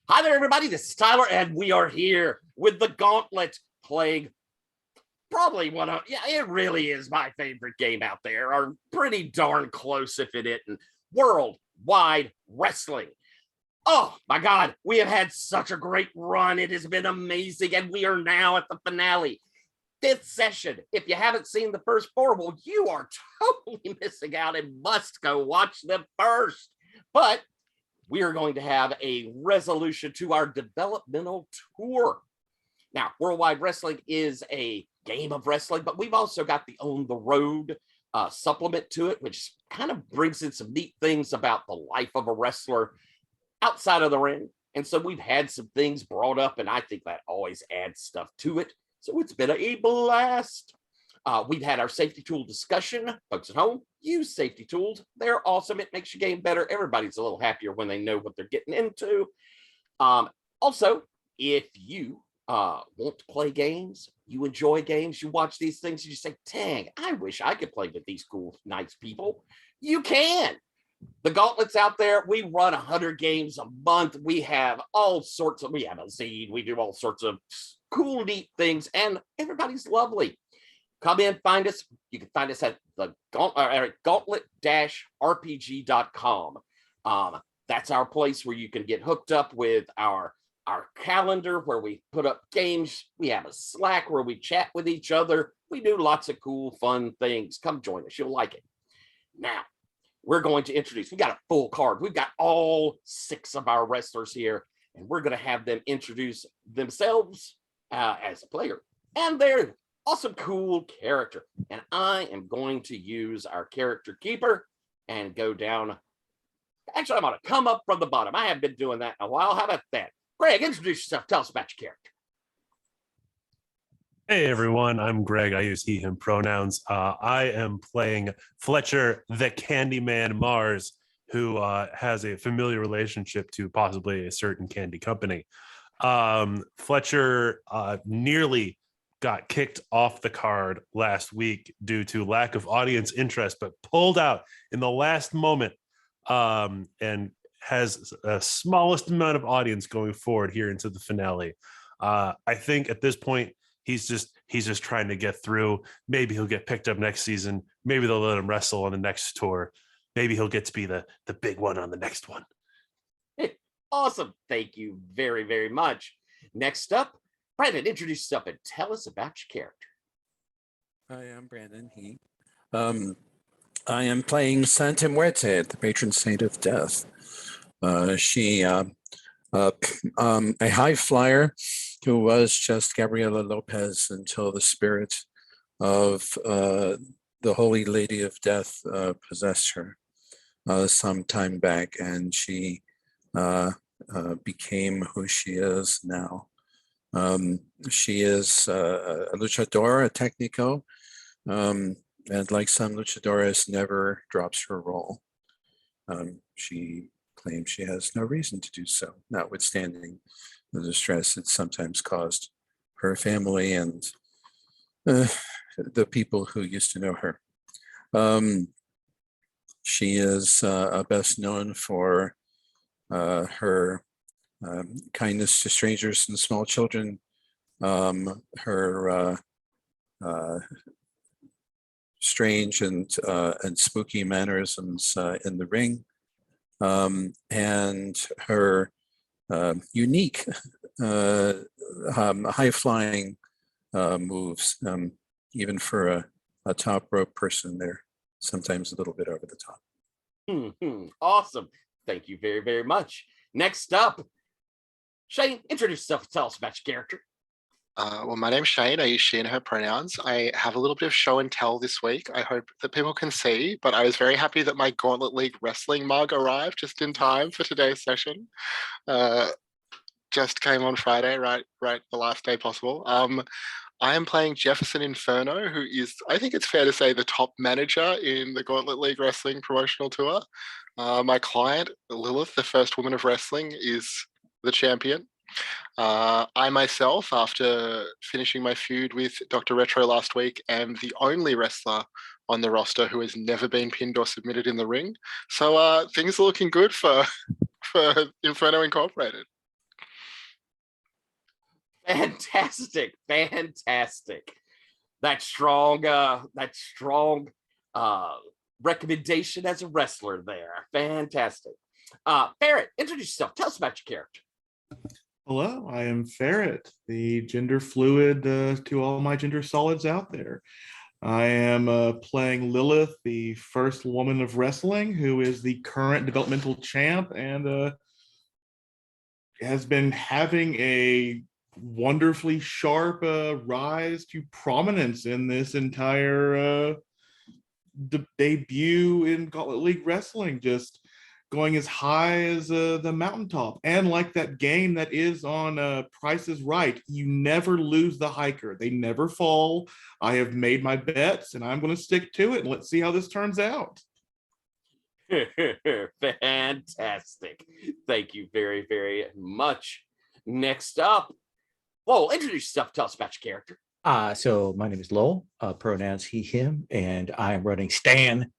Hi there, everybody. This is Tyler, and we are here with the Gauntlet playing probably it really is my favorite game out there, or pretty darn close if it isn't. Worldwide Wrestling. Oh my God, we have had such a great run. It has been amazing, and we are now at the finale. Fifth session. If you haven't seen the first four, well, you are totally missing out and must go watch them first. But we are going to have a resolution to our developmental tour. Now, Worldwide Wrestling is a game of wrestling, but we've also got the On the Road supplement to it, which kind of brings in some neat things about the life of a wrestler outside of the ring. And so we've had some things brought up, and I think that always adds stuff to it. So it's been a blast. We've had our safety tool discussion. Folks at home, use safety tools. They're awesome. It makes your game better. Everybody's a little happier when they know what they're getting into. Also, if you want to play games, you enjoy games, you watch these things, you say, dang, I wish I could play with these cool, nice people. You can. The Gauntlet's out there. We run 100 games a month. We have we have a zine. We do all sorts of cool, neat things, and everybody's lovely. Come in, find us. You can find us at the gauntlet-rpg.com. That's our place where you can get hooked up with our calendar, where we put up games. We have a Slack where we chat with each other. We do lots of cool, fun things. Come join us. You'll like it. Now, we're going to introduce, we got a full card. We've got all 6 of our wrestlers here, and we're going to have them introduce themselves as a player and their awesome, cool character. And I am going to use our character keeper and go down. Actually, I'm going to come up from the bottom. I haven't been doing that in a while. How about that? Greg, introduce yourself. Tell us about your character. Hey everyone, I'm Greg. I use he, him pronouns. I am playing Fletcher, the Candyman Mars, who has a familiar relationship to possibly a certain candy company. Fletcher nearly got kicked off the card last week due to lack of audience interest, but pulled out in the last moment and has a smallest amount of audience going forward here into the finale. I think at this point, he's just trying to get through. Maybe he'll get picked up next season. Maybe they'll let him wrestle on the next tour. Maybe he'll get to be the big one on the next one. Hey, awesome. Thank you very, very much. Next up, Brandon, introduce yourself and tell us about your character. Hi, I'm Brandon. I am playing Santa Muerte, the patron saint of death. She a high flyer who was just Gabriela Lopez until the spirit of the Holy Lady of Death possessed her some time back, and she became who she is now. She is a luchadora, a técnico, and like some luchadoras, never drops her role. She claims she has no reason to do so, notwithstanding the distress it's sometimes caused her family and the people who used to know her. She is best known for her kindness to strangers and small children, her strange and spooky mannerisms in the ring, and her unique high-flying moves. Even for a top rope person, they're sometimes a little bit over the top. Awesome. Thank you very, very much. Next up, Shane, introduce yourself and tell us about your character. Well, my name's Shane. I use she and her pronouns. I have a little bit of show and tell this week. I hope that people can see, but I was very happy that my Gauntlet League wrestling mug arrived just in time for today's session. Just came on Friday, right the last day possible. I am playing Jefferson Inferno, who is, I think it's fair to say, the top manager in the Gauntlet League Wrestling promotional tour. My client, Lilith, the first woman of wrestling, is the champion. I myself, after finishing my feud with Dr. Retro last week, am the only wrestler on the roster who has never been pinned or submitted in the ring. So things are looking good for Inferno Incorporated. Fantastic. That strong recommendation as a wrestler there. Fantastic. Barrett, introduce yourself. Tell us about your character. Hello, I am Ferret, the gender fluid to all my gender solids out there. I am playing Lilith, the first woman of wrestling, who is the current developmental champ and has been having a wonderfully sharp rise to prominence in this entire debut in Gauntlet League Wrestling, just going as high as the mountaintop. And like that game that is on Price is Right, you never lose the hiker. They never fall. I have made my bets and I'm going to stick to it. And let's see how this turns out. Fantastic. Thank you very, very much. Next up, Lowell, introduce yourself. Tell us about your character. So my name is Lowell, pronouns he, him, and I am running Stan,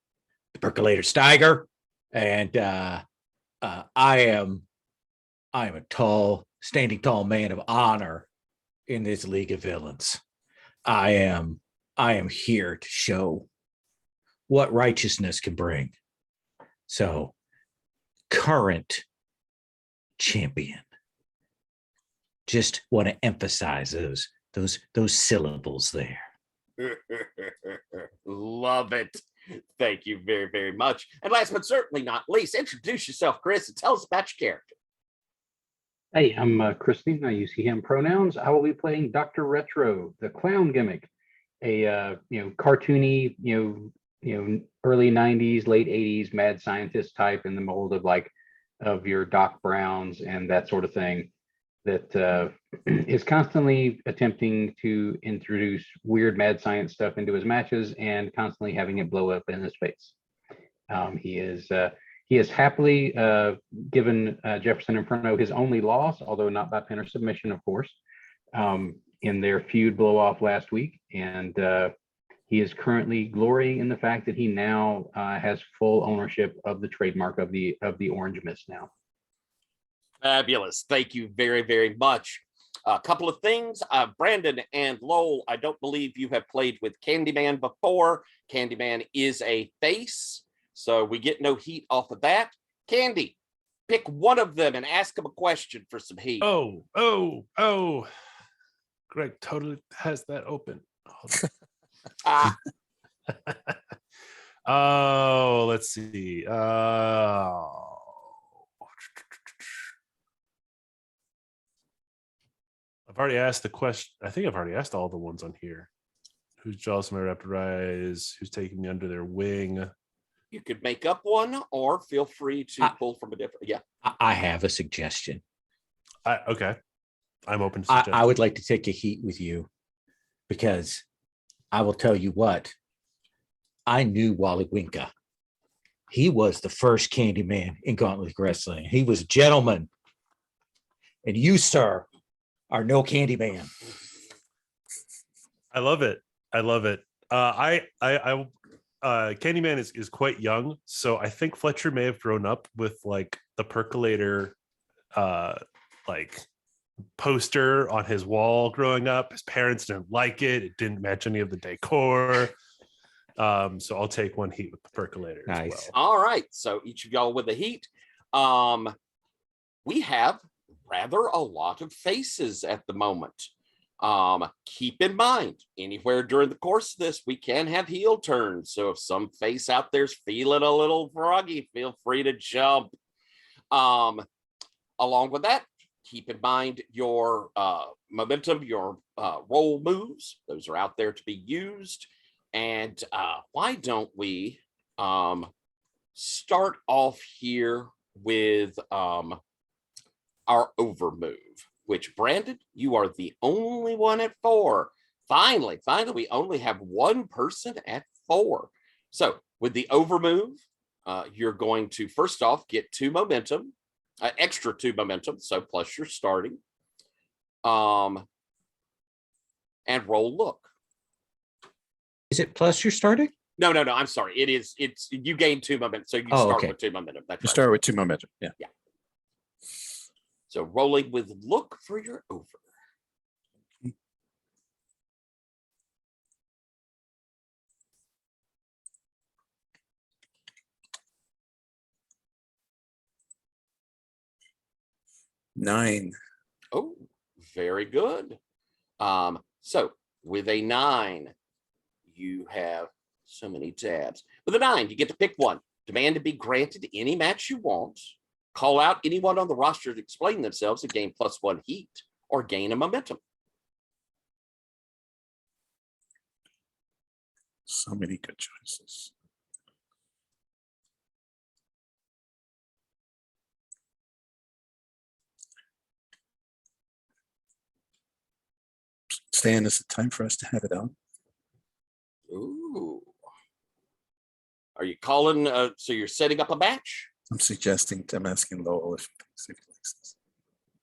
the Percolator Steiger. And I am a standing tall man of honor in this League of Villains. I am here to show what righteousness can bring. So, current champion. Just want to emphasize those syllables there. Love it. Thank you very, very much. And last but certainly not least, introduce yourself, Chris, and tell us about your character. Hey, I'm Christine. I use he, him pronouns. I will be playing Dr. Retro, the clown gimmick, a cartoony, early '90s, late '80s mad scientist type in the mold of your Doc Browns and that sort of thing. That is constantly attempting to introduce weird mad science stuff into his matches and constantly having it blow up in his face. He has happily given Jefferson Inferno his only loss, although not by pin or submission, of course, in their feud blow off last week. And he is currently glorying in the fact that he now has full ownership of the trademark of the Orange Mist now. Fabulous. Thank you very, very much. A couple of things. Brandon and Lowell, I don't believe you have played with Candyman before. Candyman is a face, so we get no heat off of that. Candy, pick one of them and ask him a question for some heat. Oh. Greg totally has that open. Oh, let's see. I've already asked the question. I think I've already asked all the ones on here. Who's jealous of my Raptorize? Who's taking me under their wing? You could make up one or feel free to pull from a different. Yeah. I have a suggestion. Okay. I'm open to suggestions. I would like to take a heat with you because I will tell you what. I knew Wally Winka. He was the first Candyman in Gauntlet Wrestling. He was a gentleman. And you, sir, are no Candyman. I love it. Candyman is quite young, so I think Fletcher may have grown up with like the Percolator poster on his wall growing up. His parents didn't like it. It didn't match any of the decor. So I'll take one heat with the Percolator. Nice. As well. All right. So each of y'all with the heat. We have rather a lot of faces at the moment. Keep in mind, anywhere during the course of this, we can have heel turns. So if some face out there's feeling a little froggy, feel free to jump. Along with that, keep in mind your momentum, your roll moves. Those are out there to be used. And why don't we start off here with our over move, which, Brandon, you are the only one at 4. Finally, we only have one person at 4. So with the over move, you're going to first off get 2 momentum, extra 2 momentum, so plus your starting, and roll look. Is it plus your starting? No, I'm sorry. It's you gain 2 momentum, so you start with 2 momentum. That's You right. start with 2 momentum. Yeah. So rolling with look for your over. 9. Oh, very good. So with a 9, you have so many tabs. With a 9, you get to pick one. Demand to be granted any match you want. Call out anyone on the roster to explain themselves and gain +1 heat, or gain a momentum. So many good choices. Stan, is it time for us to have it out? Ooh. Are you calling? So you're setting up a match? I'm asking Lowell if he likes this.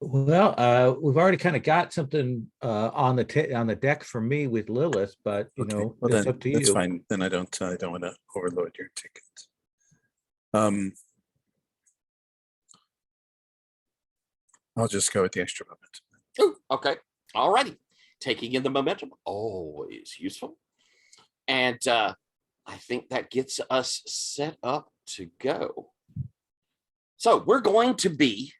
Well, we've already kind of got something on the deck for me with Lilith, but you Okay, know, well it's then up to that's you. fine. Then I don't want to overload your ticket. I'll just go with the extra moment. Ooh, okay. All righty. Taking in the momentum, always useful. And I think that gets us set up to go. So we're going to be,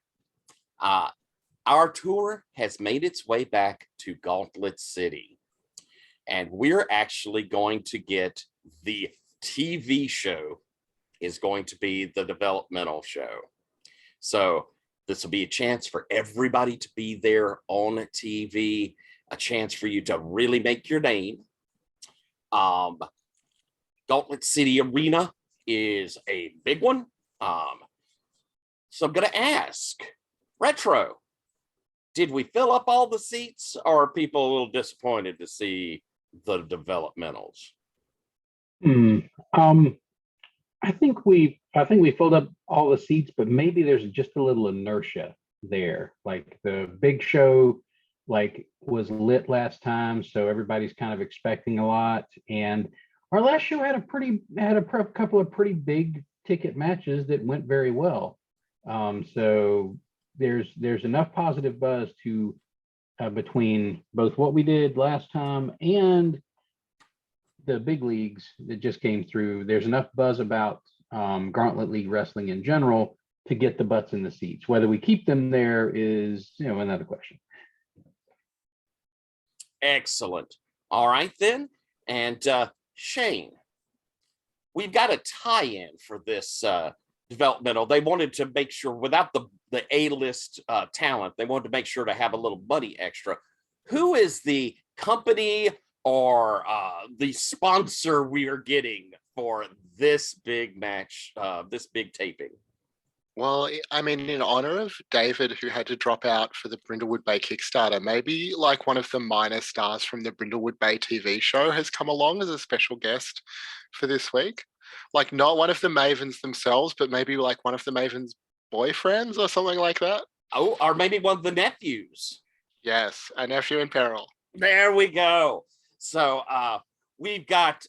our tour has made its way back to Gauntlet City. And we're actually going to get the TV show is going to be the developmental show. So this will be a chance for everybody to be there on TV, a chance for you to really make your name. Gauntlet City Arena is a big one. So I'm going to ask, Retro, did we fill up all the seats, or are people a little disappointed to see the developmentals? I think we filled up all the seats, but maybe there's just a little inertia there. Like the big show, like was lit last time, so everybody's kind of expecting a lot. And our last show had a couple of pretty big ticket matches that went very well. So there's enough positive buzz to between both what we did last time and the big leagues that just came through. There's enough buzz about Gauntlet League wrestling in general to get the butts in the seats. Whether we keep them there is, another question. Excellent. All right then. And Shane, we've got a tie-in for this developmental. They wanted to make sure, without the A-list talent, they wanted to make sure to have a little money extra. Who is the company or the sponsor we are getting for this big match, this big taping? Well, I mean, in honor of David, who had to drop out for the Brindlewood Bay Kickstarter, maybe like one of the minor stars from the Brindlewood Bay TV show has come along as a special guest for this week. Like not one of the Mavens themselves, but maybe like one of the Mavens' boyfriends or something like that. Oh, or maybe one of the nephews. Yes, a nephew in peril. There we go. So we've got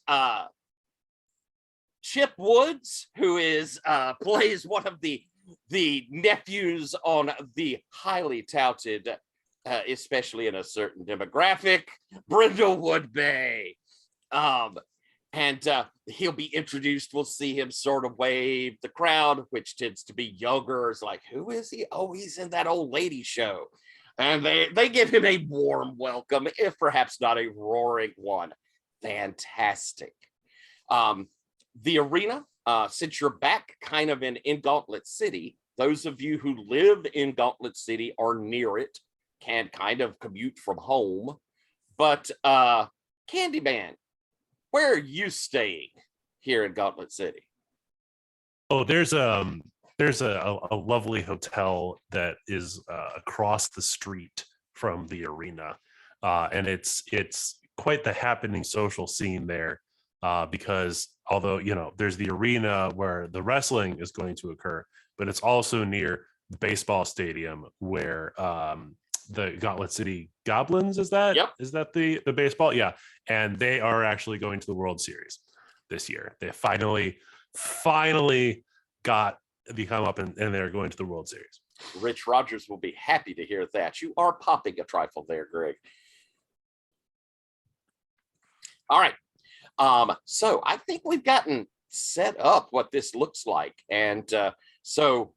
Chip Woods, who is plays one of the nephews on the highly touted, especially in a certain demographic, Brindlewood Bay. And he'll be introduced. We'll see him sort of wave. The crowd, which tends to be younger, is like, who is he? Oh, he's in that old lady show. And they give him a warm welcome, if perhaps not a roaring one. Fantastic. The arena, since you're back kind of in Gauntlet City, those of you who live in Gauntlet City or near it can kind of commute from home. But Candyman, where are you staying here in Gauntlet City? Oh, there's a lovely hotel that is across the street from the arena, and it's quite the happening social scene there, because although there's the arena where the wrestling is going to occur, but it's also near the baseball stadium where the Gauntlet City Goblins is that the baseball? Yeah, and they are actually going to the World Series this year. They finally got the come up and they're going to the World Series. Rich Rogers will be happy to hear that. You are popping a trifle there, Greg. All right. So I think we've gotten set up what this looks like. And so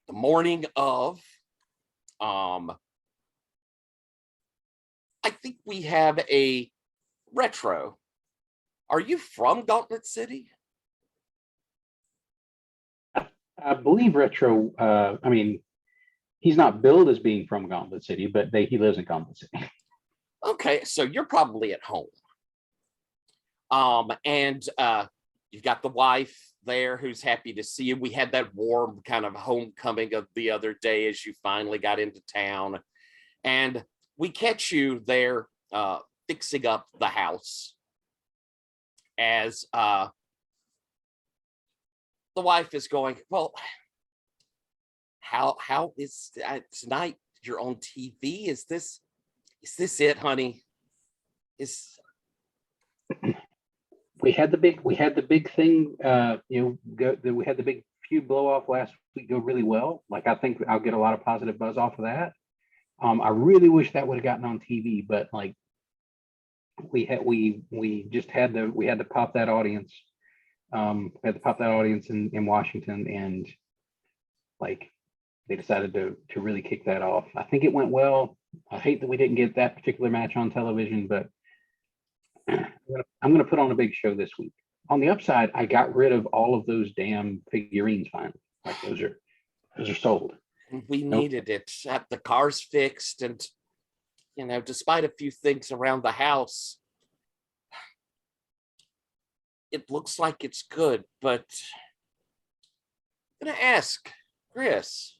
the morning of I think we have a retro. Are you from Gauntlet City? I believe Retro. I mean, he's not billed as being from Gauntlet City, but he lives in Gauntlet City. Okay, so you're probably at home. And you've got the wife there who's happy to see you. We had that warm kind of homecoming of the other day as you finally got into town. And we catch you there fixing up the house as the wife is going, well, how is tonight you're on TV? Is this it, honey? We had the big thing, we had the big feud blow off last week go really well. Like, I think I'll get a lot of positive buzz off of that. I really wish that would have gotten on TV, but like we had to pop that audience. We had to pop that audience in Washington, and like they decided to really kick that off. I think it went well. I hate that we didn't get that particular match on television, but I'm gonna put on a big show this week. On the upside, I got rid of all of those damn figurines finally. Like those are sold. We needed it. The car's fixed, and despite a few things around the house, it looks like it's good. But I'm gonna ask Chris,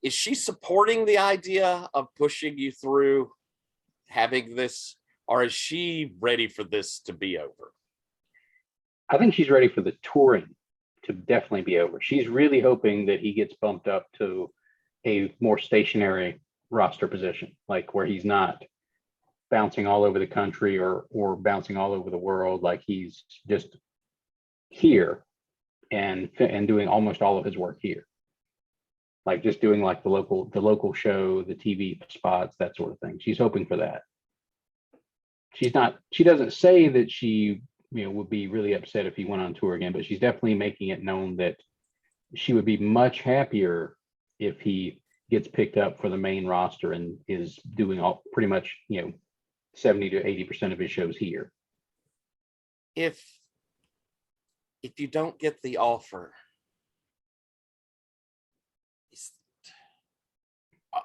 is she supporting the idea of pushing you through having this, or is she ready for this to be over? I think she's ready for the touring to definitely be over. She's really hoping that he gets bumped up to a more stationary roster position, like where he's not bouncing all over the country or bouncing all over the world. Like he's just here and doing almost all of his work here. Like just doing like the local show, the TV spots, that sort of thing. She's hoping for that. She doesn't say that she would be really upset if he went on tour again, but she's definitely making it known that she would be much happier if he gets picked up for the main roster and is doing all pretty much 70 to 80% of his shows here. If you don't get the offer,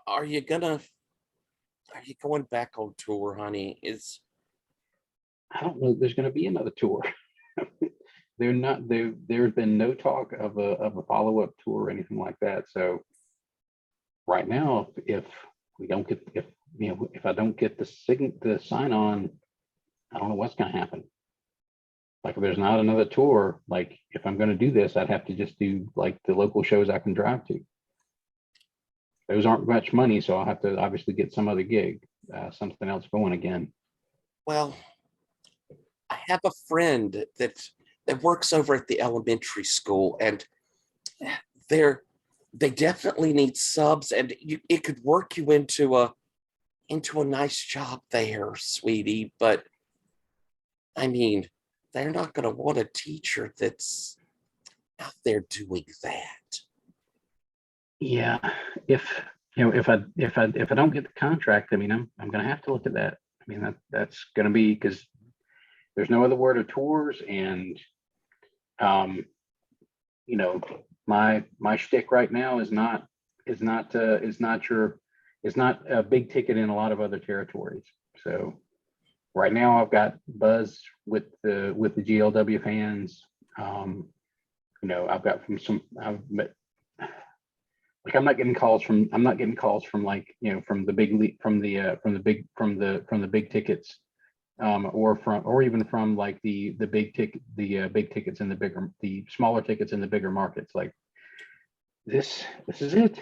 are you going back on tour, honey? I don't know if there's going to be another tour. There's been no talk of a follow-up tour or anything like that. So right now, if I don't get the sign on, I don't know what's going to happen. Like if there's not another tour, like if I'm going to do this, I'd have to just do like the local shows I can drive to. Those aren't much money, so I'll have to obviously get some other gig, something else going again. Well, I have a friend that works over at the elementary school, and they definitely need subs, and it could work you into a nice job there, sweetie. But I mean, they're not going to want a teacher that's out there doing that. Yeah, if I don't get the contract, I mean, I'm going to have to look at that. I mean, that's going to be because there's no other word of tours, and my shtick right now is not a big ticket in a lot of other territories. So right now I've got buzz with the GLW fans. I've got I'm not getting calls from like from the big tickets. Or even from like the big tickets and the smaller tickets in the bigger markets. Like this is it.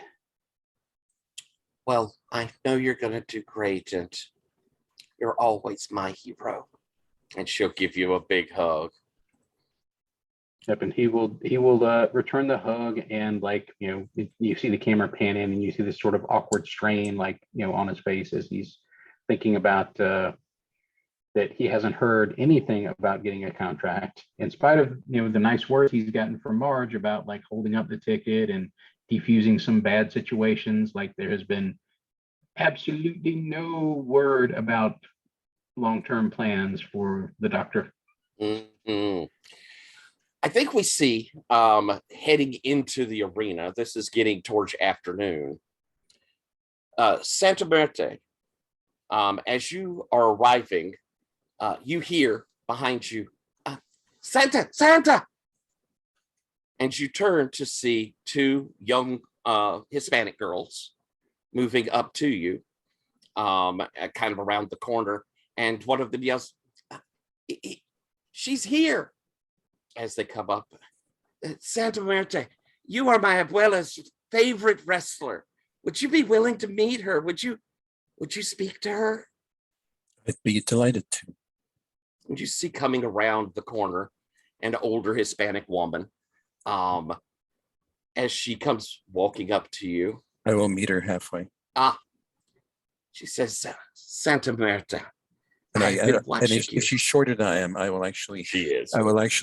Well, I know you're gonna do great, and you're always my hero. And she'll give you a big hug. Yep, and he will return the hug, and like you see the camera pan in, and you see this sort of awkward strain like on his face as he's thinking about that he hasn't heard anything about getting a contract, in spite of the nice words he's gotten from Marge about like holding up the ticket and defusing some bad situations. Like there has been absolutely no word about long-term plans for the doctor. Mhm. I think we see heading into the arena. This is getting towards afternoon. Santa Muerte, as you are arriving, you hear behind you, Santa, Santa! And you turn to see two young Hispanic girls moving up to you, kind of around the corner. And one of them yells, she's here. As they come up, Santa Muerte, you are my abuela's favorite wrestler. Would you be willing to meet her? Would you speak to her? I'd be delighted to. And you see coming around the corner an older Hispanic woman. As she comes walking up to you, I will meet her halfway. She says, Santa Muerte. And And if she's shorter than I am, I will actually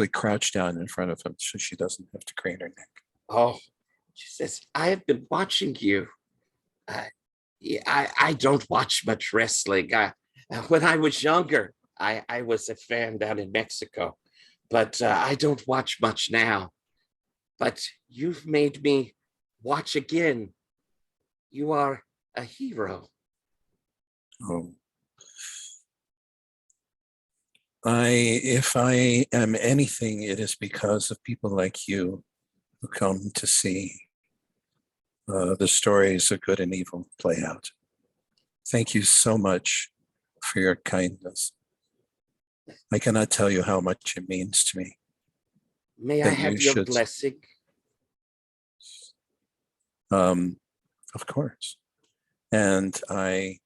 crouch down in front of him so she doesn't have to crane her neck. Oh, she says, I have been watching you. I don't watch much wrestling. When I was younger, I was a fan down in Mexico, but I don't watch much now. But you've made me watch again. You are a hero. Oh. If I am anything, it is because of people like you who come to see the stories of good and evil play out. Thank you so much for your kindness. I cannot tell you how much it means to me. May I have your blessing? Of course. And I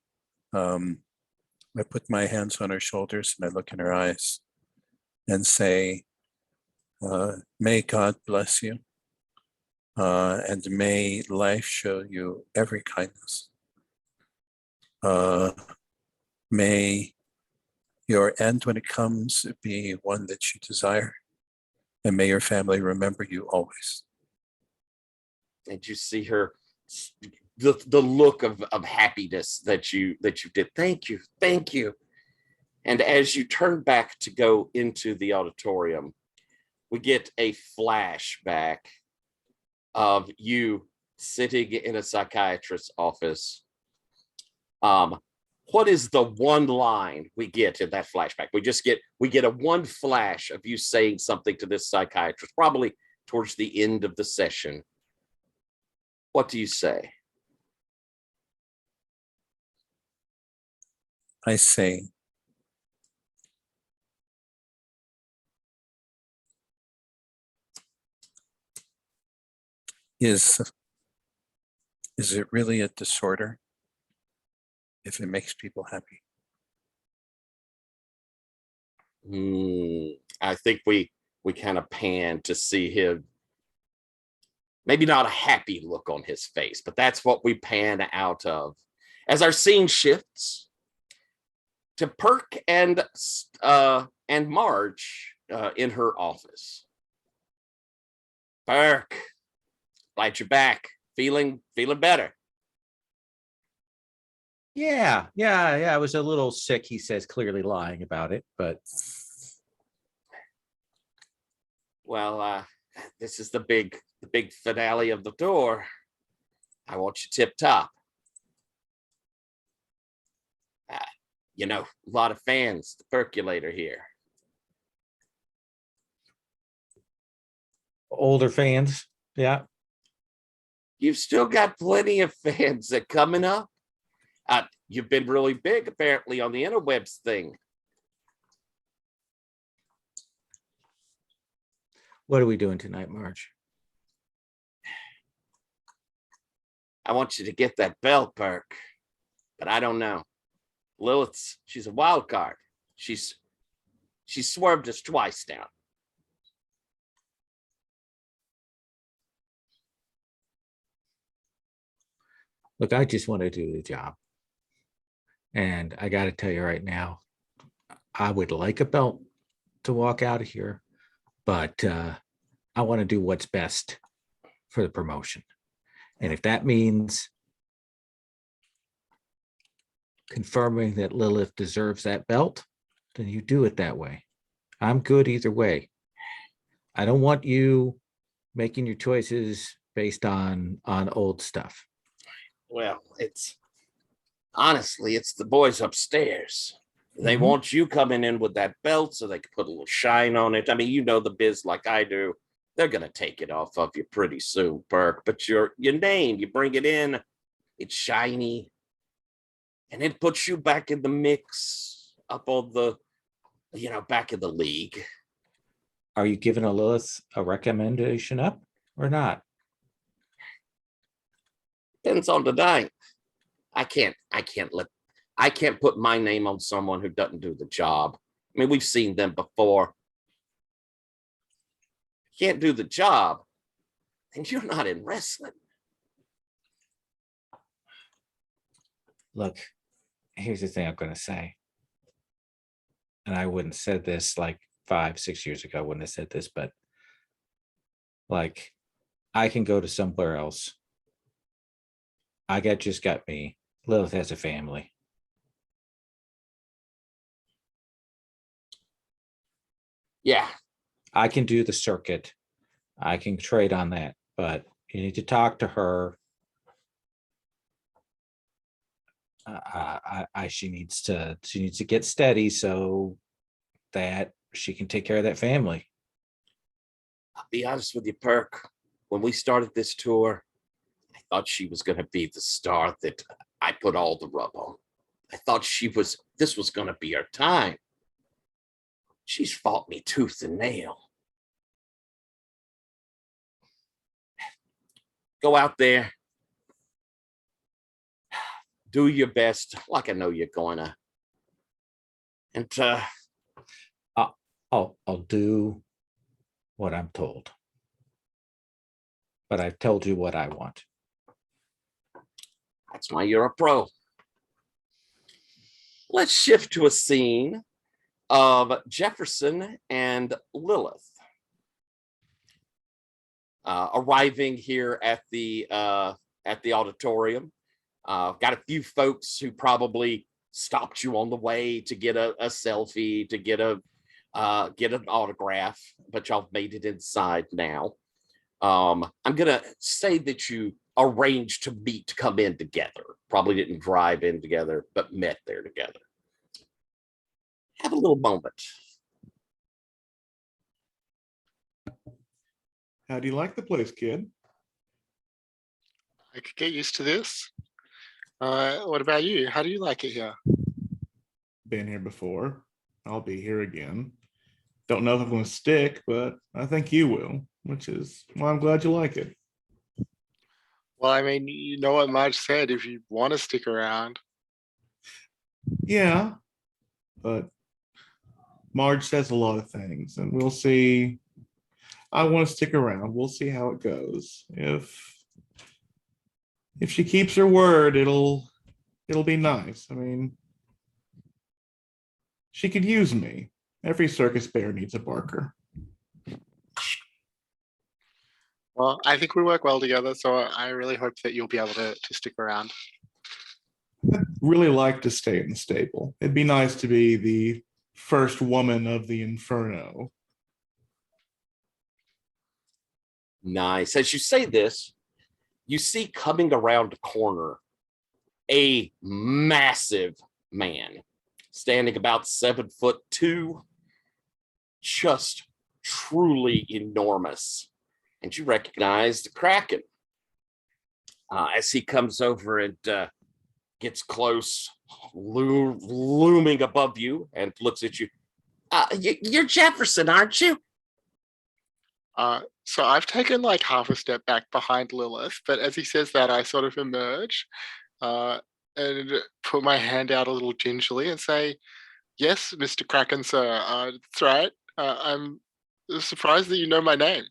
put my hands on her shoulders and I look in her eyes and say, may God bless you, and may life show you every kindness. May your end when it comes be one that you desire, and may your family remember you always. And you see her, the look of happiness that you did. Thank you. And as you turn back to go into the auditorium, we get a flashback of you sitting in a psychiatrist's office. What is the one line we get in that flashback? We get a one flash of you saying something to this psychiatrist, probably towards the end of the session. What do you say? I say, is it really a disorder if it makes people happy? I think we kind of pan to see him, maybe not a happy look on his face, but that's what we pan out of as our scene shifts to Perk and Marge in her office. Perk, glad you're back. Feeling better. Yeah. I was a little sick, he says, clearly lying about it, but. Well, this is the big finale of the tour. I want you tip top. A lot of fans, the Percolator here. Older fans, yeah. You've still got plenty of fans that coming up. You've been really big, apparently, on the interwebs thing. What are we doing tonight, Marge? I want you to get that belt, Perk. But I don't know. Lilith, she's a wild card. She's swerved us twice now. Look, I just want to do the job. And I got to tell you right now, I would like a belt to walk out of here, but I want to do what's best for the promotion. And if that means confirming that Lilith deserves that belt, then you do it that way. I'm good either way. I don't want you making your choices based on old stuff. Well, it's honestly, it's the boys upstairs. They Mhm. want you coming in with that belt so they can put a little shine on it. I mean, you know the biz like I do. They're gonna take it off of you pretty soon, Burke. But your name, you bring it in, it's shiny, and it puts you back in the mix, up on the, back in the league. Are you giving a Lilith a recommendation up or not? Depends on the night. I can't put my name on someone who doesn't do the job. I mean, we've seen them before. Can't do the job, then you're not in wrestling. Look, here's the thing I'm going to say. And I wouldn't have said this like 5-6 years ago. I wouldn't have said this, but like, I can go to somewhere else. Just got me. Lilith has a family. Yeah. I can do the circuit. I can trade on that, but you need to talk to her. She needs to get steady so that she can take care of that family. I'll be honest with you, Perk. When we started this tour, I thought she was going to be the star that I put all the rub on. I thought this was going to be her time. She's fought me tooth and nail. Go out there. Do your best, like I know you're going to. And I'll do what I'm told. But I've told you what I want. That's why you're a pro. Let's shift to a scene of Jefferson and Lilith arriving here at the auditorium. Got a few folks who probably stopped you on the way to get a selfie, to get an autograph, but y'all made it inside now. I'm gonna say that you arranged to meet to come in together. Probably didn't drive in together, but met there together. Have a little moment. How do you like the place, kid? I could get used to this. What about you? How do you like it here? Been here before. I'll be here again. Don't know if I'm going to stick, but I think you will, which is why I'm glad you like it. Well, I mean, you know what Marge said, if you want to stick around. Yeah, but Marge says a lot of things, and we'll see. I want to stick around. We'll see how it goes. If she keeps her word, it'll be nice. I mean, she could use me. Every circus bear needs a barker. Well, I think we work well together, so I really hope that you'll be able to stick around. I'd really like to stay in the stable. It'd be nice to be the first woman of the Inferno. Nice. As you say this, you see coming around a corner a massive man standing about 7'2", just truly enormous. And you recognize the Kraken as he comes over and gets close, looming above you, and looks at you. You're Jefferson, aren't you? So I've taken like half a step back behind Lilith, but as he says that, I sort of emerge and put my hand out a little gingerly and say, "Yes, Mr. Kraken, sir. That's right. I'm surprised that you know my name."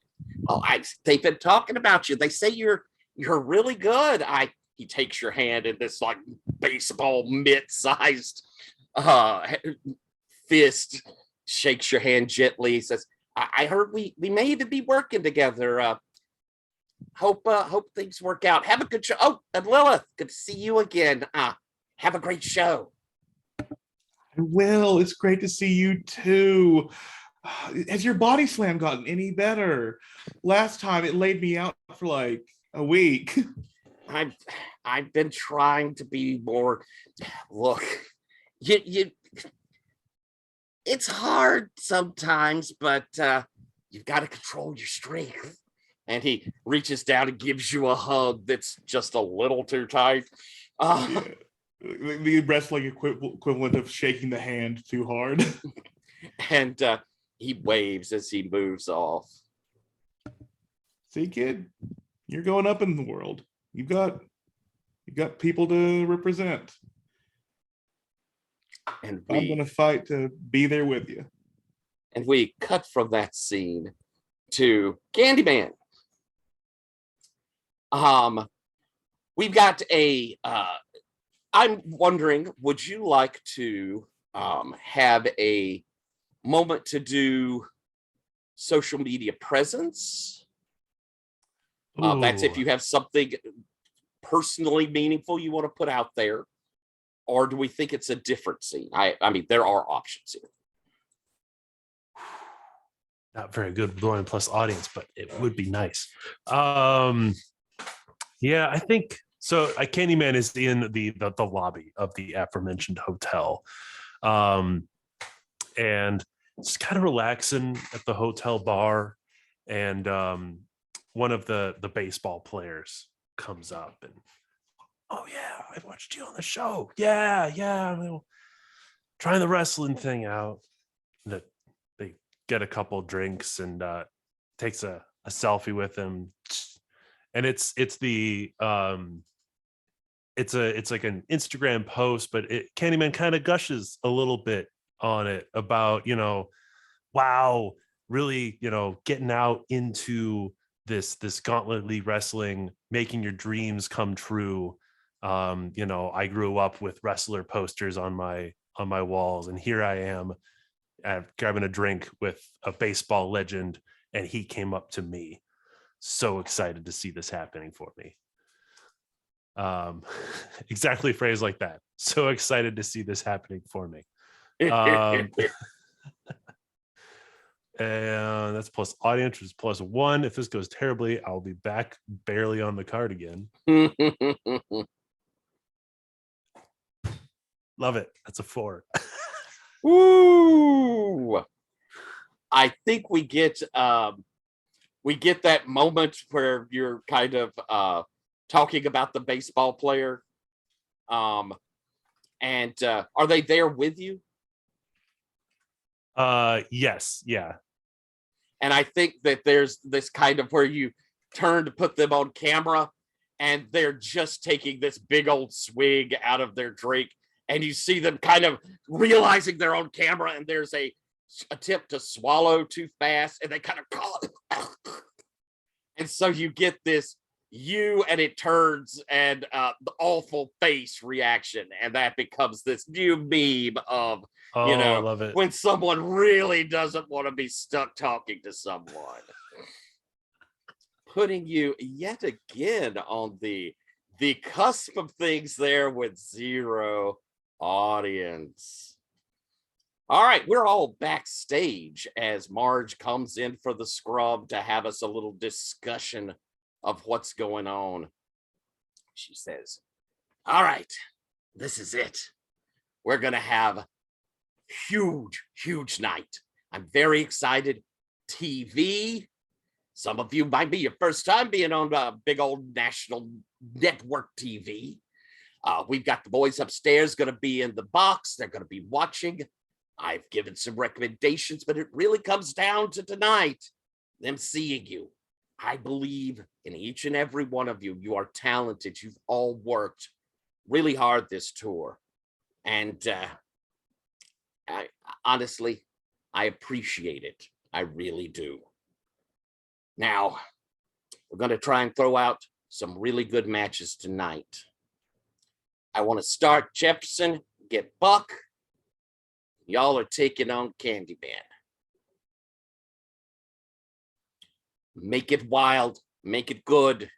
Oh, they've been talking about you. They say you're really good. He takes your hand in this like baseball mitt-sized fist, shakes your hand gently, says, I heard we may even be working together. hope things work out. Have a good show. Oh, and Lilith, good to see you again. Have a great show. I will. It's great to see you too. Has your body slam gotten any better? Last time it laid me out for like a week. I've been trying to be more. Look, you it's hard sometimes, but you've got to control your strength. And he reaches down and gives you a hug that's just a little too tight. Yeah. The wrestling equivalent of shaking the hand too hard. And he waves as he moves off. See, kid, you're going up in the world. You've got people to represent. And I'm going to fight to be there with you. And we cut from that scene to Candyman. We've got a. I'm wondering, would you like to have a moment to do social media presence? That's if you have something personally meaningful you want to put out there, or do we think it's a different scene? I mean, there are options here. Not very good blowing plus audience, but it would be nice. Yeah, I think so. Candyman is in the lobby of the aforementioned hotel, and just kind of relaxing at the hotel bar, and one of the baseball players comes up and, oh yeah, I watched you on the show. Yeah, trying the wrestling thing out. That they get a couple drinks and takes a selfie with him. And it's like an Instagram post, but Candyman kind of gushes a little bit on it about, wow, really, getting out into this Gauntlet League wrestling, making your dreams come true. I grew up with wrestler posters on my walls, and here I am grabbing a drink with a baseball legend, and he came up to me. So excited to see this happening for me. Exactly phrased like that. So excited to see this happening for me. And that's plus audience, which is +1. If this goes terribly, I'll be back barely on the card again. Love it. That's a 4. Woo! I think we get that moment where you're kind of talking about the baseball player. And are they there with you? Yes, yeah. And I think that there's this kind of where you turn to put them on camera, and they're just taking this big old swig out of their drink, and you see them kind of realizing they're on camera, and there's a attempt to swallow too fast, and they kind of call it. And so you get this and it turns, and the awful face reaction, and that becomes this new meme of, I love it. when someone really doesn't want to be stuck talking to someone. Putting you yet again on the cusp of things there with 0 audience. All right, we're all backstage as Marge comes in for the scrub to have us a little discussion of what's going on. She says, all right, this is it. We're going to have huge night. I'm very excited. TV. Some of you might be your first time being on a big old national network TV. We've got the boys upstairs going to be in the box. They're going to be watching. I've given some recommendations, but it really comes down to tonight, them seeing you. I believe in each and every one of you. You are talented. You've all worked really hard this tour. And honestly, I appreciate it. I really do. Now, we're going to try and throw out some really good matches tonight. I want to start Jefferson, get Buck. Y'all are taking on Candyman. Make it wild. Make it good.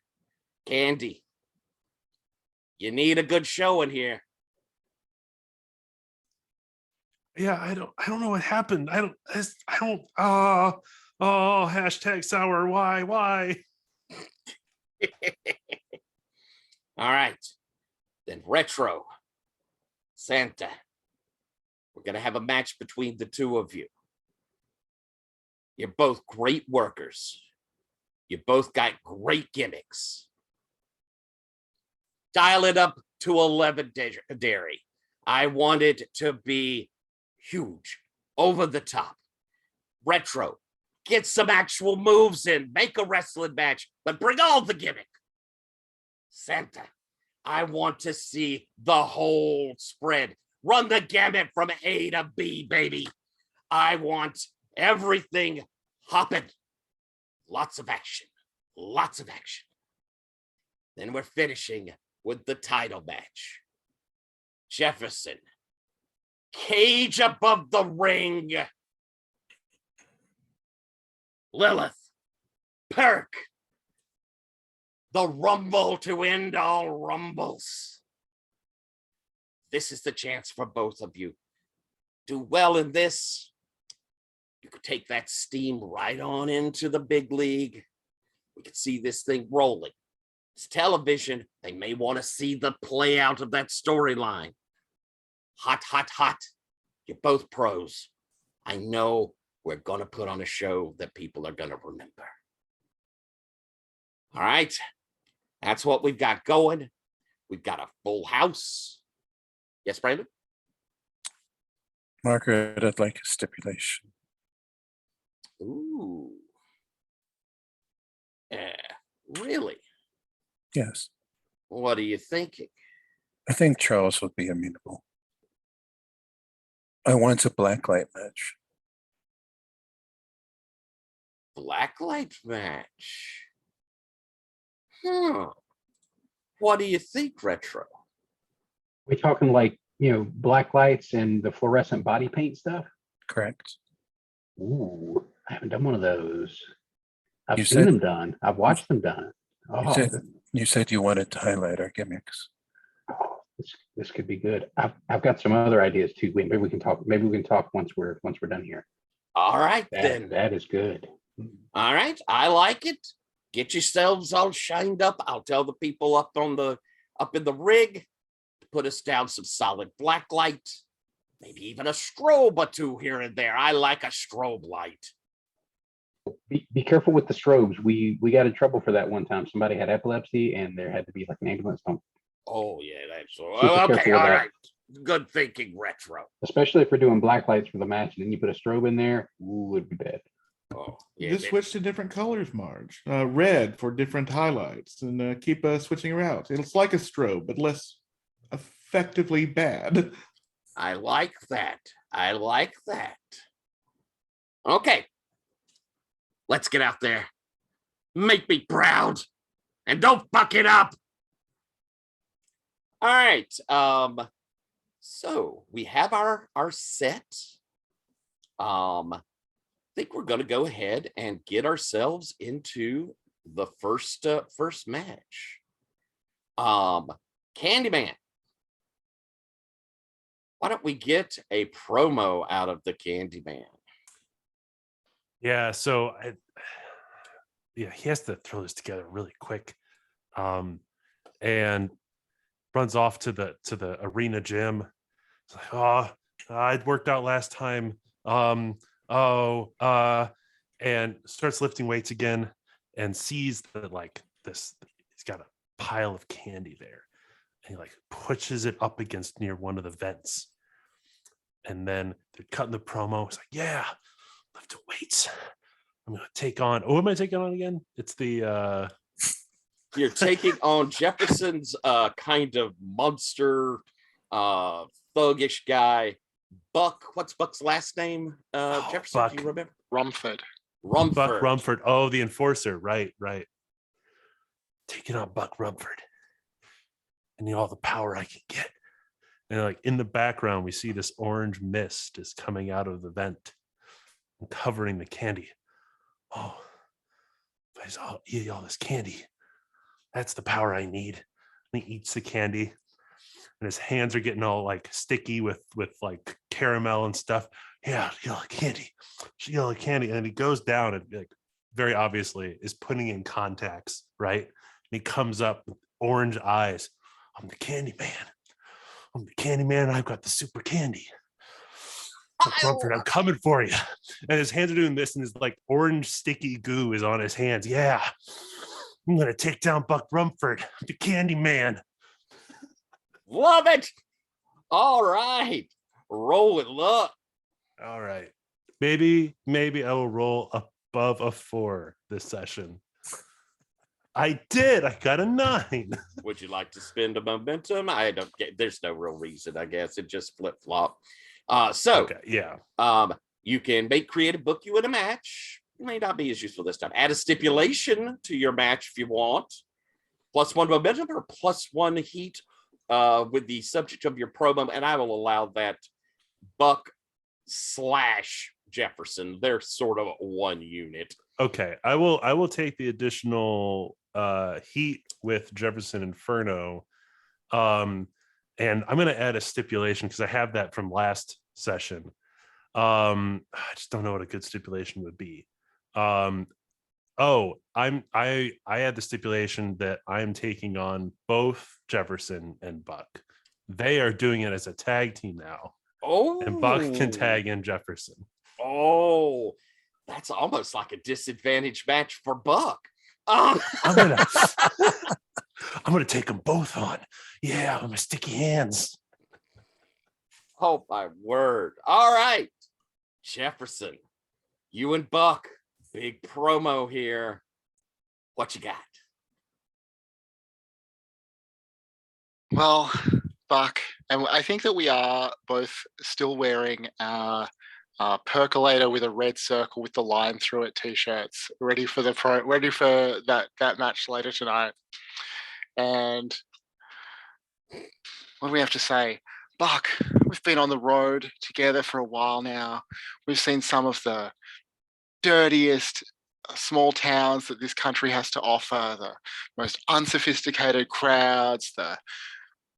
Candy, you need a good show in here. Yeah, I don't know what happened. I don't oh, hashtag sour. Why? All right. Then Retro, Santa, we're going to have a match between the two of you. You're both great workers. You both got great gimmicks. Dial it up to 11 dairy. I want it to be huge, over the top. Retro, get some actual moves in, make a wrestling match, but bring all the gimmick. Santa, I want to see the whole spread. Run the gamut from A to B, baby. I want everything hopping. Lots of action. Lots of action. Then we're finishing with the title match. Jefferson, cage above the ring. Lilith, Perk, the rumble to end all rumbles. This is the chance for both of you. Do well in this. You could take that steam right on into the big league. We could see this thing rolling. It's television. They may want to see the play out of that storyline. Hot, hot, hot. You're both pros. I know we're going to put on a show that people are going to remember. All right. That's what we've got going. We've got a full house. Yes, Brandon? Margaret, I'd like a stipulation. Ooh. Really? Yes. What are you thinking? I think Charles would be amenable. I want a blacklight match. Blacklight match. What do you think, Retro? We talking like, black lights and the fluorescent body paint stuff? Correct. Ooh, I haven't done one of those. I've You seen said- them done. I've watched them done. Oh, You said you wanted to highlight our gimmicks. this could be good. I've got some other ideas too. Maybe we can talk. Maybe we can talk once we're done here. All right, then. That is good. All right, I like it. Get yourselves all shined up. I'll tell the people up in the rig to put us down some solid black light, maybe even a strobe or two here and there. I like a strobe light. Be careful with the strobes. We got in trouble for that one time. Somebody had epilepsy, and there had to be like an ambulance. Oh yeah, that's Super okay. careful All with that. right, good thinking, Retro. Especially if we're doing black lights for the match, and then you put a strobe in there. Ooh, it'd be bad. Oh yeah, Just switch to different colors, Marge. Red for different highlights, and keep switching around. It's like a strobe, but less effectively bad. I like that. I like that. Okay, let's get out there. Make me proud, and don't fuck it up. All right. So we have our set. I think we're going to go ahead and get ourselves into the first match. Candyman, why don't we get a promo out of the Candyman? Yeah, so he has to throw this together really quick, and runs off to the arena gym. It's like, oh, I'd worked out last time. And starts lifting weights again, and sees that he's got a pile of candy there, and he pushes it up against near one of the vents, and then they're cutting the promo. It's like, yeah, lift weights. I'm gonna take on. Oh, am I taking on again? It's the You're taking on Jefferson's kind of monster, thuggish guy, Buck. What's Buck's last name? Jefferson, Buck. do you remember? Rumford. Buck Rumford. Oh, the enforcer. Right. Taking on Buck Rumford. And all the power I can get. And in the background, we see this orange mist is coming out of the vent and covering the candy. Oh, if I'll eat all this candy. That's the power I need. And he eats the candy, and his hands are getting all like sticky with like caramel and stuff. Yeah, yellow candy, yellow candy. And he goes down and like very obviously is putting in contacts, right? And he comes up with orange eyes. I'm the candy man. I'm the candy man. I've got the super candy. Rumford, I'm coming for you. And his hands are doing this, and his like orange sticky goo is on his hands. Yeah, I'm gonna take down Buck Rumford, the candy man. Love it. All right. Roll with luck. All right. Maybe I will roll above a 4 this session. I did. I got a 9. Would you like to spend a momentum? I don't get. There's no real reason. I guess it just flip flop. Okay, yeah. You can create a book you in a match. It may not be as useful this time. Add a stipulation to your match if you want. +1 momentum or +1 heat with the subject of your promo, and I will allow that Buck/Jefferson. They're sort of one unit. Okay, I will take the additional heat with Jefferson Inferno. And I'm going to add a stipulation because I have that from last session. I just don't know what a good stipulation would be. I had the stipulation that I'm taking on both Jefferson and Buck. They are doing it as a tag team now. Oh, and Buck can tag in Jefferson. Oh, that's almost like a disadvantage match for Buck. I'm gonna take them both on. Yeah, with my sticky hands. Oh my word. All right. Jefferson, you and Buck, big promo here. What you got? Well, Buck, and I think that we are both still wearing our percolator with a red circle with the line through it t-shirts, ready for that match later tonight. And what do we have to say? Buck, we've been on the road together for a while now. We've seen some of the dirtiest small towns that this country has to offer, the most unsophisticated crowds, the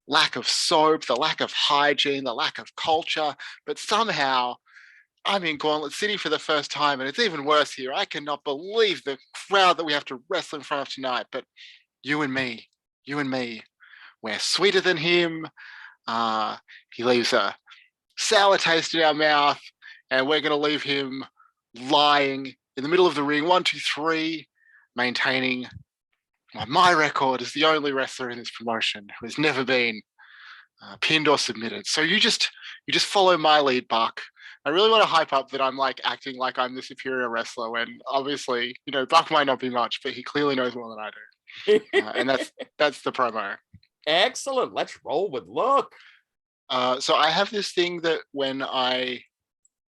lack of soap, the lack of hygiene, the lack of culture. But somehow I'm in Gauntlet City for the first time, and it's even worse here. I cannot believe the crowd that we have to wrestle in front of tonight. But you and me, we're sweeter than him. He leaves a sour taste in our mouth, and we're going to leave him lying in the middle of the ring, 1, 2, 3, maintaining my record as the only wrestler in this promotion who has never been pinned or submitted. So you just follow my lead, Buck. I really want to hype up that I'm like acting like I'm the superior wrestler when obviously, Buck might not be much, but he clearly knows more than I do. And that's the promo. Excellent. Let's roll with luck. So I have this thing that when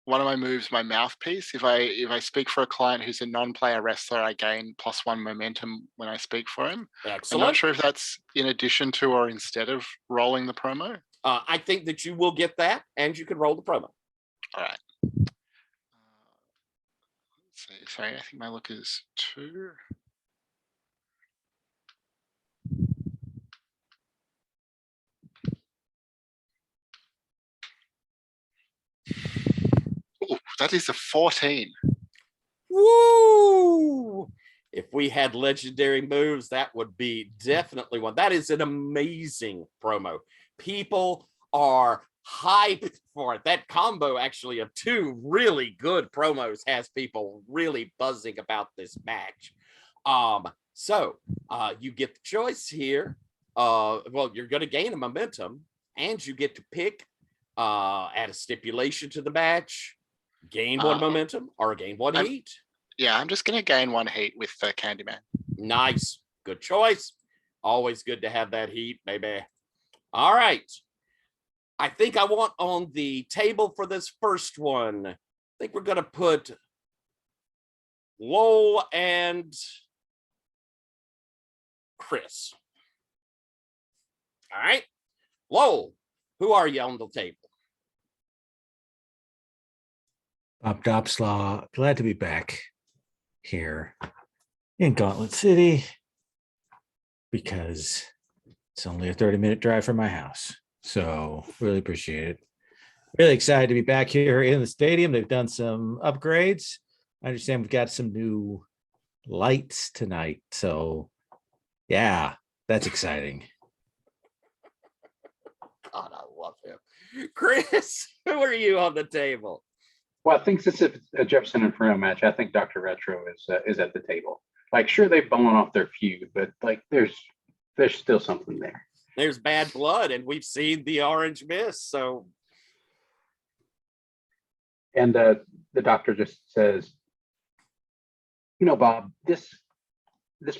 one of my moves, my mouthpiece, if I speak for a client who's a non-player wrestler, I gain +1 momentum when I speak for him. Excellent. I'm not sure if that's in addition to or instead of rolling the promo. I think that you will get that, and you can roll the promo. All right. Let's see. Sorry, I think my look is 2. Ooh, that is a 14. Woo! If we had legendary moves, that would be definitely one. That is an amazing promo. People are hyped for it. That combo actually of 2 really good promos has people really buzzing about this match. So you get the choice here. Well, you're going to gain a momentum, and you get to pick, add a stipulation to the match, gain 1 momentum, or gain 1 heat. Yeah, I'm just going to gain 1 heat with the Candyman. Nice. Good choice. Always good to have that heat, baby. All right. I think I want on the table for this first one, I think we're going to put Lowell and Chris. All right. Lowell, who are you on the table? Bob Dobslaw, glad to be back here. in Gauntlet City because it's only a 30-minute drive from my house. So really appreciate it. Really excited to be back here in the stadium. They've done some upgrades. I understand we've got some new lights tonight. So yeah, that's exciting. God, I love him. Chris, who are you on the table? Well, I think since it's a Jefferson Inferno match, I think Dr. Retro is at the table. Like, sure, they've blown off their feud, but like, there's still something there. There's bad blood, and we've seen the orange mist. So, And the doctor just says, you know, Bob, this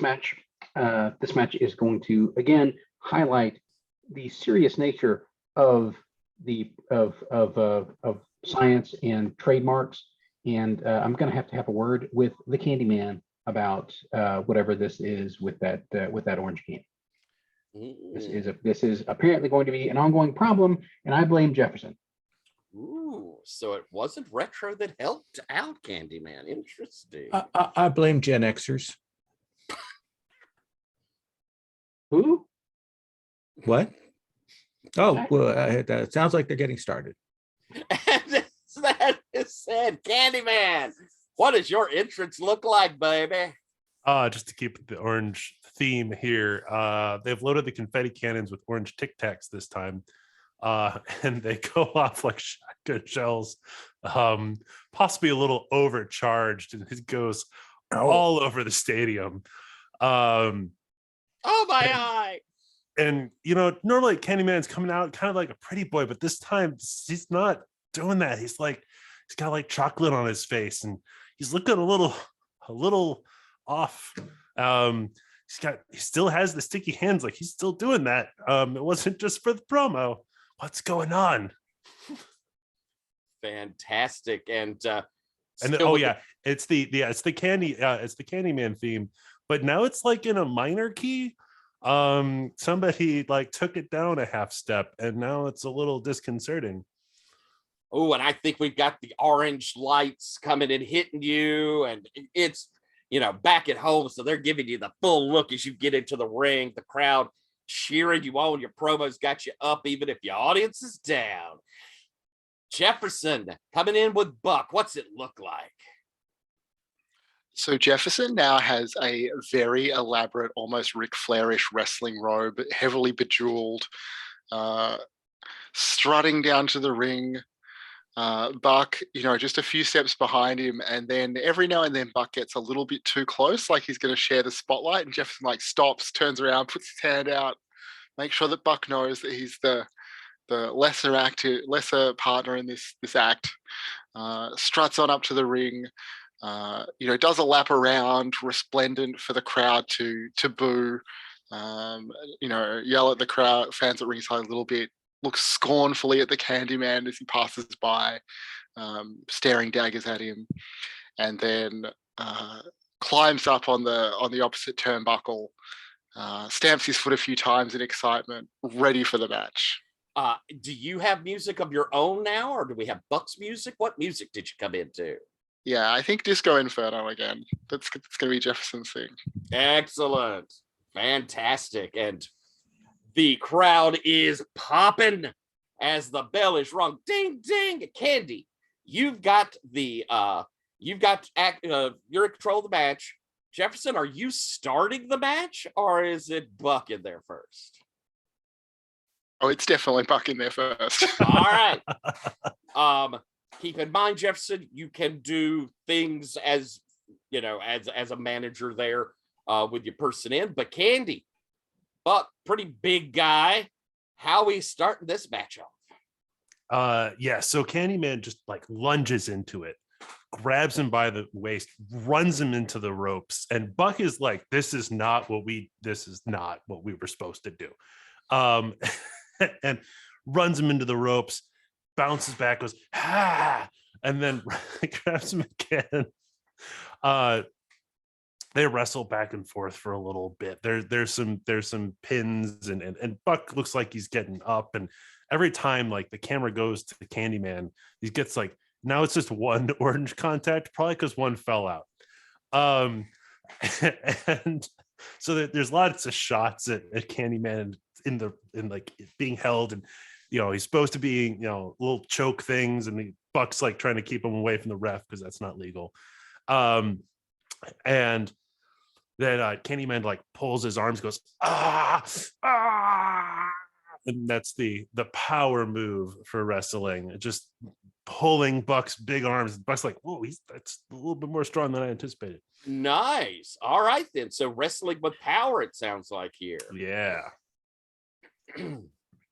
match is going to again highlight the serious nature of science and trademarks. And I'm going to have a word with the Candyman about whatever this is with that orange can. This is apparently going to be an ongoing problem, and I blame Jefferson. Ooh, so it wasn't Retro that helped out Candyman. Interesting. I blame Gen Xers. Who? What? Oh, well, it sounds like they're getting started. And that is said, Candyman, what does your entrance look like, baby? Just to keep the orange theme here, they've loaded the confetti cannons with orange Tic Tacs this time, and they go off like shotgun shells, possibly a little overcharged, and it goes all over the stadium. Oh my eye! And you know, normally Candyman's coming out kind of like a pretty boy, but this time he's not doing that. He's got like chocolate on his face, and he's looking a little off. He still has the sticky hands, like he's still doing that. It wasn't just for the promo. What's going on? Fantastic. And it's the Candyman theme, but now it's like in a minor key. Somebody like took it down a half step, and now it's a little disconcerting. Oh, and I think we've got the orange lights coming and hitting you, and it's, you know, back at home, so they're giving you the full look as you get into the ring. The crowd cheering you on. Your promos got you up, even if your audience is down. Jefferson coming in with Buck. What's it look like? So Jefferson now has a very elaborate, almost Ric Flairish wrestling robe, heavily bejeweled, strutting down to the ring. Buck, you know, just a few steps behind him, and then every now and then Buck gets a little bit too close, like he's going to share the spotlight, and Jefferson like stops, turns around, puts his hand out, makes sure that Buck knows that he's the lesser partner in this act. Struts on up to the ring, you know, does a lap around, resplendent for the crowd to boo, you know, yell at the crowd, fans at ringside a little bit. Looks scornfully at the Candyman as he passes by, staring daggers at him, and then climbs up on the opposite turnbuckle, stamps his foot a few times in excitement, ready for the match. Do you have music of your own now, or do we have Buck's music? What music did you come into? Yeah, I think Disco Inferno again. That's going to be Jefferson's thing. Excellent. Fantastic. And the crowd is popping as the bell is rung. Ding, ding. Candy, you're in control of the match. Jefferson, are you starting the match, or is it Buck in there first? Oh, it's definitely Buck in there first. All right. Keep in mind, Jefferson, you can do things as, you know, as a manager there with your person in. But Candy, Buck, pretty big guy. How are we starting this match off? Yeah, so Candyman just like lunges into it, grabs him by the waist, runs him into the ropes, and Buck is like, this is not what we were supposed to do. And runs him into the ropes, bounces back, goes, and then grabs him again. They wrestle back and forth for a little bit. There's some pins, and Buck looks like he's getting up, and every time like the camera goes to the Candyman, he gets like, now it's just one orange contact, probably because one fell out. And so there's lots of shots at Candyman in like being held, and he's supposed to be little choke things, and Buck's like trying to keep him away from the ref because that's not legal. And then Candyman like pulls his arms, goes ah, and that's the power move for wrestling. Just pulling Buck's big arms. Buck's like, whoa, that's a little bit more strong than I anticipated. Nice. All right then. So wrestling with power, it sounds like here. Yeah.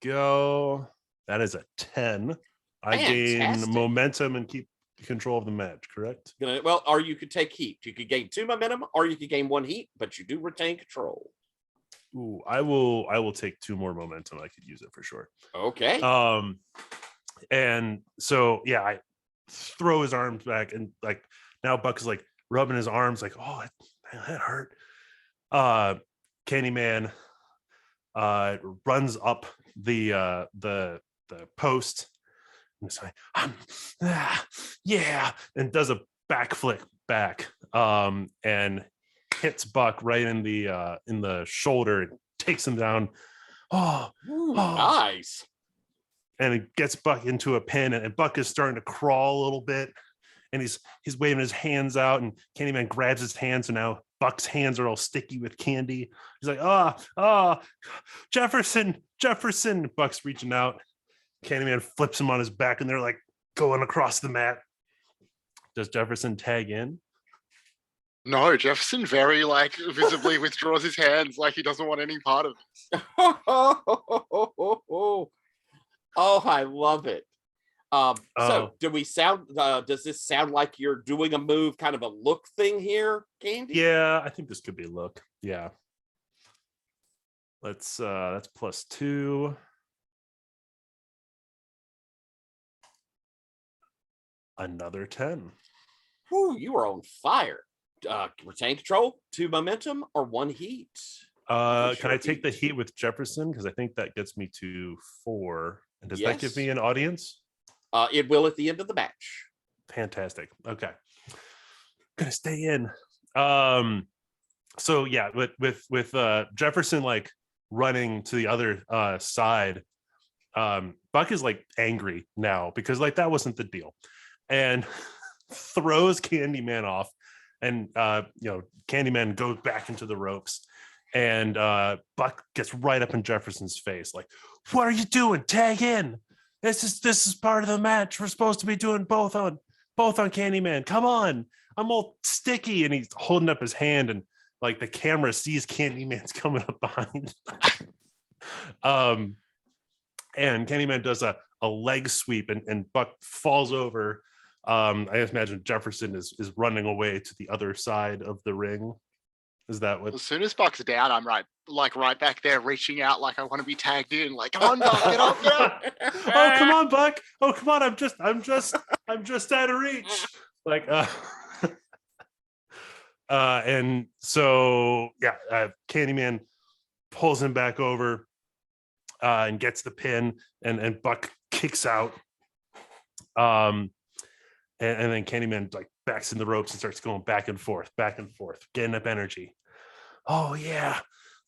Go. That is a 10. I Fantastic. gain momentum and keep control of the match, correct? Well, or you could take heat. You could gain 2 momentum, or you could gain 1 heat, but you do retain control. Ooh, I will take 2 more momentum. I could use it for sure. Okay. And so yeah, I throw his arms back, and like now Buck is like rubbing his arms, like, oh, that hurt. Candyman runs up the post and it's like, yeah, and does a backflip back, and hits Buck right in the shoulder and takes him down. Ooh, nice. And it gets Buck into a pin, and Buck is starting to crawl a little bit, and he's waving his hands out, and Candyman grabs his hands, and now Buck's hands are all sticky with candy. He's like, Jefferson. Buck's reaching out. Candyman flips him on his back, and they're like going across the mat. Does Jefferson tag in? No, Jefferson very like visibly withdraws his hands like he doesn't want any part of this. Oh, I love it. So do we sound, does this sound like you're doing a move, kind of a look thing here, Candy? Yeah, I think this could be a look. Yeah. That's +2. Another 10. Whew, you are on fire. Retain control, 2 momentum, or 1 heat? Can I take the heat with Jefferson? Because I think that gets me to 4. And does that give me an audience? It will at the end of the match. Fantastic. Okay. Gonna stay in. So yeah, with Jefferson like running to the other side, Buck is like angry now because like that wasn't the deal, and throws Candyman off, and Candyman goes back into the ropes, and Buck gets right up in Jefferson's face like, what are you doing? Tag in. This is part of the match. We're supposed to be doing both on Candyman. Come on. I'm all sticky. And he's holding up his hand, and like the camera sees Candyman's coming up behind. And Candyman does a leg sweep, and Buck falls over. I just imagine Jefferson is running away to the other side of the ring. Is that what? As soon as Buck's down, I'm right back there reaching out like I want to be tagged in. Like, come on, Buck, get up, get up. Oh, come on, Buck. Oh, come on. I'm just out of reach. Like, and so yeah, Candyman pulls him back over, and gets the pin, and Buck kicks out. And then Candyman like backs in the ropes and starts going back and forth, getting up energy. Oh yeah,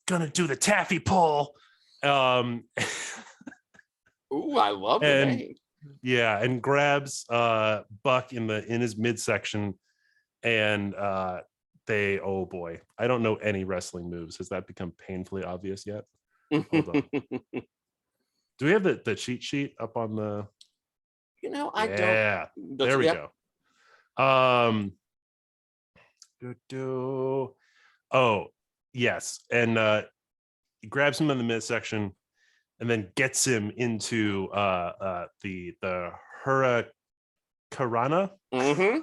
gonna do the taffy pull. Ooh, I love the name. Yeah, and grabs Buck in his midsection, and oh boy, I don't know any wrestling moves. Has that become painfully obvious yet? Hold on. Do we have the cheat sheet up on the? I don't. Yeah, there we go. Oh yes, and he grabs him in the midsection, and then gets him into the hurricanrana. Mm-hmm.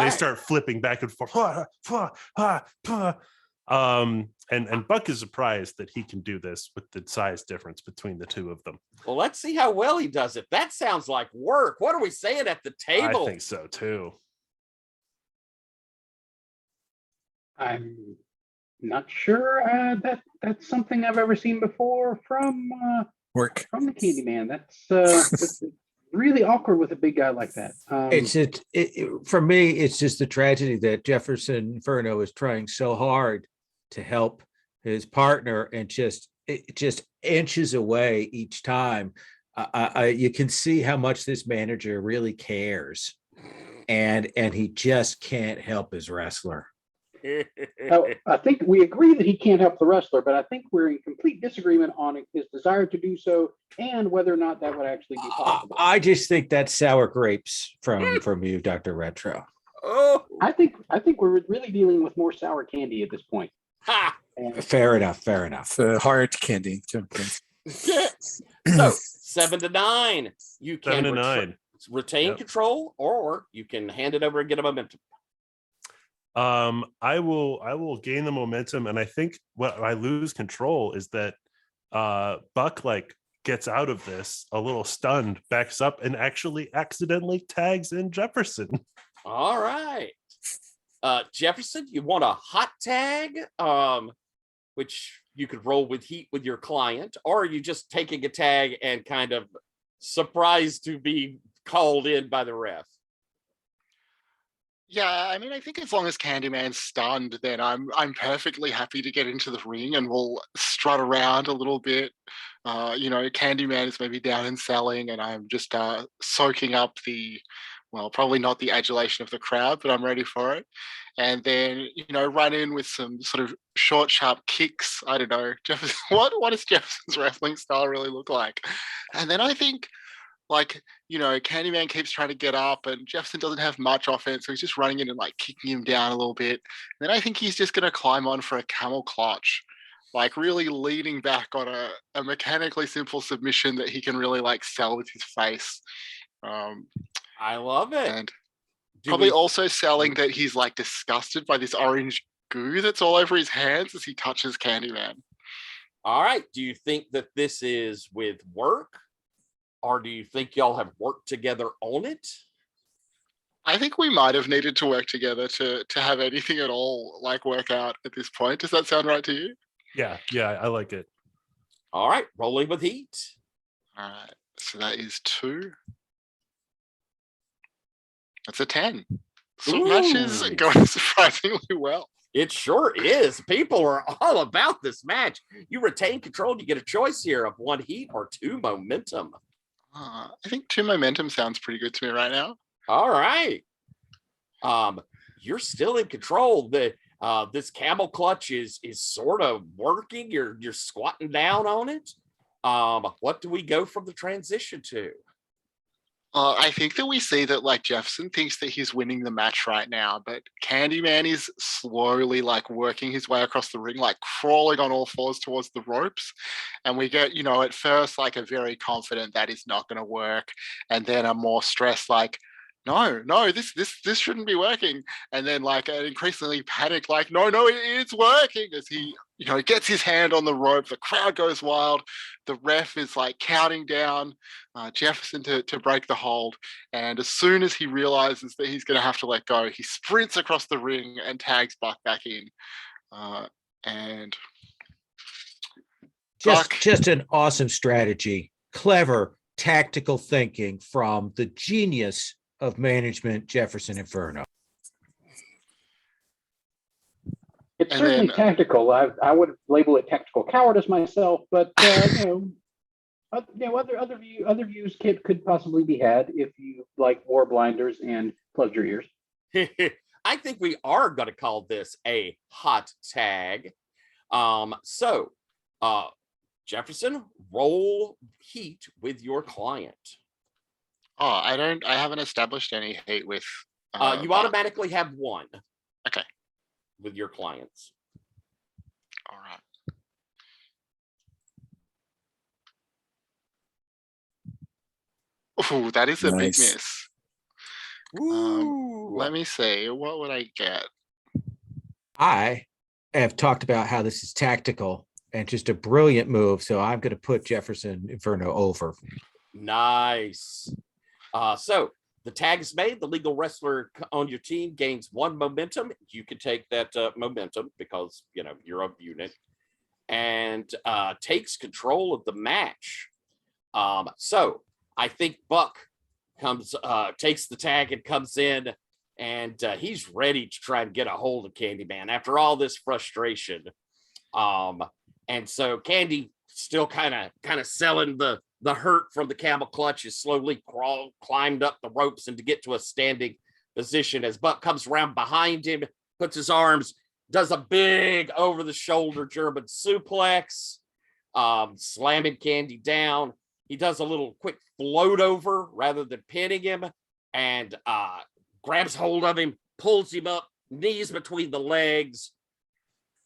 They start flipping back and forth. And Buck is surprised that he can do this with the size difference between the two of them. Well, let's see how well he does it. That sounds like work. What are we saying at the table? I think so too. I'm not sure that's something I've ever seen before from Work. the Candyman. That's really awkward with a big guy like that. It's for me, it's just the tragedy that Jefferson Inferno is trying so hard to help his partner and it just inches away each time. You can see how much this manager really cares, and he just can't help his wrestler. Now, I think we agree that he can't help the wrestler, but I think we're in complete disagreement on his desire to do so and whether or not that would actually be possible. I just think that's sour grapes from you, Dr. Retro. Oh, I think we're really dealing with more sour candy at this point. ha! And Fair enough. Hard candy too. So 7-9. You can 7-9. retain Yep. control, or you can hand it over and get a momentum. I will gain the momentum, and I think what I lose control is that Buck like gets out of this a little stunned, backs up, and actually accidentally tags in Jefferson. All right. Jefferson, you want a hot tag, which you could roll with heat with your client, or are you just taking a tag and kind of surprised to be called in by the ref? Yeah, I mean, I think as long as Candyman's stunned, then I'm perfectly happy to get into the ring and we'll strut around a little bit. Candyman is maybe down and selling, and I'm just soaking up probably not the adulation of the crowd, but I'm ready for it. And then, run in with some sort of short, sharp kicks. I don't know, Jefferson. What does Jefferson's wrestling style really look like? And then I think, Candyman keeps trying to get up and Jefferson doesn't have much offense. So he's just running in and kicking him down a little bit. And then I think he's just going to climb on for a camel clutch, really leaning back on a mechanically simple submission that he can really sell with his face. I love it. And probably also selling that he's disgusted by this orange goo that's all over his hands as he touches Candyman. All right. Do you think that this is with work? Or do you think y'all have worked together on it? I think we might have needed to work together to have anything at all work out at this point. Does that sound right to you? Yeah, I like it. All right. Rolling with heat. All right. So that is 2. That's a 10. So match is Ooh. going surprisingly well. It sure is. People are all about this match. You retain control. You get a choice here of 1 heat or 2 momentum. I think 2 momentum sounds pretty good to me right now. All right. You're still in control. This camel clutch is sort of working. You're squatting down on it. What do we go from the transition to? I think that we see that Jefferson thinks that he's winning the match right now, but Candyman is slowly working his way across the ring, crawling on all fours towards the ropes. And we get, at first a very confident that is not going to work, and then a more stressed no, this shouldn't be working. And then an increasingly panicked, no, it's working, as he, gets his hand on the rope. The crowd goes wild. The ref is counting down Jefferson to break the hold. And as soon as he realizes that he's going to have to let go, he sprints across the ring and tags Buck back in. And Just an awesome strategy, clever tactical thinking from the genius of management, Jefferson Inferno. it's certainly tactical. I would label it tactical cowardice myself, but other views could possibly be had if you wore blinders and plugged your ears. I think we are going to call this a hot tag. Jefferson, roll heat with your client. Oh, I haven't established any heat with. You automatically have 1. Okay. With your clients. All right. Oh, that is a big miss. Let me see. What would I get? I have talked about how this is tactical and just a brilliant move, so I'm going to put Jefferson Inferno over. Nice. So the tag is made. The legal wrestler on your team gains 1 momentum. You can take that momentum because you're a unit, and takes control of the match. So I think Buck, takes the tag and comes in, and he's ready to try and get a hold of Candyman after all this frustration. And so Candy still kind of selling the hurt from the camel clutch, is slowly climbed up the ropes and to get to a standing position as Buck comes around behind him, puts his arms, does a big over the shoulder German suplex, slamming Candy down. He does a little quick float over rather than pinning him, and grabs hold of him, pulls him up, knees between the legs,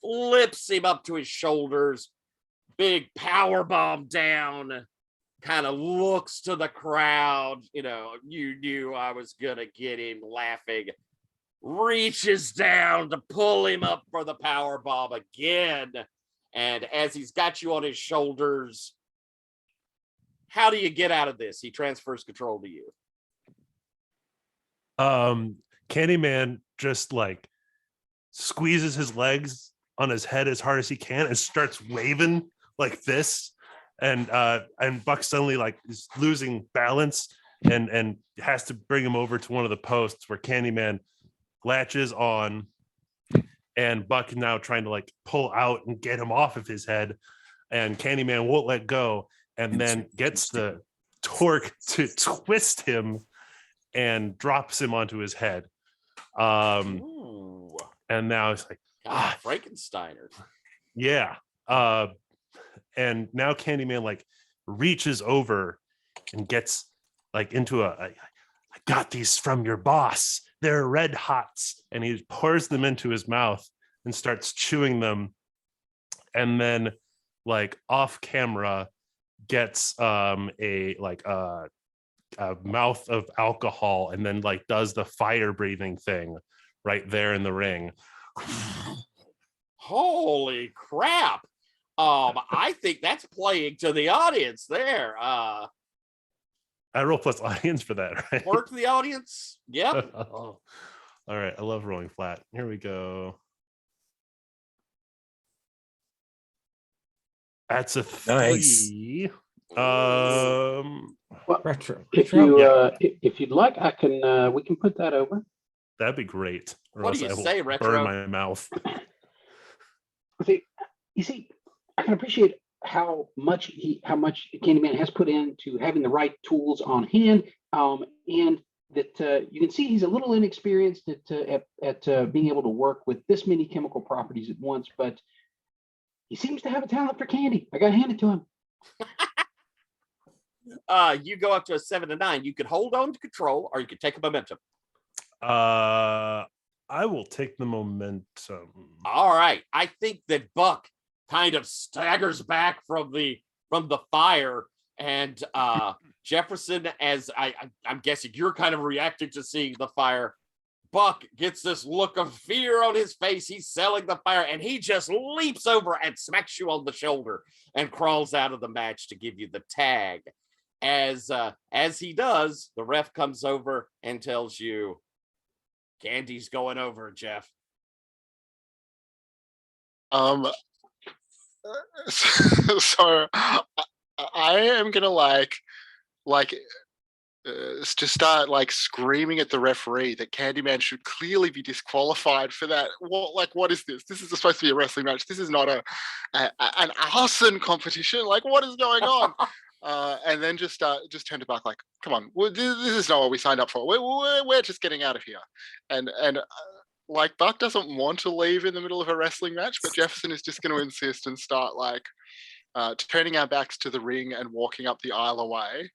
flips him up to his shoulders, big power bomb down, kind of looks to the crowd, you knew I was gonna get him, laughing, reaches down to pull him up for the power bomb again. And as he's got you on his shoulders, how do you get out of this? He transfers control to you. Candyman just like squeezes his legs on his head as hard as he can and starts waving like this, and Buck suddenly like is losing balance and has to bring him over to one of the posts where Candyman latches on, and Buck is now trying to like pull out and get him off of his head, and Candyman won't let go, and then gets the torque to twist him and drops him onto his head. Ooh. And now it's like, God, Frankensteiner. yeah. And now Candyman like reaches over and gets like into I got these from your boss. They're red hots. And he pours them into his mouth and starts chewing them. And then like off camera gets a mouth of alcohol, and then like does the fire breathing thing right there in the ring. Holy crap. I think that's playing to the audience there. I roll plus audience for that, right? Work the audience. Yep. All right. I love rolling flat. Here we go. That's a 3. Nice. Well, Retro. if you'd like, I can we can put that over. That'd be great. Or What else do you I will say, Retro? burn my mouth. You see, I can appreciate how much Candyman has put into having the right tools on hand, and that you can see he's a little inexperienced at being able to work with this many chemical properties at once, but he seems to have a talent for candy. I got to hand it to him. You go up to a 7 to 9. You could hold on to control, or you could take a momentum. I will take the momentum. All right. I think that Buck kind of staggers back from the fire, and Jefferson, as I'm guessing you're kind of reacting to seeing the fire. Buck gets this look of fear on his face. He's selling the fire, and he just leaps over and smacks you on the shoulder and crawls out of the match to give you the tag. As he does, the ref comes over and tells you, Candy's going over, Jeff. So I am gonna to start like screaming at the referee that Candyman should clearly be disqualified for that. What is this? This is supposed to be a wrestling match. This is not an arson competition. Like, what is going on? And then just turn to Buck like, come on, this is not what we signed up for. We're just getting out of here. And like Buck doesn't want to leave in the middle of a wrestling match, but Jefferson is just going to insist and start like turning our backs to the ring and walking up the aisle away.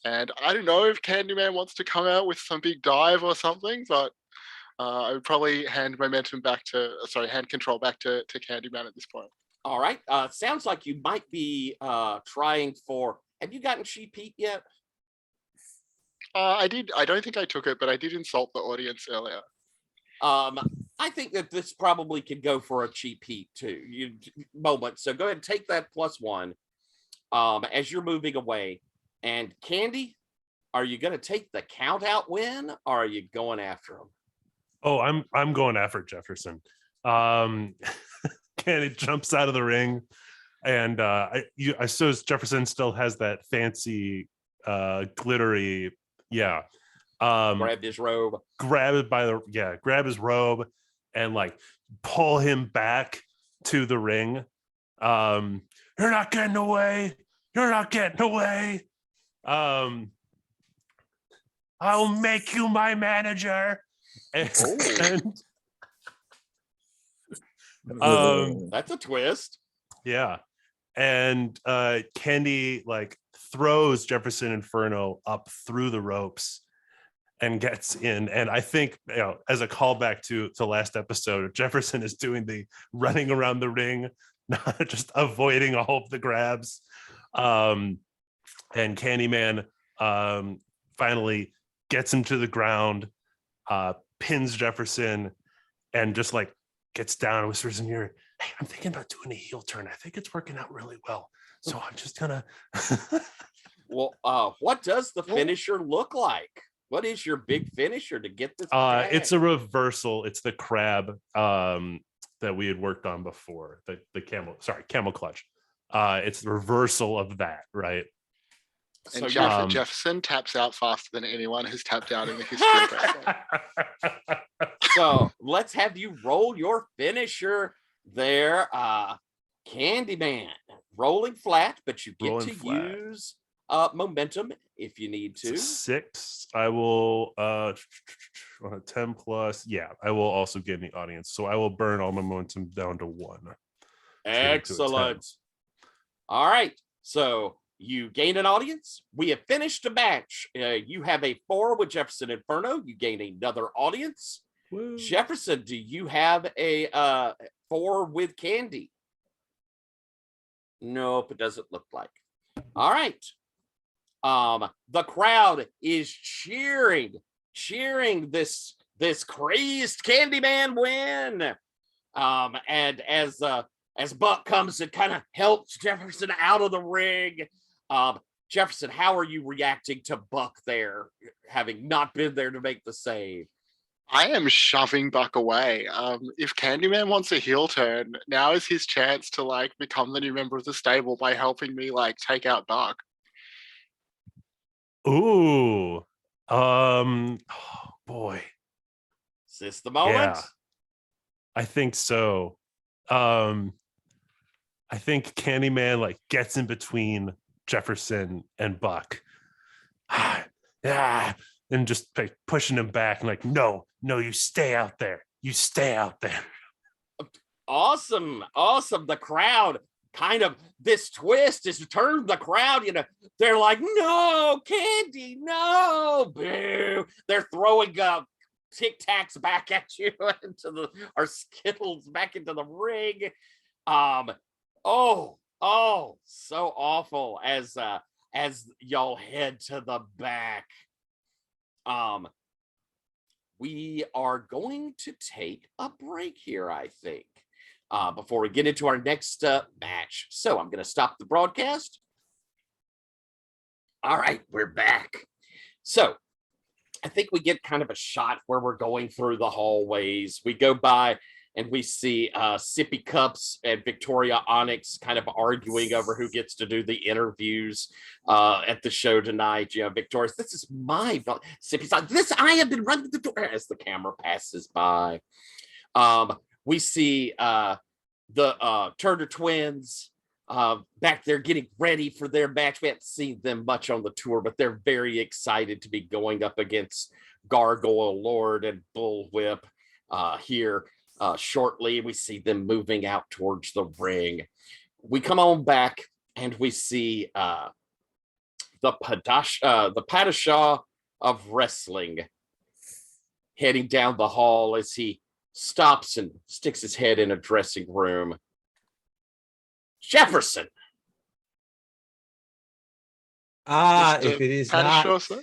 And I don't know if Candyman wants to come out with some big dive or something, but I would probably hand control back to Candyman at this point. All right. Sounds like you might be trying for. Have you gotten Cheap Heat yet? I did. I don't think I took it, but I did insult the audience earlier. I think that this probably could go for a Cheap Heat too. Moment. So go ahead and take that +1 as you're moving away. And Candy, are you going to take the count out win, or are you going after him? Oh, I'm going after Jefferson. Candy jumps out of the ring, and I suppose Jefferson still has that fancy, glittery, Yeah. Grab his robe. Grab his robe and like pull him back to the ring. You're not getting away. You're not getting away. I'll make you my manager. And, That's a twist. yeah. And Candy like throws Jefferson Inferno up through the ropes and gets in. And I think, as a callback to last episode, Jefferson is doing the running around the ring, not just avoiding all of the grabs. And Candyman finally gets him to the ground, pins Jefferson, and just like gets down and whispers in your ear, "Hey, I'm thinking about doing a heel turn. I think it's working out really well. So I'm just gonna." Well, what does the finisher look like? What is your big finisher to get this? It's a reversal. It's the crab that we had worked on before. The camel clutch. It's the reversal of that, right? And So Jefferson taps out faster than anyone has tapped out in the history of wrestling. So let's have you roll your finisher there. Candyman, rolling flat, but you get Rolling to flat. use momentum if you need to. It's a 6. I will on a 10 plus. Yeah, I will also get in the audience. So I will burn all my momentum down to 1. Excellent. All right. So you gain an audience. We have finished a match. You have a 4 with Jefferson Inferno. You gain another audience. Woo. Jefferson, do you have a 4 with Candy? Nope, it doesn't look like. All right. The crowd is cheering this crazed Candyman win. And as Buck comes and kind of helps Jefferson out of the ring, Jefferson, how are you reacting to Buck there, having not been there to make the save? I am shoving Buck away. If Candyman wants a heel turn, now is his chance to like become the new member of the stable by helping me like take out Buck. Ooh. Oh boy. Is this the moment? Yeah. I think so. I think Candyman like gets in between Jefferson and Buck. And just like pushing him back and like, no, you stay out there. You stay out there. Awesome. The crowd kind of, this twist has turned the crowd, they're like, no, Candy, no, boo. They're throwing Tic Tacs back at you or Skittles back into the ring. So awful as y'all head to the back. We are going to take a break here, I think, before we get into our next match. So I'm going to stop the broadcast. All right, we're back. So I think we get kind of a shot where we're going through the hallways. We go by and we see Sippy Cups and Victoria Onyx kind of arguing over who gets to do the interviews at the show tonight. Victoria, this is my Sippy's like, this, I have been running the door as the camera passes by. We see the Turner twins back there getting ready for their match. We haven't seen them much on the tour, but they're very excited to be going up against Gargoyle Lord and Bullwhip here. Shortly, we see them moving out towards the ring. We come on back and we see the Padishah of Wrestling heading down the hall as he stops and sticks his head in a dressing room. Jefferson. If it is not, Padishah, sir?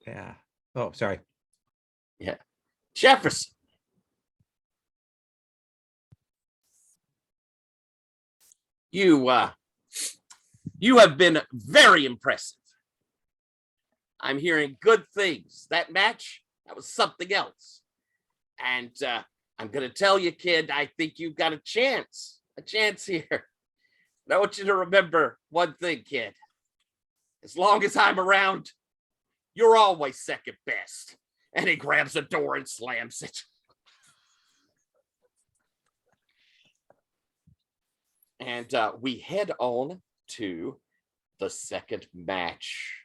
yeah. Oh, sorry. Yeah, Jefferson. You have been very impressive. I'm hearing good things. That match, that was something else. And I'm going to tell you, kid, I think you've got a chance here. And I want you to remember one thing, kid. As long as I'm around, You're always second best. And he grabs a door and slams it. And we head on to the second match.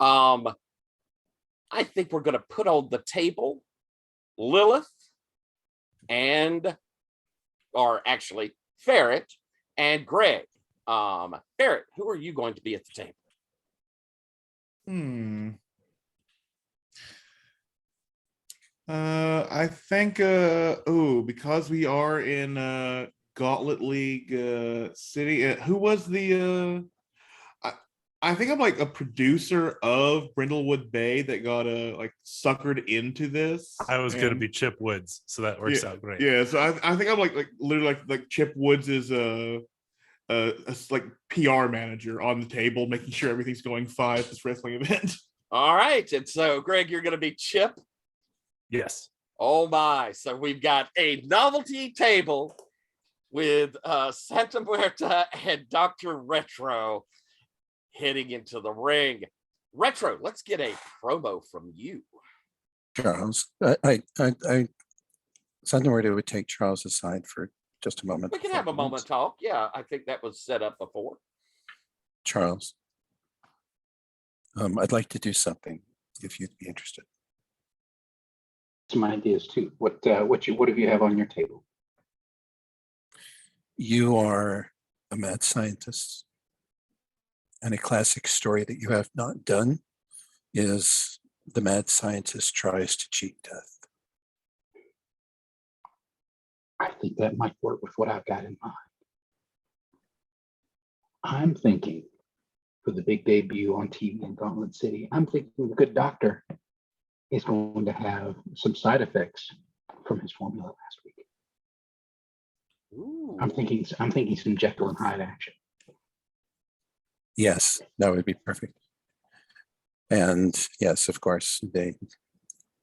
I think we're going to put on the table Lilith or actually Ferret and Greg. Ferret, who are you going to be at the table? I think because we are in Gauntlet League City, who was the I think I'm like a producer of Brindlewood Bay that got like suckered into this. I was going to be Chip Woods, so that works out great. Yeah, so I think I'm like literally like Chip Woods is a like PR manager on the table, making sure everything's going fine at this wrestling event. All right, and so Greg, you're going to be Chip. Yes. Oh my! So we've got a novelty table with Santa Muerta and Dr. Retro heading into the ring. Retro, let's get a promo from you. Charles, Santa Muerta would take Charles aside for just a moment. We can have a moment talk. Yeah, I think that was set up before. Charles, I'd like to do something if you'd be interested. Some ideas too. What have you have on your table? You are a mad scientist, and a classic story that you have not done is the mad scientist tries to cheat death. I think that might work with what I've got in mind. I'm thinking for the big debut on TV in Gauntlet City, I'm thinking the good doctor is going to have some side effects from his formula last week. Ooh. I'm thinking some Jekyll and Hyde action. Yes, that would be perfect. And yes, of course, they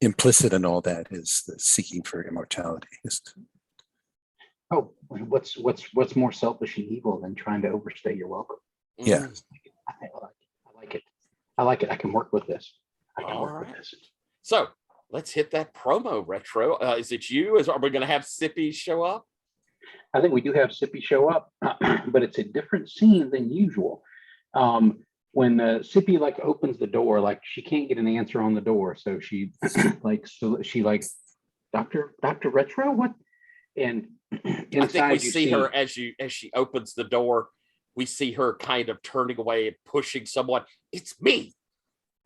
implicit in all that is the seeking for immortality. Oh, what's more selfish and evil than trying to overstay your welcome? Yeah. I like it. I like it. I can work with this. So let's hit that promo, Retro. Is it you? Are we going to have Sippy show up? I think we do have Sippy show up, but it's a different scene than usual. When Sippy like opens the door, like she can't get an answer on the door, so she Dr. Retro, what? And inside I think we you see her as she opens the door. We see her kind of turning away and pushing someone. It's me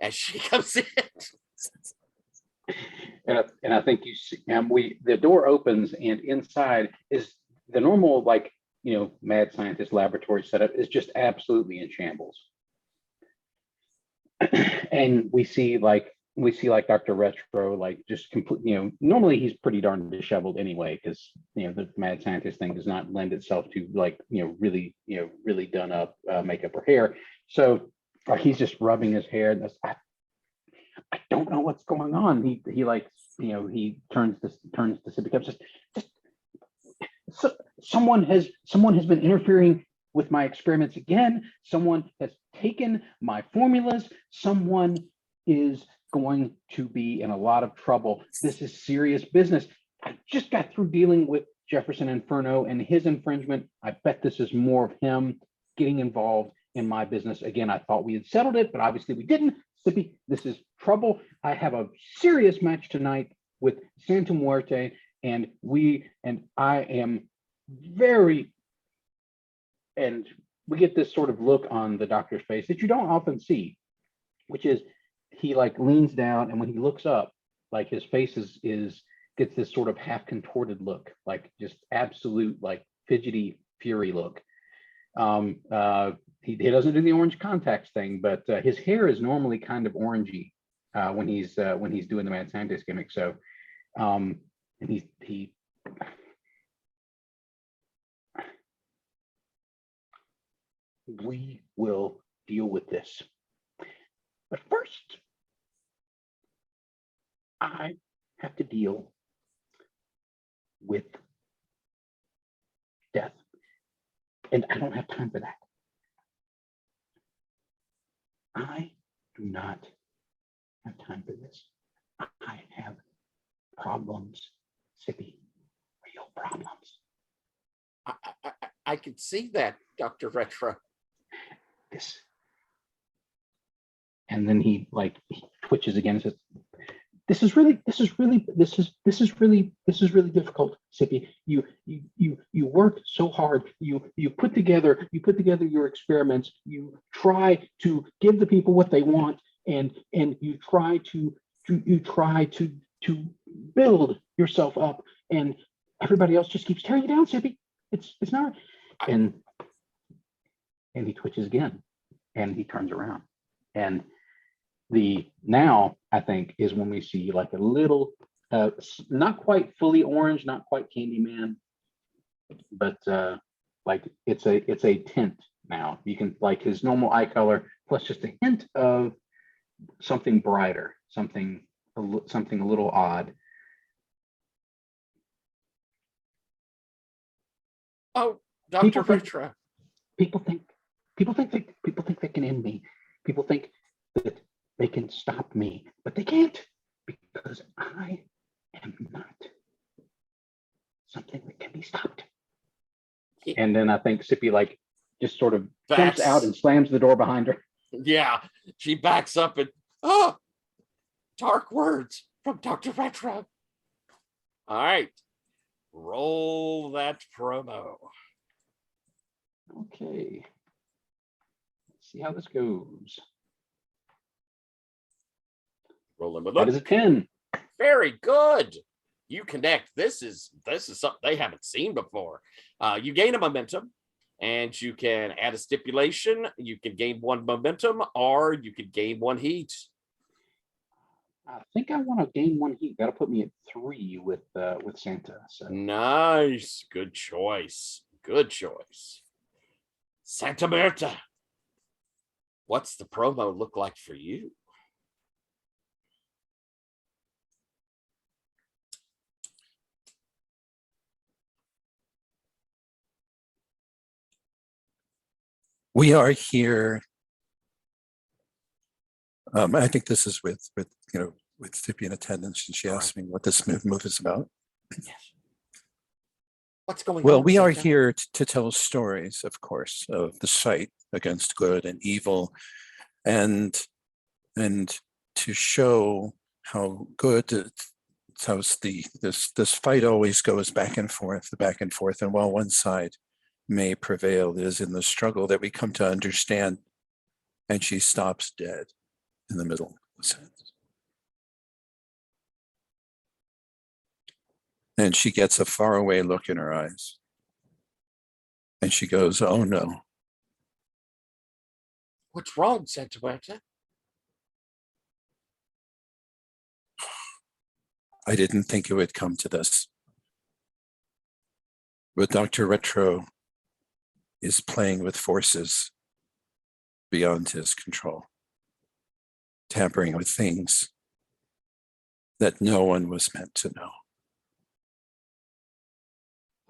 as she comes in. And I think you see, the door opens, and inside is the normal mad scientist laboratory setup is just absolutely in shambles. And we see Dr. Retro just complete, normally he's pretty darn disheveled anyway, because the mad scientist thing does not lend itself to really done up makeup or hair. So he's just rubbing his hair, and I don't know what's going on. He turns to Sippy, someone has been interfering with my experiments again. Someone has taken my formulas. Someone is going to be in a lot of trouble. This is serious business. I just got through dealing with Jefferson Inferno and his infringement. I bet this is more of him getting involved in my business again. I thought we had settled it, but obviously we didn't. Sippy, this is trouble. I have a serious match tonight with Santa Muerte, and I am very, and we get this sort of look on the doctor's face that you don't often see, which is he leans down, and when he looks up, his face gets this sort of half contorted look, just absolute fidgety fury look. He doesn't do the orange contacts thing, but his hair is normally kind of orangey when he's doing the mad scientist gimmick. So, and he we will deal with this. But first, I have to deal with death. And I don't have time for that. I do not have time for this. I have problems, Sippy, real problems. I can see that, Dr. Retro. This. And then he twitches again and says, this is really difficult, Sippy. You work so hard. You put together your experiments. You try to give the people what they want, and you try to build yourself up, and everybody else just keeps tearing you down, Sippy. It's not. And he twitches again, and he turns around, and now I think is when we see like a little, not quite fully orange, not quite Candyman, but like it's a tint now. You can like his normal eye color plus just a hint of something brighter, something a little odd. Oh, Dr. Retro. People think they can end me. People think that they can stop me, but they can't, because I am not something that can be stopped. Yeah. And then I think Sippy like just sort of jumps out and slams the door behind her. Yeah, she backs up and dark words from Dr. Retro. All right, roll that promo. Okay, let's see how this goes. Rolling with that is a 10. Very good. You connect. This is something they haven't seen before. You gain a momentum, and you can add a stipulation. You can gain 1 momentum, or you could gain 1 heat. I think I want to gain 1 heat. That'll put me at 3 with Santa. So. Nice. Good choice. Good choice. Santa Berta, what's the promo look like for you? We are here. I think this is with Sippy in attendance, and she asked me what this move is about. Yes. What's going on? Well, we are here to tell stories, of course, of the fight against good and evil, and to show how good. So this fight always goes back and forth, and while one side may prevail, it is in the struggle that we come to understand. And she stops dead in the middle of the sentence. And she gets a faraway look in her eyes. And she goes, "Oh no." What's wrong, Santa Berta? I didn't think it would come to this. But Dr. Retro is playing with forces beyond his control, tampering with things that no one was meant to know.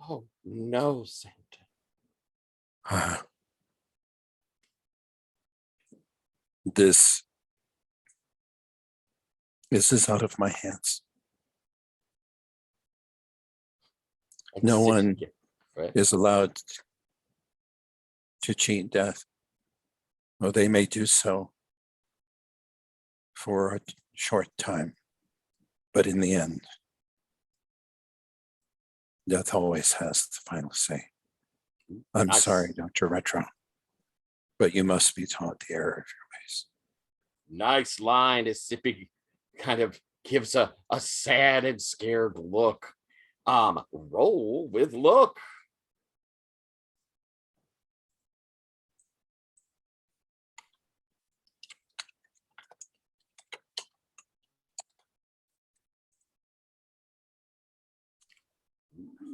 Oh no, Santa. This is out of my hands. No one is allowed to cheat death. Well, they may do so for a short time, but in the end, death always has the final say. I'm sorry, Dr. Retro, but you must be taught the error of your ways. Nice line as Sippy kind of gives a sad and scared look. Roll with look.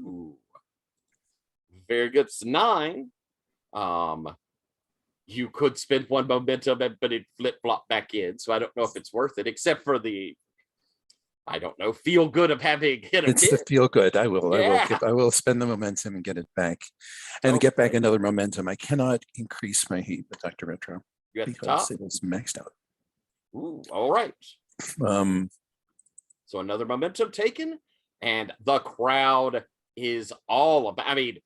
Ooh. Very good. It's 9. You could spend 1 momentum, but it flip-flop back in. So I don't know if it's worth it, except for the, I don't know, feel good of having hit a It's hit. the feel good. I will. Yeah. I will spend the momentum and get it back, and get back another momentum. I cannot increase my heat with Dr. Retro You at the because top? it is maxed out. Ooh, all right. So another momentum taken, and the crowd is all about. I mean,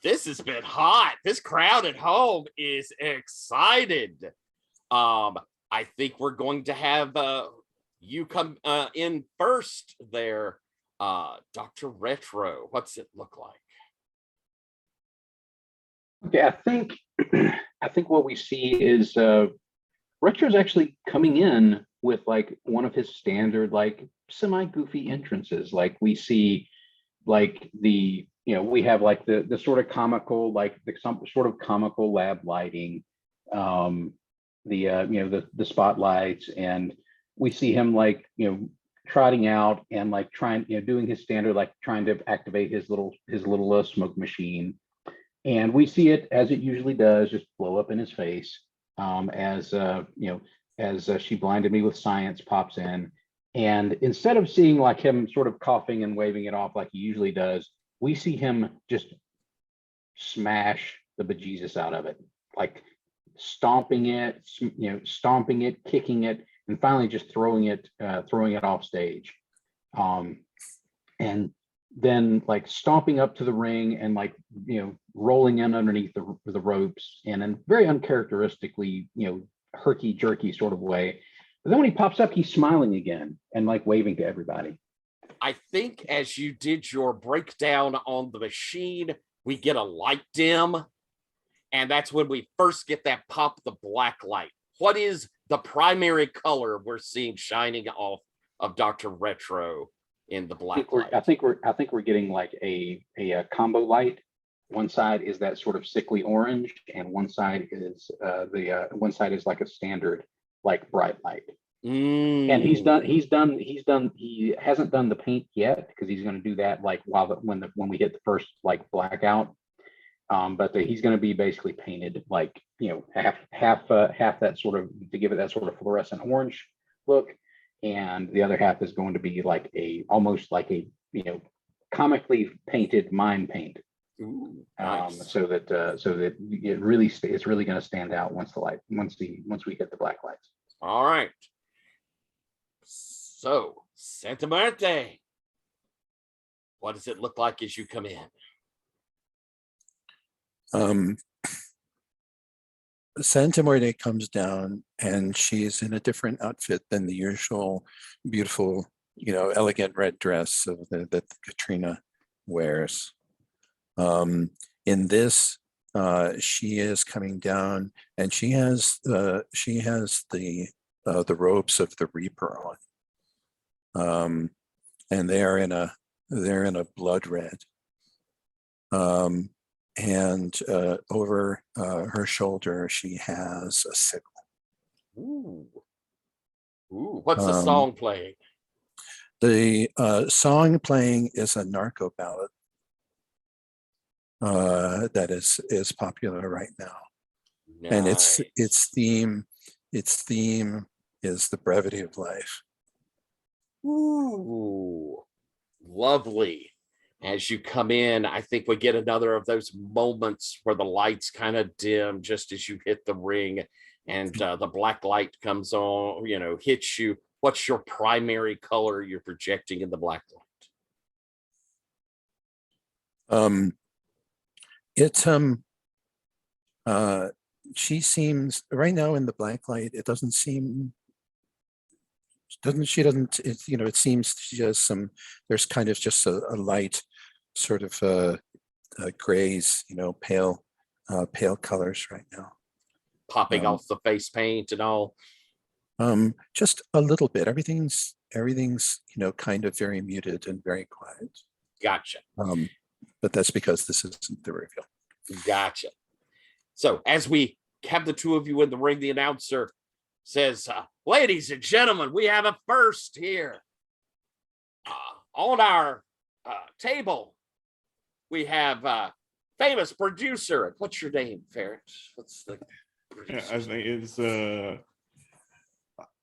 this has been hot. This crowd at home is excited. I think we're going to have you come in first there, Dr. Retro. What's it look like? Okay, I think what we see is Retro's actually coming in with like one of his standard like semi-goofy entrances. Like we see like the we have like the sort of comical like some sort of comical lab lighting, the spotlights, and we see him like trotting out and like trying doing his standard like trying to activate his little smoke machine, and we see it as it usually does just blow up in his face, as She Blinded Me with Science pops in, and instead of seeing like him sort of coughing and waving it off like he usually does, we see him just smash the bejesus out of it, like stomping it, kicking it, and finally just throwing it off stage. And then like stomping up to the ring and like rolling in underneath the ropes in a very uncharacteristically herky jerky sort of way. But then when he pops up, he's smiling again and like waving to everybody. I think as you did your breakdown on the machine, we get a light dim, and that's when we first get that pop the black light. What is the primary color we're seeing shining off of Dr. Retro in the black light? I think we're getting like a combo light. One side is that sort of sickly orange, and one side is like a standard like bright light. And he hasn't done the paint yet because he's going to do that like when we hit the first like blackout. But he's going to be basically painted like half that sort of to give it that sort of fluorescent orange look, and the other half is going to be like almost like a comically painted mime paint. Ooh, nice. So that it's really going to stand out once we hit the black lights. All right. So, Santa Muerte, what does it look like as you come in? Santa Muerte comes down, and she's in a different outfit than the usual beautiful, elegant red dress that Katrina wears. In this, she is coming down, and she has the robes of the Reaper on, and they're in a blood red. And over her shoulder, she has a sickle. Ooh. What's the song playing? The song playing is a narco ballad that is popular right now. Nice. And its theme is the brevity of life. Ooh, lovely. As you come in, I think we get another of those moments where the lights kind of dim just as you hit the ring, and the black light comes on, hits you. What's your primary color you're projecting in the black light? She seems right now in the black light. It doesn't seem. It seems just there's kind of just a light sort of grays, pale colors right now. Popping off the face paint and all. Just a little bit. Everything's kind of very muted and very quiet. Gotcha. But that's because this isn't the reveal. Gotcha. So as we have the two of you in the ring, the announcer says, ladies and gentlemen, we have a first here. On our table, we have famous producer. What's your name, Ferret? What's the producer? I think it's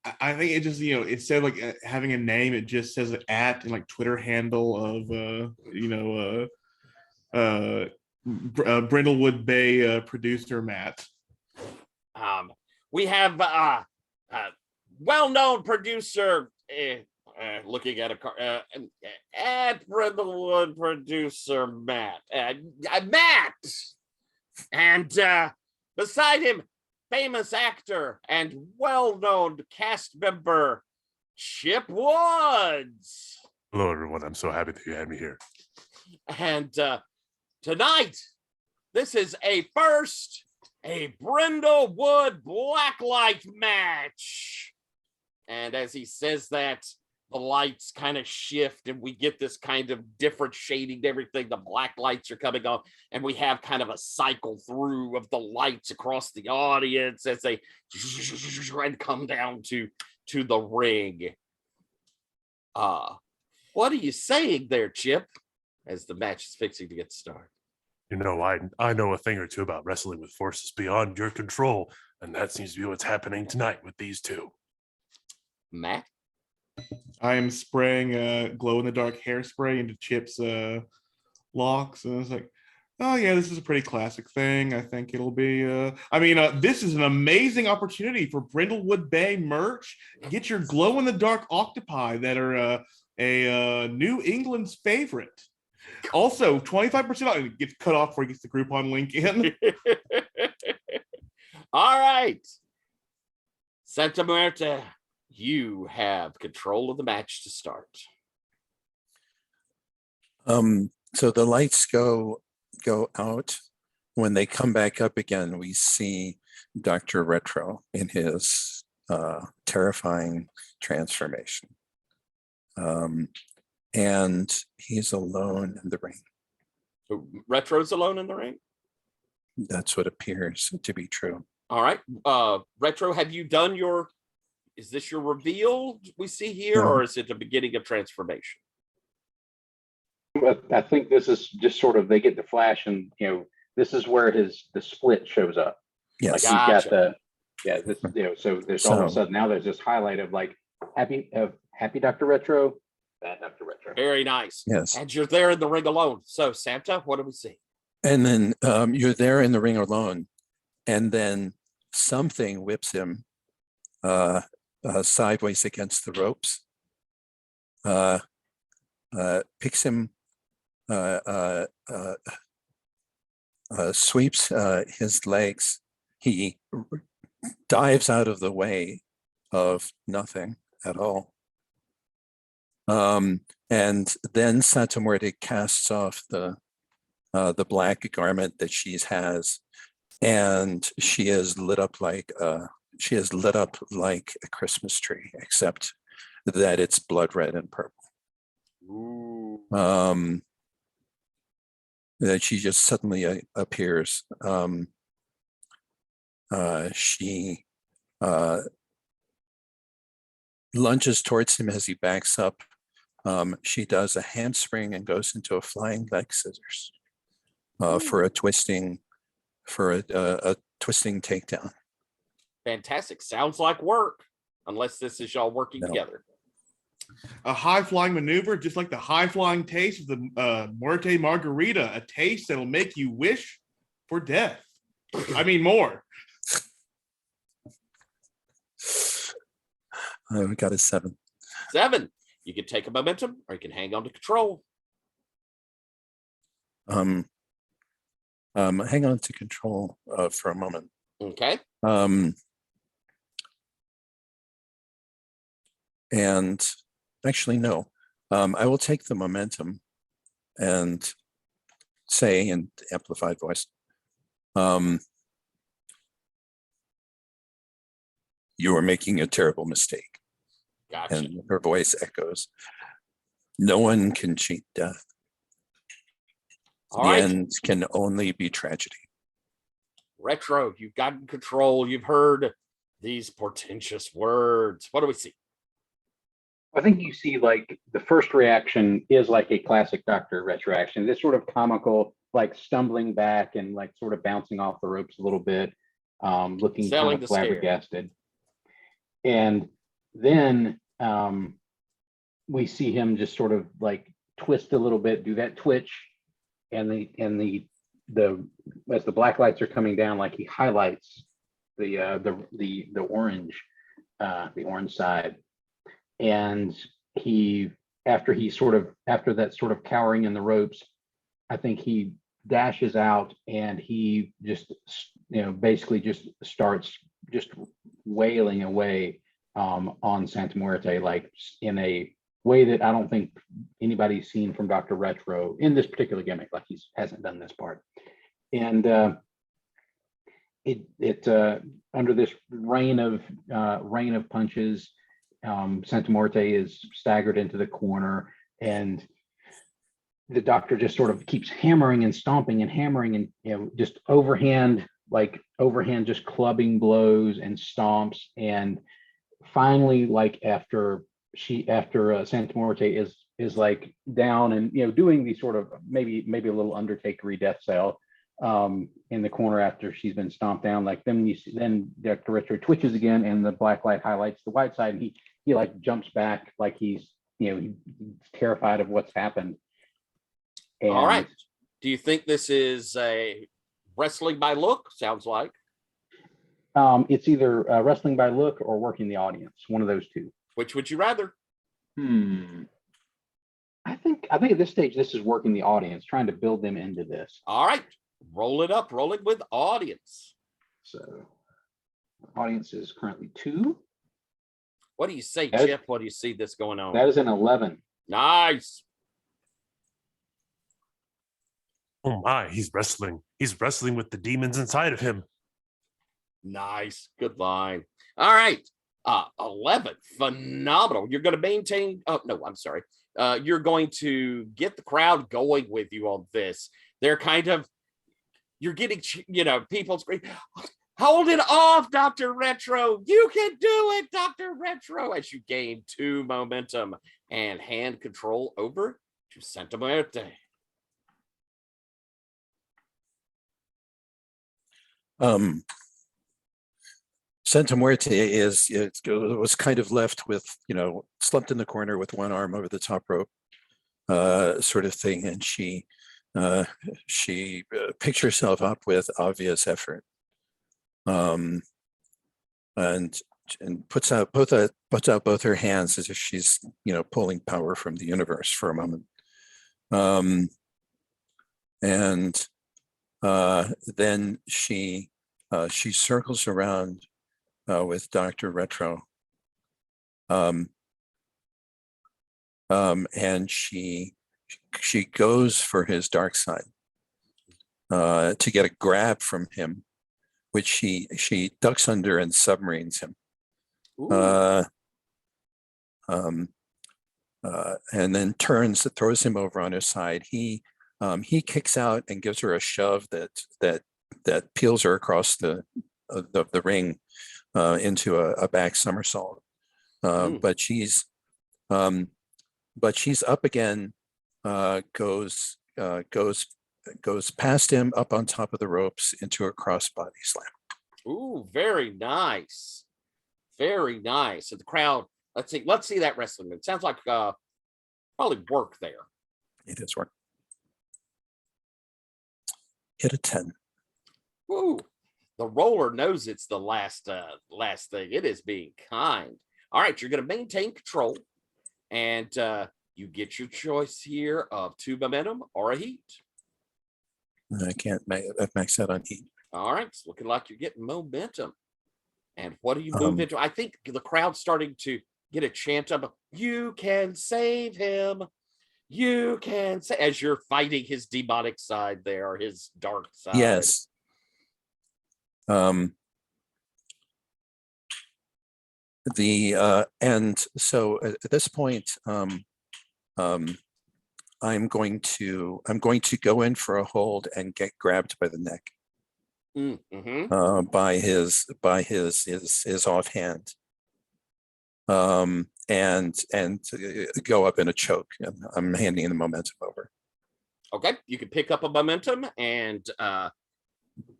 I think it just instead of like having a name, it just says an @ and like Twitter handle of Brindlewood Bay producer Matt. We have well-known producer, looking at a car, at Brindlewood producer Matt. Matt! And beside him, famous actor and well-known cast member Chip Woods. Hello, everyone. I'm so happy that you had me here. And tonight, this is a Brindlewood Blacklight match. And as he says that, the lights kind of shift and we get this kind of different shading to everything. The black lights are coming on and we have kind of a cycle through of the lights across the audience as they and come down to the ring. What are you saying there, Chip, as the match is fixing to get started? You know, I know a thing or two about wrestling with forces beyond your control, and that seems to be what's happening tonight with these two. Matt? I am spraying glow-in-the-dark hairspray into Chip's locks, and I was like, oh yeah, this is a pretty classic thing. I think it'll be, this is an amazing opportunity for Brindlewood Bay merch. Get your glow-in-the-dark octopi that are a New England's favorite. Also, 25% off. It gets cut off before he gets the Groupon link in. All right. Santa Muerte, you have control of the match to start. So the lights go out. When they come back up again, we see Dr. Retro in his terrifying transformation. And he's alone in the ring. So Retro's alone in the ring? That's what appears to be true. All right. Retro, have you done is this your reveal we see here, or is it the beginning of transformation? I think this is just sort of, they get the flash and, this is where the split shows up. Yes. Like he's got so there's all of a sudden now there's this highlight of like happy Dr. Retro, bad Dr. Retro. Very nice. Yes. And you're there in the ring alone. So Santa, what do we see? And then you're there in the ring alone, and then something whips him sideways against the ropes, picks him, sweeps his legs. He dives out of the way of nothing at all. And then Santa Muerte casts off the black garment that she has, and she is lit up like a Christmas tree, except that it's blood red and purple. Ooh. That she just suddenly appears. She lunges towards him as he backs up. She does a handspring and goes into a flying leg scissors for a twisting takedown. Fantastic. Sounds like work, unless this is y'all working together. A high-flying maneuver, just like the high-flying taste of the Muerte Margarita, a taste that'll make you wish for death. I mean, more. We got a 7. 7. You can take a momentum, or you can hang on to control. Hang on to control for a moment. Okay. And actually, no. I will take the momentum and say in amplified voice, you are making a terrible mistake. Gotcha. And her voice echoes, no one can cheat death. All The right. end can only be tragedy. Retro, you've gotten control. You've heard these portentous words. What do we see? I think you see like the first reaction is like a classic Dr. Retro action. This sort of comical, like stumbling back and like sort of bouncing off the ropes a little bit, looking Selling kind of the scare. flabbergasted. And then we see him just sort of like twist a little bit, do that twitch, and the as the black lights are coming down, like he highlights the orange. the orange side, and after that sort of cowering in the ropes, I think he dashes out and he just basically just starts just wailing away on Santa Muerte, like in a way that I don't think anybody's seen from Dr. Retro in this particular gimmick. Like he hasn't done this part, and it under this rain of punches, Santa Muerte is staggered into the corner, and the doctor just sort of keeps hammering and stomping and hammering and just overhand just clubbing blows and stomps, and finally, like after Santa Muerte is like down and doing the sort of maybe a little Undertaker-y death cell in the corner after she's been stomped down, like then Dr. Retro twitches again and the black light highlights the white side, and he like jumps back like he's he's terrified of what's happened. And all right, do you think this is a wrestling by look? Sounds like it's either wrestling by look or working the audience, one of those two. Which would you rather? I think at this stage this is working the audience, trying to build them into this. All right, roll it up, roll it with audience. So audience is currently 2. What do you say, Jeff? What do you see this going on? That is an 11. Nice. Oh my, he's wrestling. He's wrestling with the demons inside of him. Nice. Good line. All right. 11. Phenomenal. You're going to maintain. Oh, no, I'm sorry. You're going to get the crowd going with you on this. They're kind of, you're getting, people scream, hold it off, Dr. Retro. You can do it, Dr. Retro, as you gain 2 momentum and hand control over to Santa Muerte. Santa Muerte was kind of left with, slumped in the corner with one arm over the top rope, sort of thing, and she picks herself up with obvious effort, and puts out both her hands as if she's pulling power from the universe for a moment, and then she circles around with Dr. Retro, and she goes for his dark side to get a grab from him, which she ducks under and submarines him, and then throws him over on his side. He kicks out and gives her a shove that peels her across the ring into a back somersault. But she's up again, goes past him up on top of the ropes into a crossbody slam. Ooh, very nice. Very nice. And the crowd, let's see that wrestling move. Sounds like probably work there. It is work. Hit a 10. Woo. The roller knows it's the last thing. It is being kind. All right, you're going to maintain control, and you get your choice here of 2 momentum or a heat. I can't max out on heat. All right, it's looking like you're getting momentum. And what do you move into? I think the crowd's starting to get a chant of, you can save him. You can say, as you're fighting his demonic side there, or his dark side. Yes. And so at this point, I'm going to go in for a hold and get grabbed by the neck, by his offhand, and go up in a choke. And I'm handing the momentum over. Okay, you can pick up a momentum and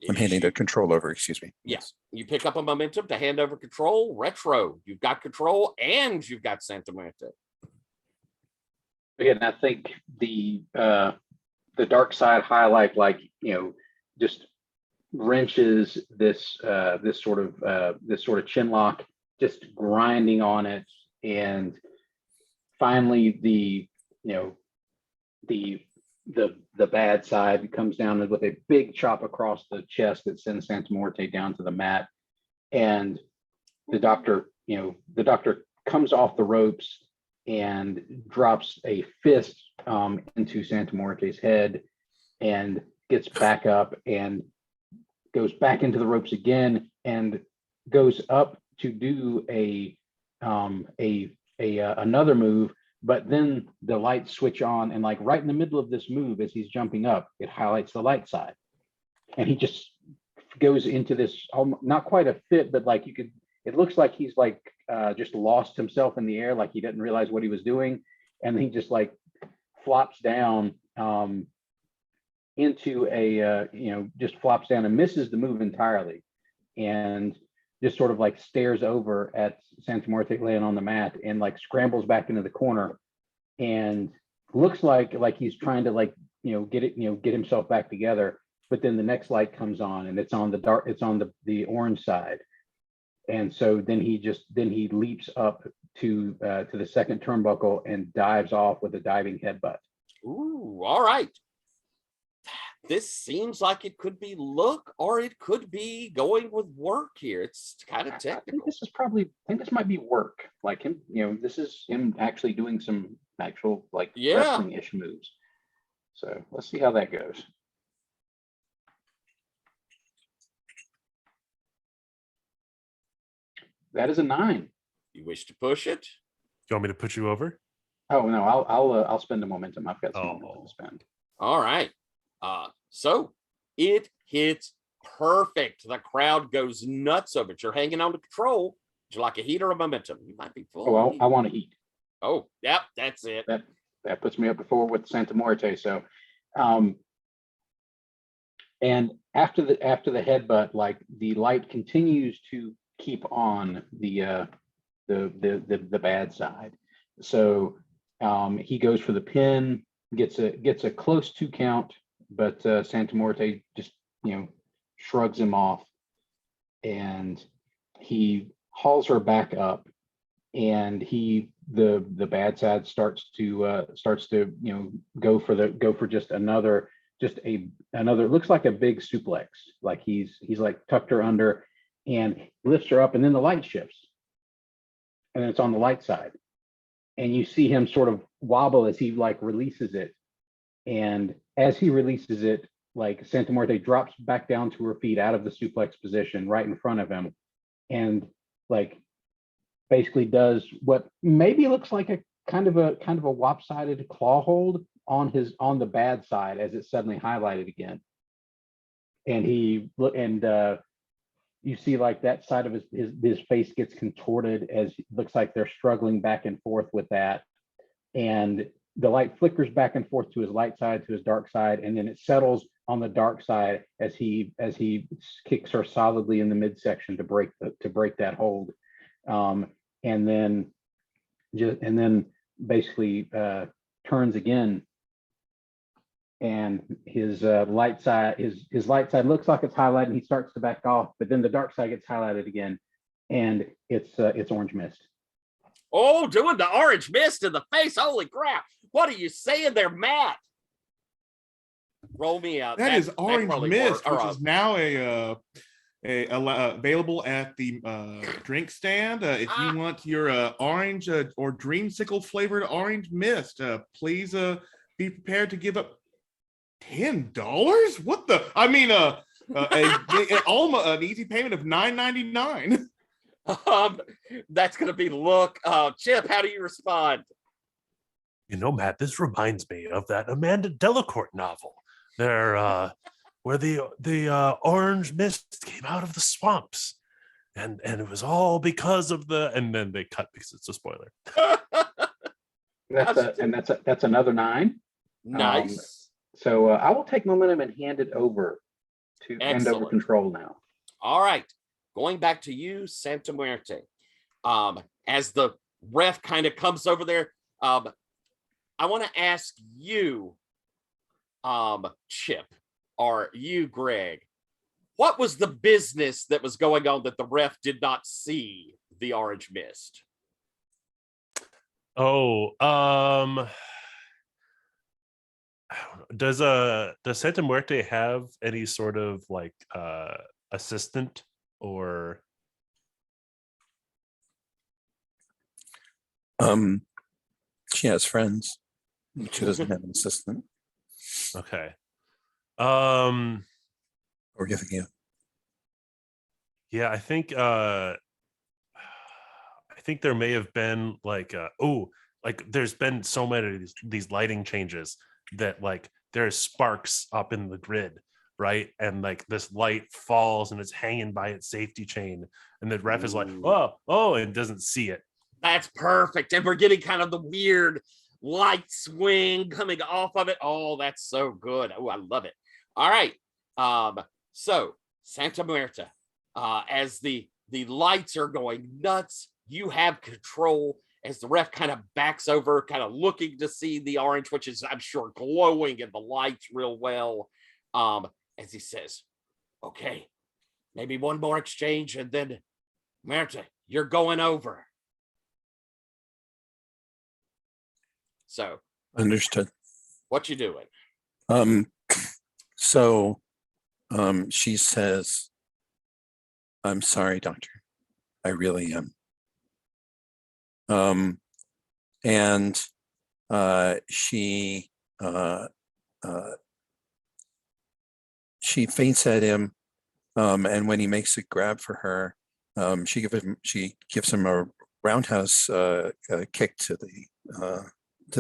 I'm handing the control over, excuse me. Yes, you pick up a momentum to hand over control. Retro, you've got control and you've got Santa Muerte. Again, I think the dark side highlight, just wrenches this sort of chin lock just grinding on it. And finally the bad side comes down with a big chop across the chest that sends Santa Muerte down to the mat. And the doctor comes off the ropes and drops a fist into Santa Muerte's head and gets back up and goes back into the ropes again and goes up to do another move. But then the lights switch on, and like right in the middle of this move, as he's jumping up, it highlights the light side, and he just goes into this not quite a fit, but like it looks like he's like just lost himself in the air, like he didn't realize what he was doing, and he just like flops down into just flops down and misses the move entirely, and just sort of like stares over at Santa Muerte laying on the mat and like scrambles back into the corner and looks like he's trying to get himself back together. But then the next light comes on and it's on the orange side. And so then he leaps up to the second turnbuckle and dives off with a diving headbutt. Ooh, all right. This seems like it could be luck or it could be going with work here. It's kind of technical. I think this might be work. Like him, this is him actually doing some actual wrestling-ish moves. So let's see how that goes. That is a 9. You wish to push it? You want me to put you over? Oh no, I'll spend the momentum. I've got some momentum to spend. All right. So it hits perfect. The crowd goes nuts over it. You're hanging on to control. Would you like a heat or a momentum? You might be full. Oh, I want a heat. Oh, yep, that's it. That puts me up before with Santa Muerte. So, and after the headbutt, like the light continues to keep on the bad side. So he goes for the pin, gets a close 2 count, but Santa Muerte just shrugs him off, and he hauls her back up, and the bad side starts to go for just another looks like a big suplex, like he's like tucked her under and lifts her up, and then the light shifts and it's on the light side, and you see him sort of wobble as he like releases it. And as he releases it, like Santa Muerte drops back down to her feet out of the suplex position right in front of him, and like basically does what maybe looks like a kind of a lopsided claw hold on the bad side as it's suddenly highlighted again. And you see like that side of his face gets contorted as it looks like they're struggling back and forth with that. And the light flickers back and forth to his light side, to his dark side, and then it settles on the dark side as he kicks her solidly in the midsection to break that hold, and then basically turns again, and his light side looks like it's highlighted, and he starts to back off, but then the dark side gets highlighted again, and it's orange mist. Oh, doing the orange mist in the face. Holy crap. What are you saying there, Matt? Roll me out. That is orange mist, which is now available at the drink stand. If you want your orange or dreamsicle flavored orange mist, please be prepared to give up $10. What the? I mean, almost an easy payment of $9.99. That's gonna be look. Chip, how do you respond? Matt, this reminds me of that Amanda Delacorte novel. There, where the orange mist came out of the swamps, and it was all because of and then they cut because it's a spoiler. That's another 9. Nice. So I will take momentum and hand over control now. All right, going back to you, Santa Muerte. As the ref kind of comes over there, I want to ask you, Chip, or you, Greg, what was the business that was going on that the ref did not see the orange mist? Oh, does Santa Muerte have any sort of like assistant or She has friends. She doesn't have an assistant. okay? Or giving you. Yeah, I think there may have been like like there's been so many of these lighting changes that like there's sparks up in the grid, right? And like this light falls and it's hanging by its safety chain, and the ref is like, Ooh. oh, and doesn't see it. That's perfect. And we're getting kind of the weird light swing coming off of it. Oh, that's so good. Oh, I love it. All right. So Santa Muerte, as the lights are going nuts, you have control as the ref kind of backs over, kind of looking to see the orange, which is, I'm sure, glowing in the lights real well. As he says, okay, maybe one more exchange, and then Muerte, you're going over. So, Understood. what you doing? So she says, I'm sorry, doctor. I really am. And she faints at him, and when he makes a grab for her, she gives him a roundhouse kick to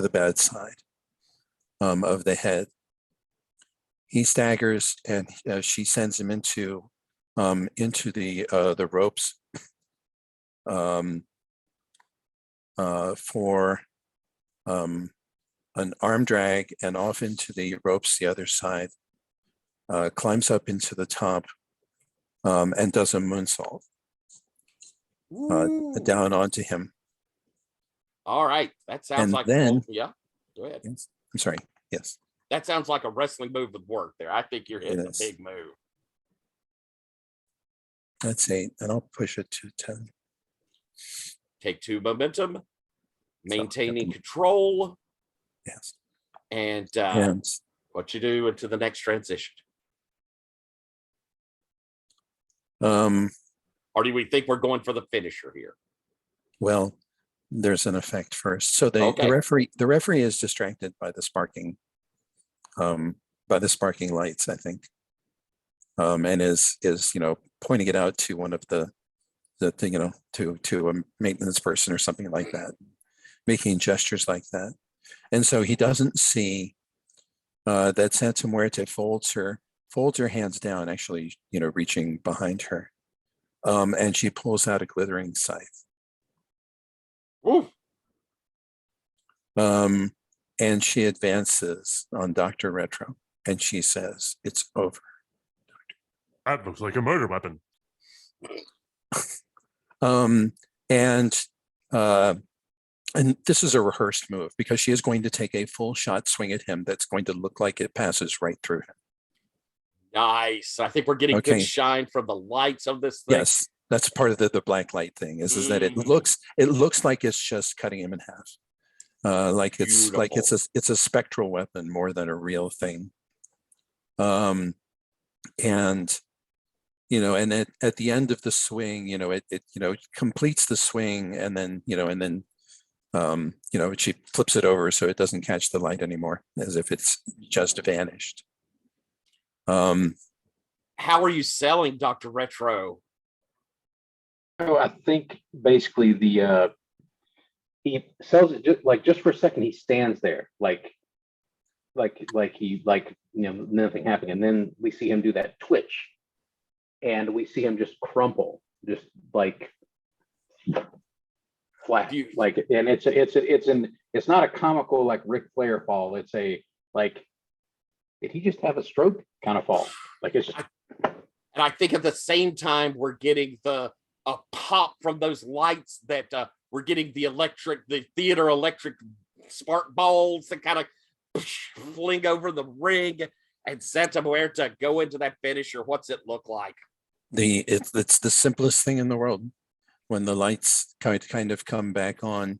the bad side of the head. He staggers, and she sends him into the ropes for an arm drag, and off into the ropes the other side. Climbs up into the top, and does a moonsault down onto him. All right, that sounds And like then- yeah. Go ahead. Yes. I'm sorry. Yes. That sounds like a wrestling move would work there. I think you're hitting a is. big move. That's 8, and I'll push it to 10. Take 2 momentum, maintaining yep. control, Yes. and And what you do into the next transition. Or do we think we're going for the finisher here? well, there's an effect first. So Okay. the referee is distracted by the sparking lights, I think. And is pointing it out to one of the to a maintenance person or something like that, making gestures like that. And so he doesn't see that Santa Muerte folds her hands down, actually, reaching behind her. And she pulls out a glittering scythe. Ooh. And she advances on Dr. Retro, and she says, "It's over." That looks like a murder weapon. And this is a rehearsed move, because she is going to take a full shot swing at him that's going to look like it passes right through him. Nice. I think we're getting Okay. good shine from the lights of this thing. Yes, that's part of the black light thing, is that it Mm. looks like it's just cutting him in half. Like it's a spectral weapon more than a real thing. And and at the end of the swing, it completes the swing, and then she flips it over so it doesn't catch the light anymore, as if it's just vanished. How are you selling Dr. Retro? So I think basically he sells it just for a second. He stands there like he nothing happening, and then we see him do that twitch, and we see him just crumple, just like flat, and it's not a comical like Ric Flair fall. It's a like, did he just have a stroke kind of fall? Like it's. And I think at the same time, we're getting a pop from those lights that we're getting the theater electric spark balls that kind of fling over the ring, and Santa Muerte go into that finisher. What's it look like? It's the simplest thing in the world. when the lights kind of come back on,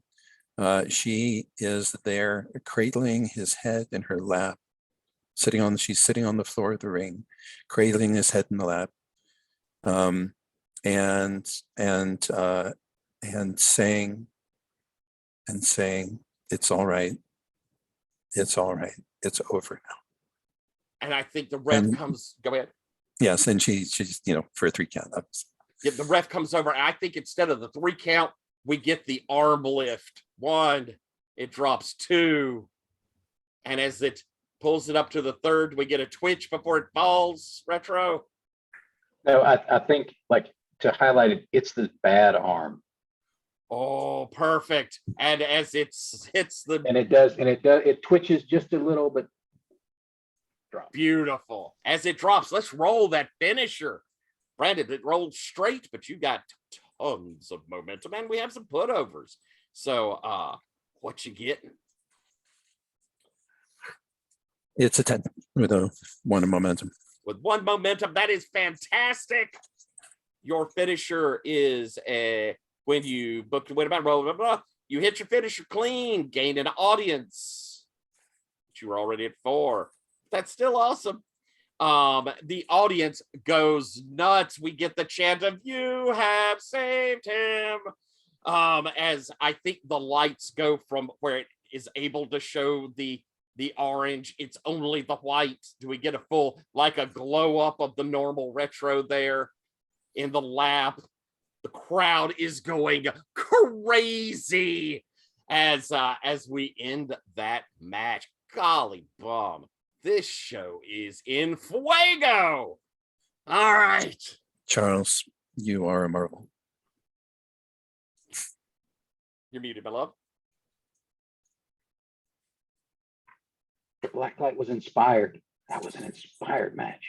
she is there cradling his head in her lap, she's sitting on the floor of the ring, cradling his head in the lap, and saying, it's all right. It's all right. It's over now. And I think the ref And- comes, go ahead. Yes, and she's for a 3 count. Yeah, the ref comes over. I think instead of the 3 count, we get the arm lift. 1, it drops 2. And as it pulls it up to the 3rd, we get a twitch before it falls, Retro. No, I think like to highlight it, it's the bad arm. Oh, perfect. And as it hits the And it twitches just a little, but drops. beautiful. As it drops, let's roll that finisher. Brandon, it rolled straight, but you got tons of momentum, and we have some putovers. So what you getting? It's a 10 with a 1 momentum. With 1 momentum, that is fantastic. Your finisher is when you book to win about blah, blah, blah, you hit your finisher clean, gain an audience. But you were already at 4. That's still awesome. The audience goes nuts. We get the chant of "You have saved him." As I think the lights go from where it is able to show the orange, it's only the white. Do we get a full, like a glow up of the normal Retro there in the lap? The crowd is going crazy as we end that match. Golly bum, this show is in fuego. All right, Charles, you are a marvel. you're muted, my love. The Blacklight was inspired. That was an inspired match.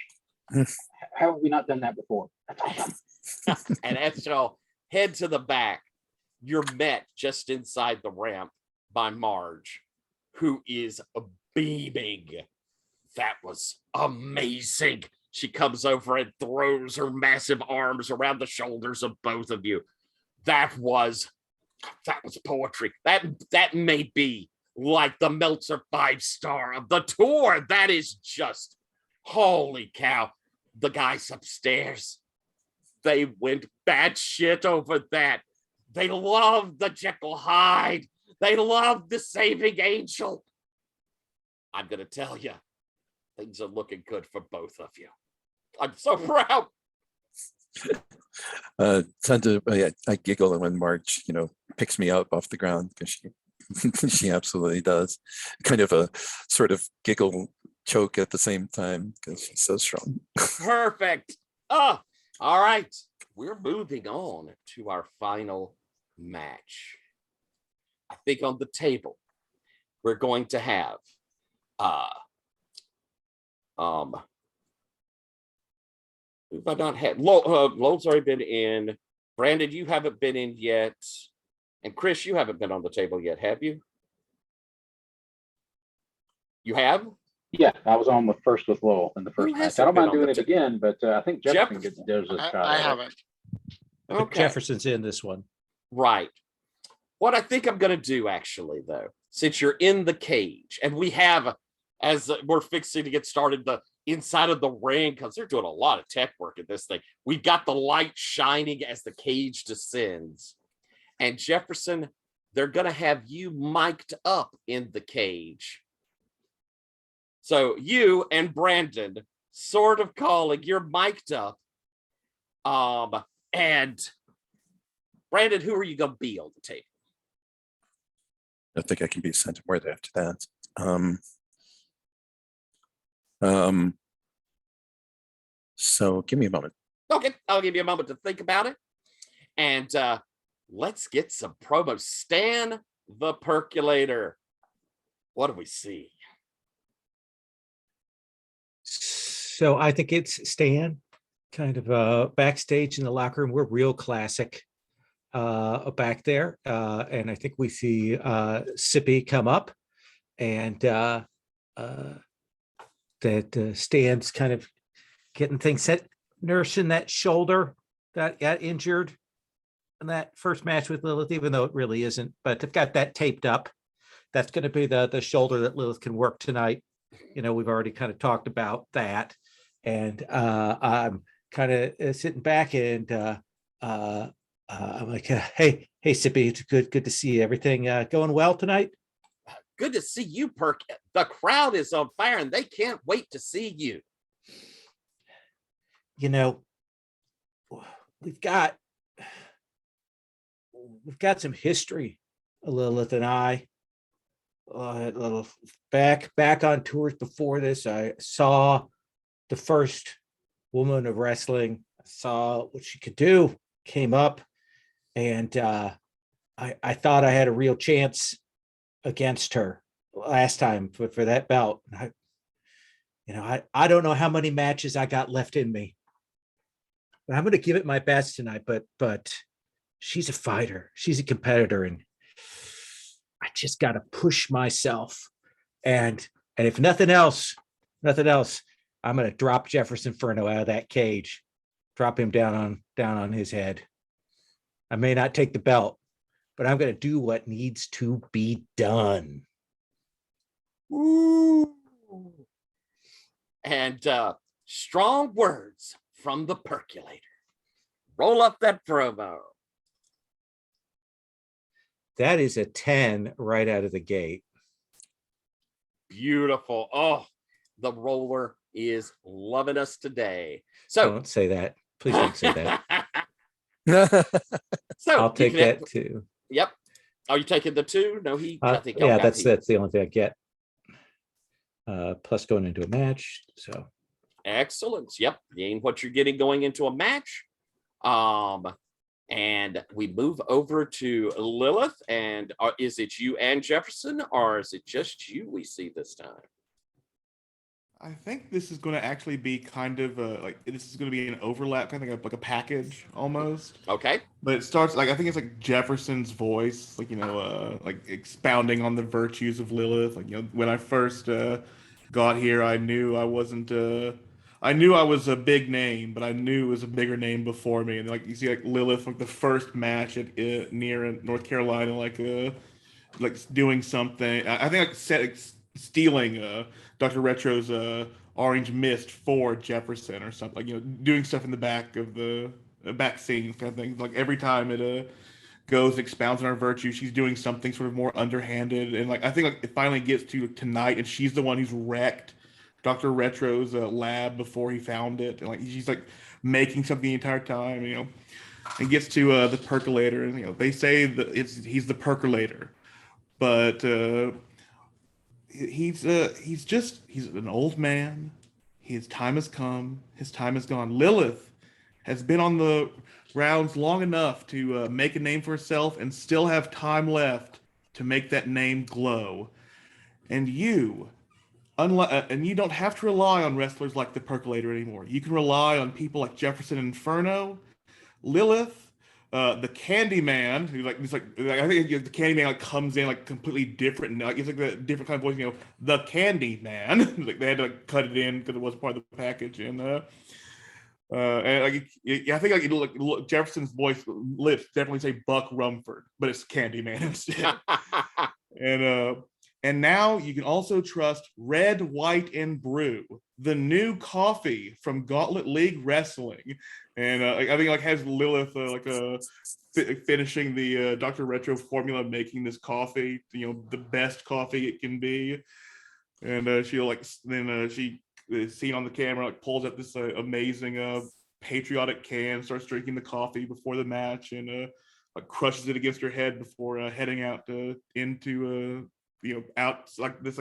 How have we not done that before? That's awesome. And as y'all head to the back, you're met just inside the ramp by Marge, who is beaming. That was amazing. She comes over and throws her massive arms around the shoulders of both of you. That was poetry. That may be like the Meltzer 5-star of the tour. That is just, holy cow. The guys upstairs, they went batshit over that. They loved the Jekyll Hyde. They loved the Saving Angel. I'm going to tell you, things are looking good for both of you. I'm so proud. I giggle when Marge, picks me up off the ground because she absolutely does. Kind of a sort of giggle choke at the same time because she's so strong. Perfect. All right. We're moving on to our final match. I think on the table, we're going to have who have I not had? Lowell's already been in. Brandon, you haven't been in yet. And Chris, you haven't been on the table yet, have you? You have? Yeah, I was on first with Lowell in the first Who match. hasn't I don't been mind on doing the it again, but I think Jefferson Jefferson. does this shot. I haven't. Okay. Jefferson's in this one. Right. What I think I'm going to do, actually, though, since you're in the cage, and we have, as we're fixing to get started, the inside of the ring, because they're doing a lot of tech work at this thing. We've got the light shining as the cage descends. And Jefferson, they're going to have you mic'd up in the cage. So you and Brandon sort of calling, you're mic'd up. And Brandon, who are you going to be on the table? I think I can be sent word after that. So give me a moment. Okay, I'll give you a moment to think about it. And let's get some promo. Stan the Percolator. What do we see? So I think it's Stan, kind of backstage in the locker room. We're real classic back there. And I think we see Sippy come up and that Stan's kind of getting things set, nursing that shoulder that got injured that first match with Lilith, even though it really isn't. But I've got that taped up. That's going to be the shoulder that Lilith can work tonight. We've already kind of talked about that, and I'm kind of sitting back and I'm like, hey, Sippy, it's good to see you. Everything going well tonight? Good to see you, Perk. The crowd is on fire, and they can't wait to see you. We've got some history, Lilith and I. A little back on tours before this, I saw the first woman of wrestling. I saw what she could do, came up, and I thought I had a real chance against her last time for that belt. I don't know how many matches I got left in me, but I'm going to give it my best tonight. But she's a fighter, she's a competitor, and I just got to push myself. And if nothing else, I'm going to drop Jefferson Inferno out of that cage, drop him down on his head. I may not take the belt, but I'm going to do what needs to be done. Ooh. And strong words from the percolator. Roll up that promo. That is a 10 right out of the gate. Beautiful. Oh, the roller is loving us today. So don't say that. Please don't say that. So I'll take that too. Yep. Are you taking the 2? No, I think yeah, that's the only thing I get. Plus going into a match. So excellent. Yep. Gain what you're getting going into a match. And we move over to Lilith. And is it you and Jefferson, or is it just you we see this time? I think this is going to actually be kind of this is going to be an overlap, kind of like a package almost. Okay. But it starts I think it's like Jefferson's voice, like expounding on the virtues of Lilith. When I first got here, I knew I wasn't. I knew I was a big name, but I knew it was a bigger name before me. And you see Lilith, the first match at near North Carolina, doing something. I think stealing Dr. Retro's Orange Mist for Jefferson or something. Doing stuff in the back of the back scenes kind of thing. Every time it goes, expounds on our virtue, she's doing something sort of more underhanded. And I think it finally gets to tonight, and she's the one who's wrecked Dr. Retro's lab before he found it, and she's making something the entire time, and gets to the percolator, and they say that he's the percolator, but he's an old man. His time has come. His time is gone. Lilith has been on the rounds long enough to make a name for herself and still have time left to make that name glow, and you don't have to rely on wrestlers like the Percolator anymore. You can rely on people like Jefferson Inferno, Lilith, the Candyman, who I think the Candyman comes in completely different, and it's a different kind of voice. The Candyman. They had to cut it in because it wasn't part of the package, and I think Jefferson's lips definitely say Buck Rumford, but it's Candyman instead. And now you can also trust Red, White, and Brew, the new coffee from Gauntlet League Wrestling. And I think has Lilith finishing the Dr. Retro formula, making this coffee, the best coffee it can be. And she is seen on the camera, pulls up this amazing patriotic can, starts drinking the coffee before the match, and crushes it against her head before heading out into out this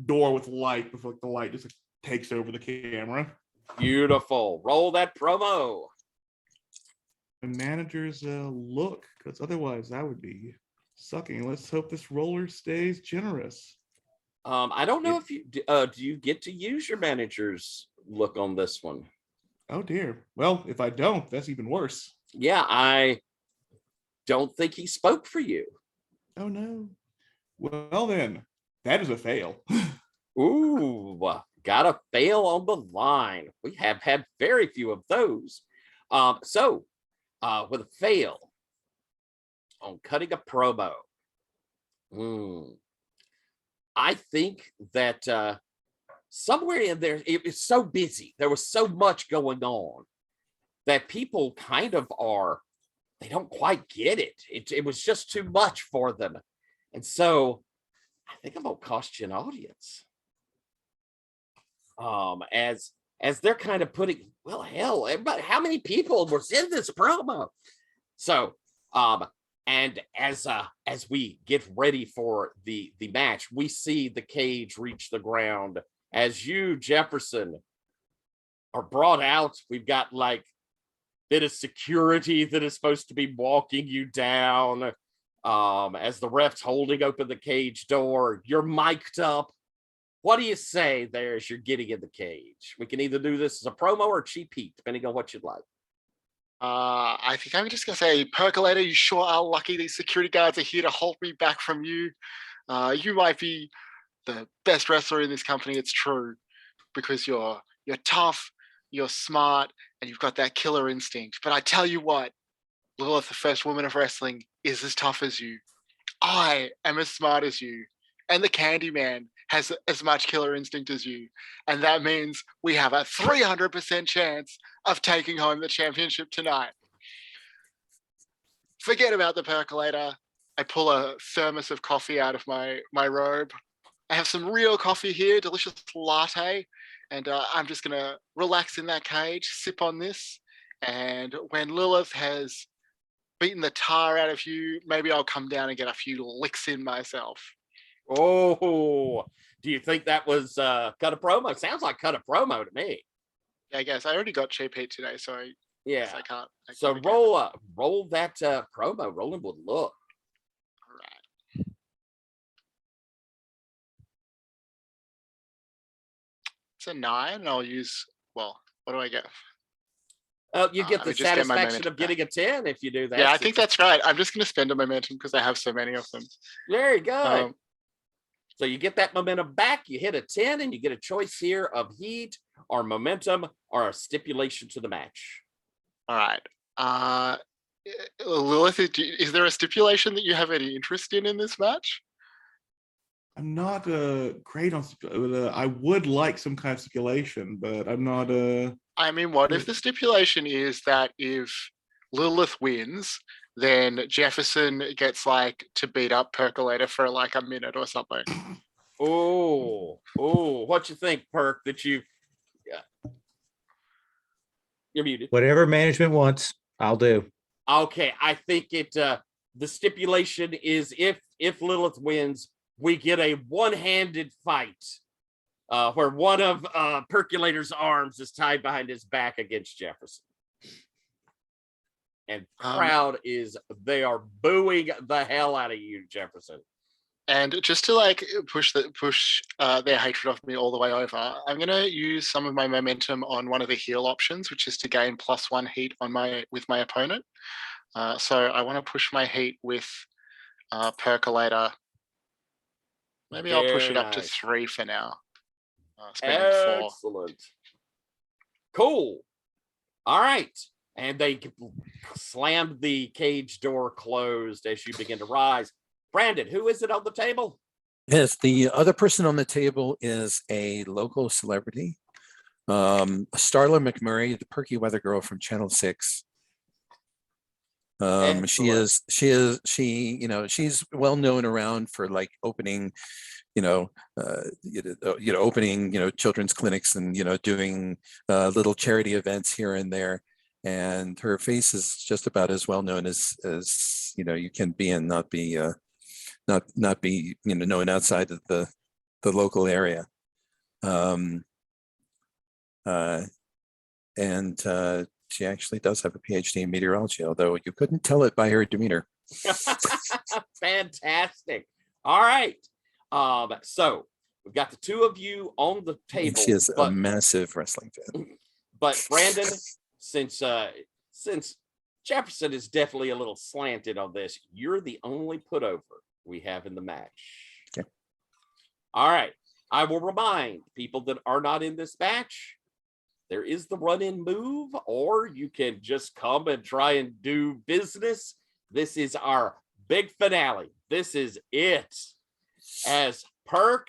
door with light before the light just takes over the camera. Beautiful. Roll that promo. The manager's look, because otherwise that would be sucking. Let's hope this roller stays generous. I don't know if you do you get to use your manager's look on this one? Oh dear. Well, if I don't, that's even worse. Yeah, I don't think he spoke for you. Oh no. Well then, that is a fail. Ooh, got a fail on the line. We have had very few of those. So with a fail on cutting a promo. I think that somewhere in there, it was so busy. There was so much going on that people kind of they don't quite get it. It was just too much for them. And so I think I'm going to cost you an audience. As they're kind of putting, well, hell, everybody, how many people was in this promo? So, and as we get ready for the match, we see the cage reach the ground as you, Jefferson, are brought out. We've got like bit of security that is supposed to be walking you down. As the ref's holding open the cage door, you're mic'd up. What do you say there as you're getting in the cage? We can either do this as a promo or cheap heat, depending on what you'd like. I think I'm just gonna say, Percolator, you sure are lucky these security guards are here to hold me back from you. You might be the best wrestler in this company, it's true, because you're tough, you're smart, and you've got that killer instinct. But I tell you what, Lilith, the first woman of wrestling, is as tough as you. I am as smart as you. And the Candyman has as much killer instinct as you. And that means we have a 300% chance of taking home the championship tonight. Forget about the Percolator. I pull a thermos of coffee out of my robe. I have some real coffee here, delicious latte. And I'm just going to relax in that cage, sip on this. And when Lilith has beaten the tar out of you, maybe I'll come down and get a few licks in myself. Oh, do you think that was cut a promo? Sounds like cut a promo to me. Yeah, I guess I already got cheap heat today, so yeah, I can't. So roll that promo. Rolling with look. All right. It's a 9, and I'll use. Well, what do I get? Oh, you get the satisfaction of getting a 10 if you do that. Yeah, I think that's right. I'm just going to spend a momentum because I have so many of them. Very good. So you get that momentum back, you hit a 10, and you get a choice here of heat or momentum or a stipulation to the match. All right. Lilith, is there a stipulation that you have any interest in this match? I'm not great on. I would like some kind of stipulation, but I'm not. I mean, what if the stipulation is that if Lilith wins, then Jefferson gets like to beat up Percolator for like a minute or something? Oh, what you think, Perk? That you're muted. Whatever management wants, I'll do. Okay, I think the stipulation is if Lilith wins, we get a one-handed fight where one of Percolator's arms is tied behind his back against Jefferson. And crowd they are booing the hell out of you, Jefferson. And just to like push their hatred of me all the way over, I'm gonna use some of my momentum on one of the heal options, which is to gain +1 heat with my opponent. So I want to push my heat with Percolator. Maybe I'll push it up to 3 for now. Spending 4. Excellent. Cool. All right. And they slammed the cage door closed as you begin to rise. Brandon, who is it on the table? Yes, the other person on the table is a local celebrity, Starla McMurray, the perky weather girl from Channel 6. She's well known around for like opening, opening, children's clinics and, doing little charity events here and there. And her face is just about as well known as you can be and not be known outside of the local area. She actually does have a PhD in meteorology, although you couldn't tell it by her demeanor. Fantastic. All right. So we've got the two of you on the table. She is a massive wrestling fan. But Brandon, since Jefferson is definitely a little slanted on this, you're the only putover we have in the match. Okay. All right. I will remind people that are not in this match there is the run-in move, or you can just come and try and do business. This is our big finale. This is it. As Perk,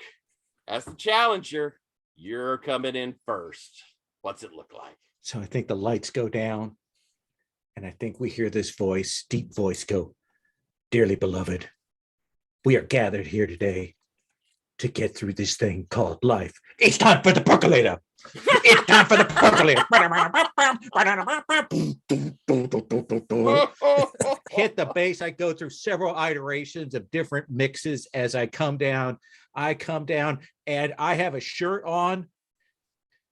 as the challenger, you're coming in first. What's it look like? So I think the lights go down, and I think we hear this voice, deep voice, go, "Dearly beloved, we are gathered here today to get through this thing called life. It's time for the percolator. It's time for the percolator." Hit the bass. I go through several iterations of different mixes as I come down. And I have a shirt on,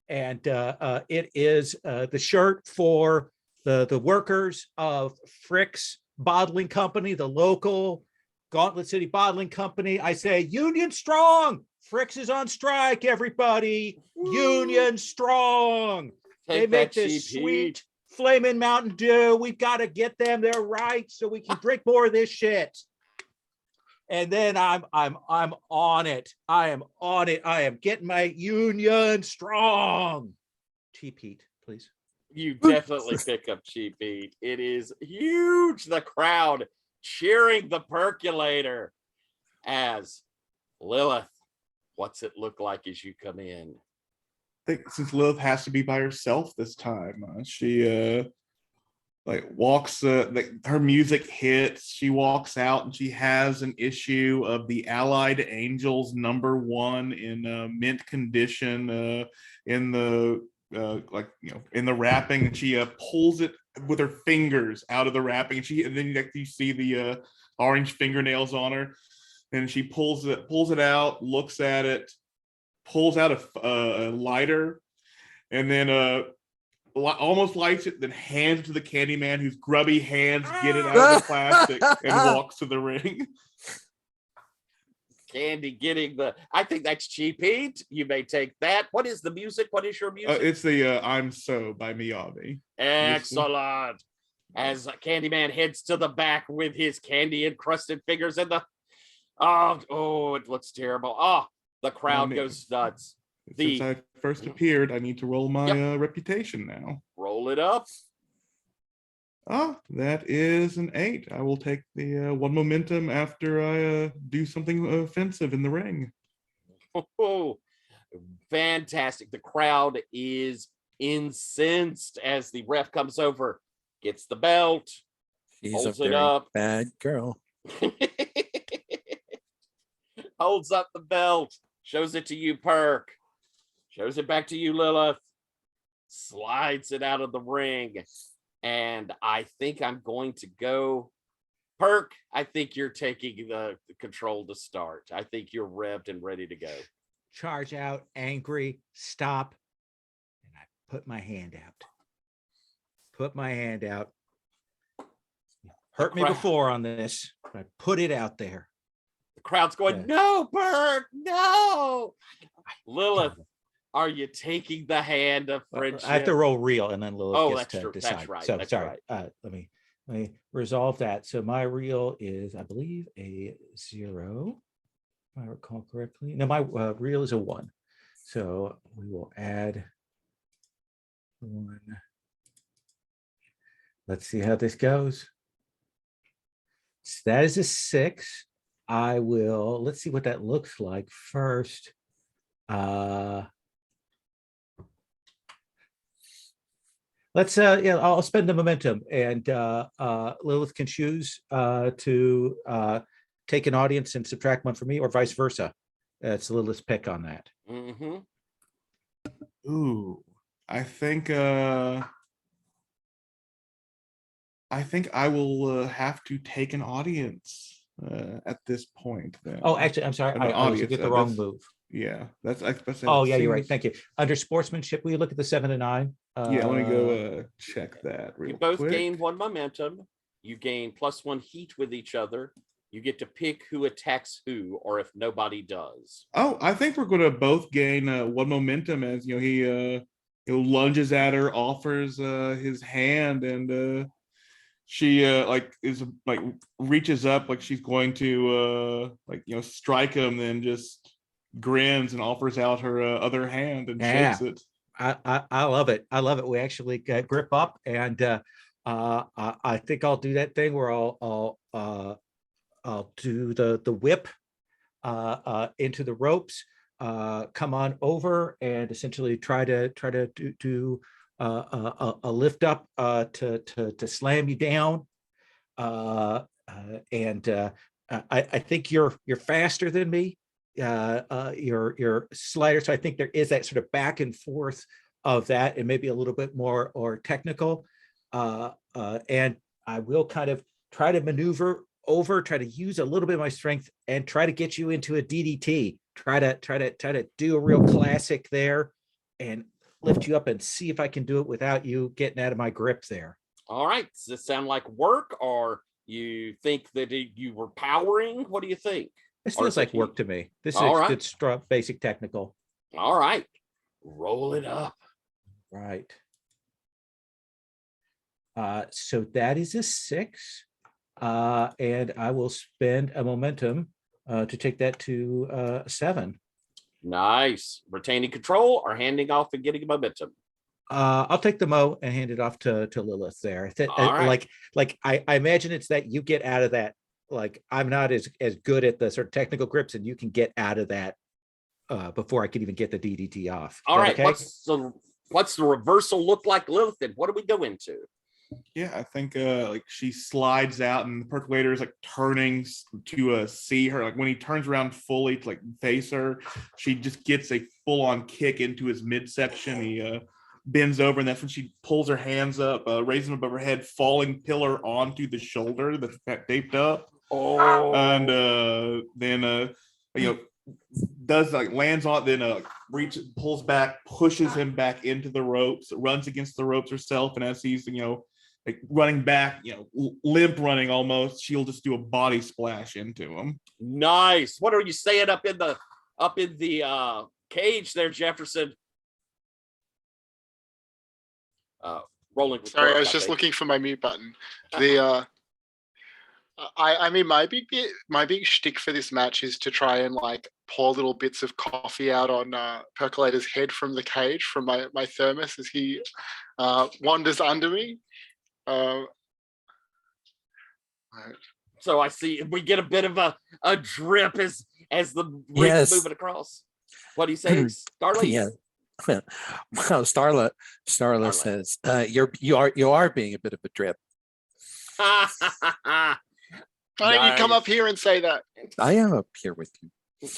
and it is the shirt for the workers of Frick's Bottling Company, the local Gauntlet City Bottling Company. I say, "Union strong. Frick's is on strike, everybody. Union strong." They make this sweet flaming Mountain Dew. We've got to get them their rights so we can drink more of this shit. And then I'm on it. I am on it. I am getting my Union strong. Cheap Heat, please. You definitely pick up Cheap Heat. It is huge. The crowd cheering the percolator. As Lilith, what's it look like as you come in? I think since Lilith has to be by herself this time, she walks. Her music hits. She walks out and she has an issue of the Allied Angels #1 in mint condition in the in the wrapping, and she pulls it with her fingers out of the wrapping, and then you see the orange fingernails on her, and she pulls it out, looks at it, pulls out a lighter, and then almost lights it, then hands it to the Candyman, whose grubby hands get it out of the plastic, and walks to the ring. Candy getting I think that's Cheap Heat. You may take that. What is the music? What is your music? It's the "I'm So" by Miyavi. Excellent. As Candyman heads to the back with his candy encrusted fingers and it looks terrible. The crowd goes nuts. Since I first appeared, I need to roll my reputation now. Roll it up. That is an 8. I will take the 1 momentum after I do something offensive in the ring. Oh, fantastic. The crowd is incensed as the ref comes over, gets the belt, She's holds a it very up. bad girl. Holds up the belt, shows it to you, Perk. Shows it back to you, Lilith. Slides it out of the ring. And I think I'm going to go. Perk, I think you're taking the control to start. I think you're revved and ready to go. Charge out, angry, stop. And I put my hand out. Hurt me before on this, but I put it out there. The crowd's going, "No, Perk, no." Lilith, are you taking the hand of friendship? I have to roll real, and then Lilith gets to decide. That's right. So that's sorry. Right. Let me resolve that. So my real is, I believe, a 0, if I recall correctly. No, my real is a 1. So we will add 1. Let's see how this goes. So that is a 6. Let's see what that looks like first. I'll spend the momentum, and Lilith can choose to take an audience and subtract 1 for me, or vice versa. It's Lilith's pick on that. Mm-hmm. Ooh, I think I will have to take an audience at this point. Then. Oh, actually, I'm sorry. I also get the wrong move. Yeah, that's. You're right. Thank you. Under sportsmanship, will you look at the 7 and 9? Yeah, let me go check that real You both quick. gain 1 momentum. You gain +1 heat with each other. You get to pick who attacks who, or if nobody does. Oh, I think we're going to both gain 1 momentum as he lunges at her, offers his hand, and she reaches up like she's going to strike him, then just grins and offers out her other hand and shakes it. I love it. I love it. We actually grip up, and I think I'll do that thing where I'll do the whip into the ropes, come on over, and essentially try to do a lift up to slam you down. And I think you're faster than me. You're slighter, so I think there is that sort of back and forth of that, and maybe a little bit more or technical. And I will kind of try to maneuver over, try to use a little bit of my strength, and try to get you into a DDT. Try to do a real classic there, and lift you up and see if I can do it without you getting out of my grip there. All right. Does this sound like work, or you think that you were powering? What do you think? This Or feels is it like work to me. This is All right. good stuff, basic technical. All right. Roll it up. Right. So that is a 6. And I will spend a momentum to take that to 7. Nice. Retaining control or handing off and getting momentum? I'll take the mo and hand it off to Lilith there. All right. Like I imagine it's that you get out of that. Like I'm not as good at the sort of technical grips, and you can get out of that before I can even get the DDT off. All right. Okay? What's the reversal look like, Lilith? And what do we go into? Yeah, I think like she slides out, and the percolator is like turning to see her. Like when he turns around fully to like face her, she just gets a full-on kick into his midsection. He bends over, and that's when she pulls her hands up, raising them above her head, falling pillar onto the shoulder that's taped up. Oh, And then does like lands on, then pulls back, pushes him back into the ropes, runs against the ropes herself, and as he's like running back, limp running almost, she'll just do a body splash into him. nice. What are you saying up in the cage there, Jefferson? Rolling with Sorry, work, I was just think. looking for my mute button. I mean, my big shtick for this match is to try and like pour little bits of coffee out on Percolator's head from the cage, from my thermos, as he wanders under me. So I see we get a bit of a drip as the ring Yes. moving across. What do you say, Starlight? Yeah. Well, Starla Starla. says, you are being a bit of a drip. Why don't you come Nice. up here and say that? I am up here with you. You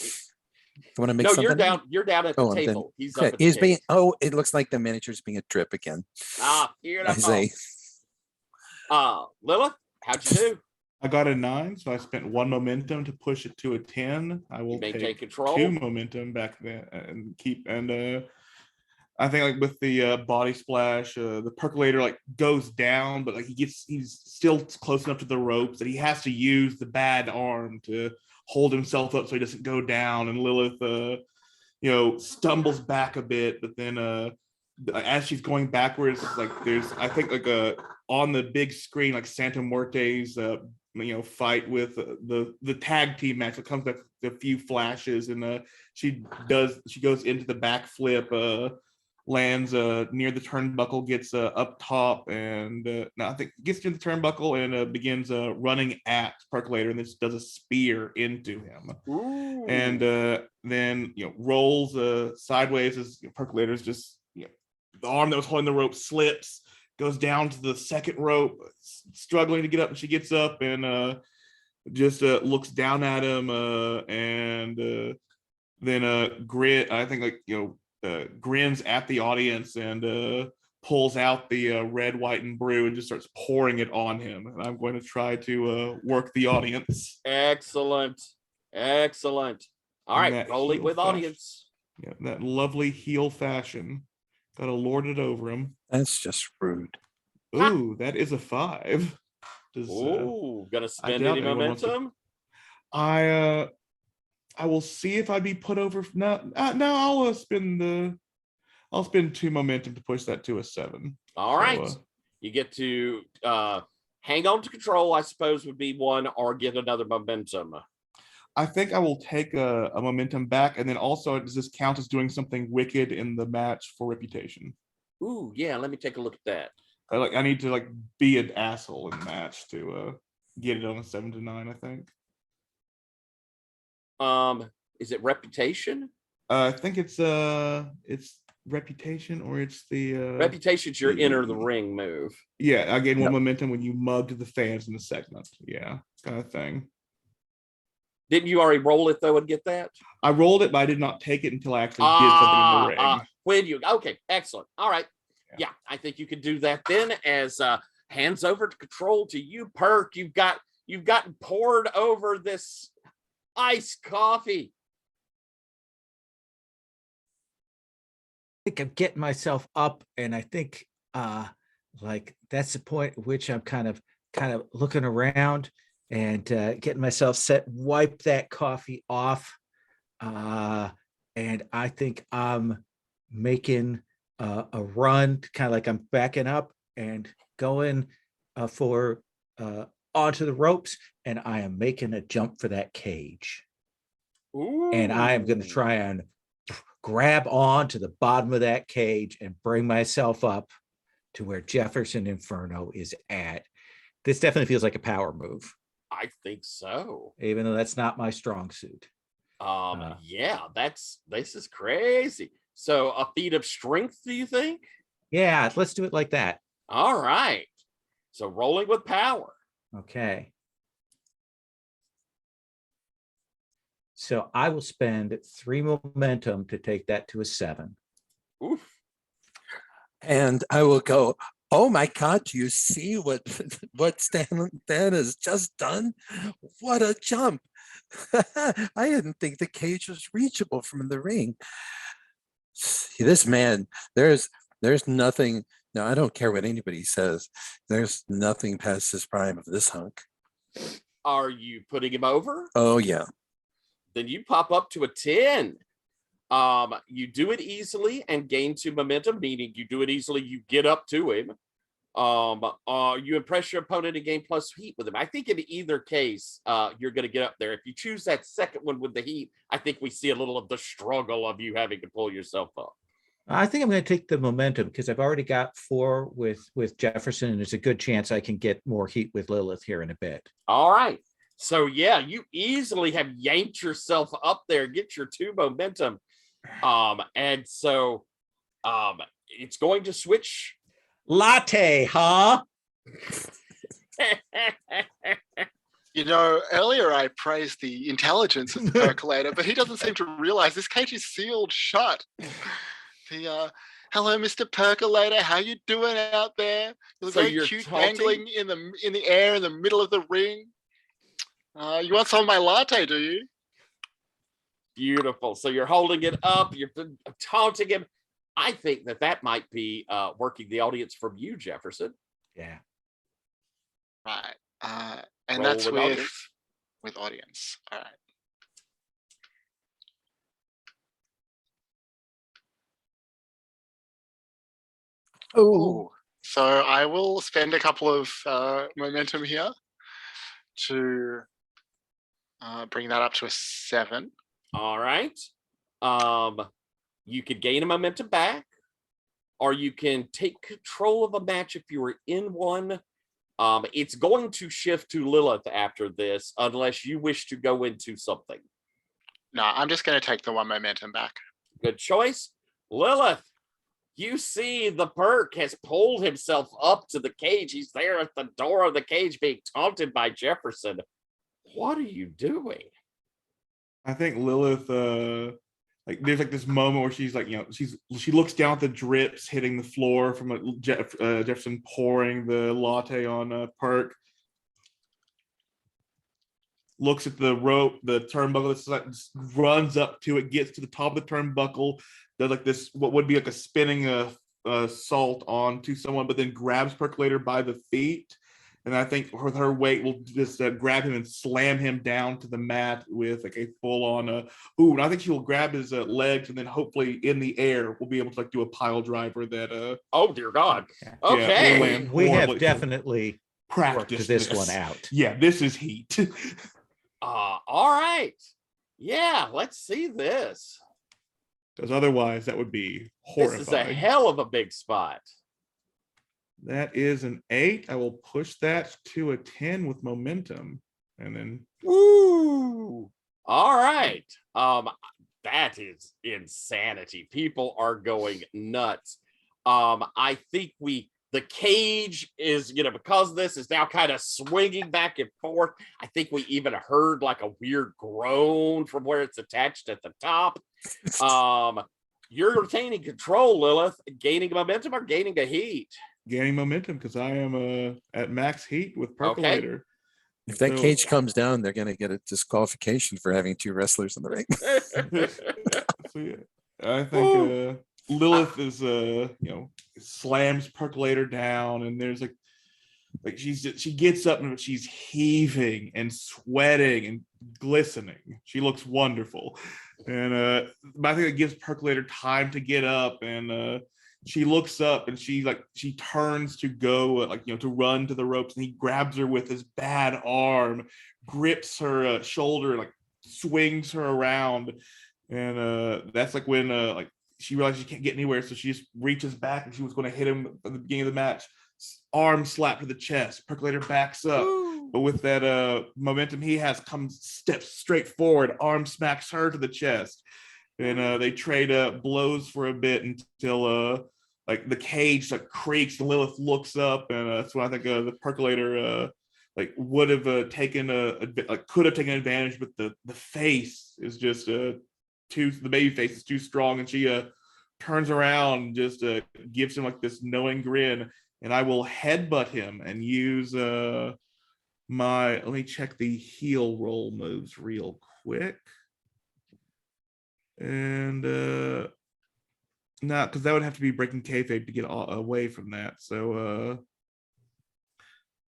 want to make No, something? you're down at the Oh, I'm table. done. He's Okay. up at the He's table. being. Oh, it looks like the manager's being a drip again. Here I say. Lilith, how'd you do? I got a 9, so I spent 1 momentum to push it to a 10. I will maintain take control. 2 momentum back there and keep. And I think like with the body splash, the percolator like goes down, but like he's still close enough to the ropes that he has to use the bad arm to hold himself up so he doesn't go down. And Lilith, stumbles back a bit, but then as she's going backwards, like there's I think like on the big screen like Santa Muerte's fight with the tag team match. It comes with a few flashes, and she goes into the backflip, lands near the turnbuckle, gets up top, and I think gets to the turnbuckle and begins running at Percolator, and this does a spear into him. Ooh. And then rolls sideways as Percolator's just the arm that was holding the rope slips, goes down to the second rope, struggling to get up, and she gets up and just looks down at him, and then grit. I think grins at the audience and pulls out the red, white, and brew and just starts pouring it on him. And I'm going to try to work the audience. Excellent. All right, rolling with audience. Yeah, that lovely heel fashion. Gotta lord it over him. That's just rude. Ooh, that is a 5. Gonna spend doubt any anyone wants to- momentum? I will see if I'd be put over. No, I'll spend 2 momentum to push that to a 7. All right. You get to hang on to control, I suppose, would be 1, or get another momentum. I think I will take a momentum back, and then also does this count as doing something wicked in the match for reputation? Ooh, yeah. Let me take a look at that. I need to like be an asshole in the match to get it on a 7 to 9. I think. Is it reputation? I think it's reputation, or it's the Reputation's your enter the ring move. Yeah, I gain one Yep. momentum when you mugged the fans in the segment. Yeah, kind of thing. Didn't you already roll it though and get that? I rolled it, but I did not take it until I actually did something in the ring. When you okay, excellent. All right. Yeah, I think you could do that then. As hands over to control to you, Perk. You've gotten poured over this iced coffee. I think I'm getting myself up, and I think like that's the point at which I'm kind of looking around and getting myself set, wipe that coffee off. And I think I'm making a run, kind of like I'm backing up and going for onto the ropes, and I am making a jump for that cage. Ooh. And I am going to try and grab on to the bottom of that cage and bring myself up to where Jefferson Inferno is at. This definitely feels like a power move. I think so. Even though that's not my strong suit. Yeah, this is crazy. So a feat of strength, do you think? Yeah, let's do it like that. All right. So rolling with power. Okay. So I will spend 3 momentum to take that to a 7. Oof. And I will go, oh my God, do you see what Stan has just done? What a jump. I didn't think the cage was reachable from the ring. See, this man, there's nothing. No, I don't care what anybody says. There's nothing past his prime of this hunk. Are you putting him over? Oh yeah. Then you pop up to a 10. You do it easily and gain 2 momentum, meaning you do it easily, you get up to him. You impress your opponent and gain plus heat with him. I think in either case, you're going to get up there. If you choose that second one with the heat, I think we see a little of the struggle of you having to pull yourself up. I think I'm going to take the momentum because I've already got 4 with Jefferson, and there's a good chance I can get more heat with Lilith here in a bit. All right. So yeah, you easily have yanked yourself up there, get your 2 momentum. And so it's going to switch. Latte, huh? You know, earlier I praised the intelligence of the percolator, but he doesn't seem to realize this cage is sealed shut. The hello, Mr. Percolator, how you doing out there? You look So very you're cute, taunting? dangling in the air in the middle of the ring. You want some of my latte, do you? Beautiful. So you're holding it up, you're taunting him. I think that might be working the audience from you, Jefferson. Yeah. Right. And Roll that's with audience. with audience. All right. Oh, So I will spend a couple of momentum here to bring that up to a 7. All right. You could gain a momentum back, or you can take control of a match if you were in one. It's going to shift to Lilith after this, unless you wish to go into something. No, I'm just going to take the 1 momentum back. Good choice. Lilith, you see the Perk has pulled himself up to the cage. He's there at the door of the cage being taunted by Jefferson. What are you doing? I think Lilith, like there's like this moment where she's like, she looks down at the drips hitting the floor from Jefferson pouring the latte on Perk. Looks at the rope, the turnbuckle, runs up to it, gets to the top of the turnbuckle, does like this, what would be like a spinning salt onto someone, but then grabs Percolator by the feet. And I think with her weight will just grab him and slam him down to the mat with like a full-on. And I think she will grab his legs, and then hopefully in the air we'll be able to like do a pile driver that. Oh dear God! Yeah. Okay, will land We have horribly. definitely worked Practice this one out. Yeah, this is heat. All right. Yeah, let's see this. Because otherwise, that would be This is a horrifying. hell of a big spot. That is an 8. I will push that to a 10 with momentum. And then Woo! All right. That is insanity. People are going nuts. I think the cage is, because this is now kind of swinging back and forth. I think we even heard like a weird groan from where it's attached at the top. You're retaining control, Lilith, gaining momentum or gaining a heat. gaining momentum because I am at max heat with Percolator. Okay. If that So- cage comes down, they're going to get a disqualification for having 2 wrestlers in the ring. So yeah, I think Lilith is slams Percolator down, and there's like she gets up and she's heaving and sweating and glistening. She looks wonderful, and but I think it gives Percolator time to get up, and she looks up and she turns to go to run to the ropes, and he grabs her with his bad arm, grips her shoulder, swings her around, and that's when she realizes she can't get anywhere, so she just reaches back and she was going to hit him at the beginning of the match. Arm slap to the chest. Percolator backs up, but with that momentum he has, steps straight forward, arm smacks her to the chest, and they trade blows for a bit until the cage creaks and Lilith looks up, and that's when I think the Percolator would have could have taken advantage, but the face is just the baby face is too strong, and she turns around and just gives him this knowing grin. And I will headbutt him and use let me check the heel roll moves real quick. And no, because that would have to be breaking kayfabe to get away from that. So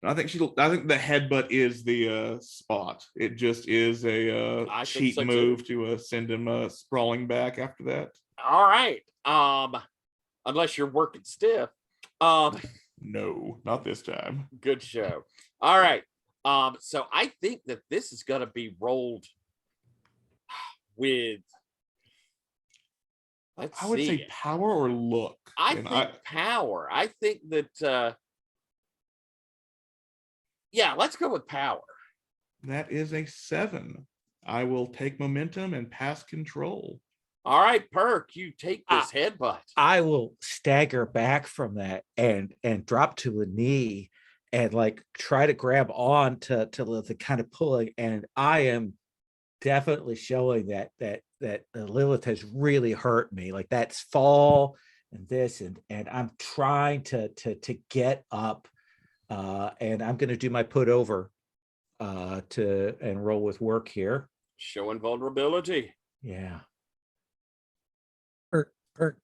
I think the headbutt is the spot. It just is a cheat move to send him sprawling back after that. All right. Unless you're working stiff. No, not this time. Good show. All right. So I think that this is going to be rolled with. I would say power or look. I think power. I think that. Yeah, let's go with power. That is a 7. I will take momentum and pass control. All right, Perk, you take this headbutt. I will stagger back from that and drop to a knee and try to grab on to Lilith, kind of pulling. And I am definitely showing that Lilith has really hurt me. That's fall and this, and I'm trying to get up, and I'm going to do my put over and roll with work here. Showing vulnerability. Yeah. Perk.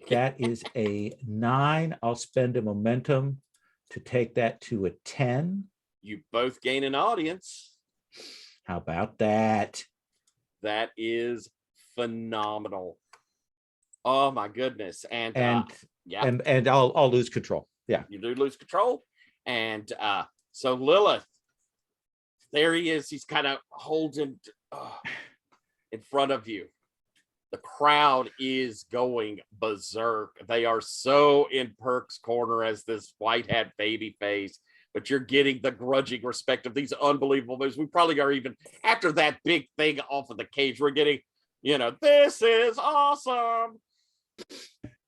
That is a 9. I'll spend a momentum to take that to a 10. You both gain an audience. How about that? That is phenomenal. Oh my goodness. And yeah. And I'll lose control. Yeah. You do lose control. And so Lilith, there he is. He's kind of holding in front of you. The crowd is going berserk. They are so in Perk's corner as this white hat baby face, but you're getting the grudging respect of these unbelievable moves. We probably are even after that big thing off of the cage. We're getting, this is awesome.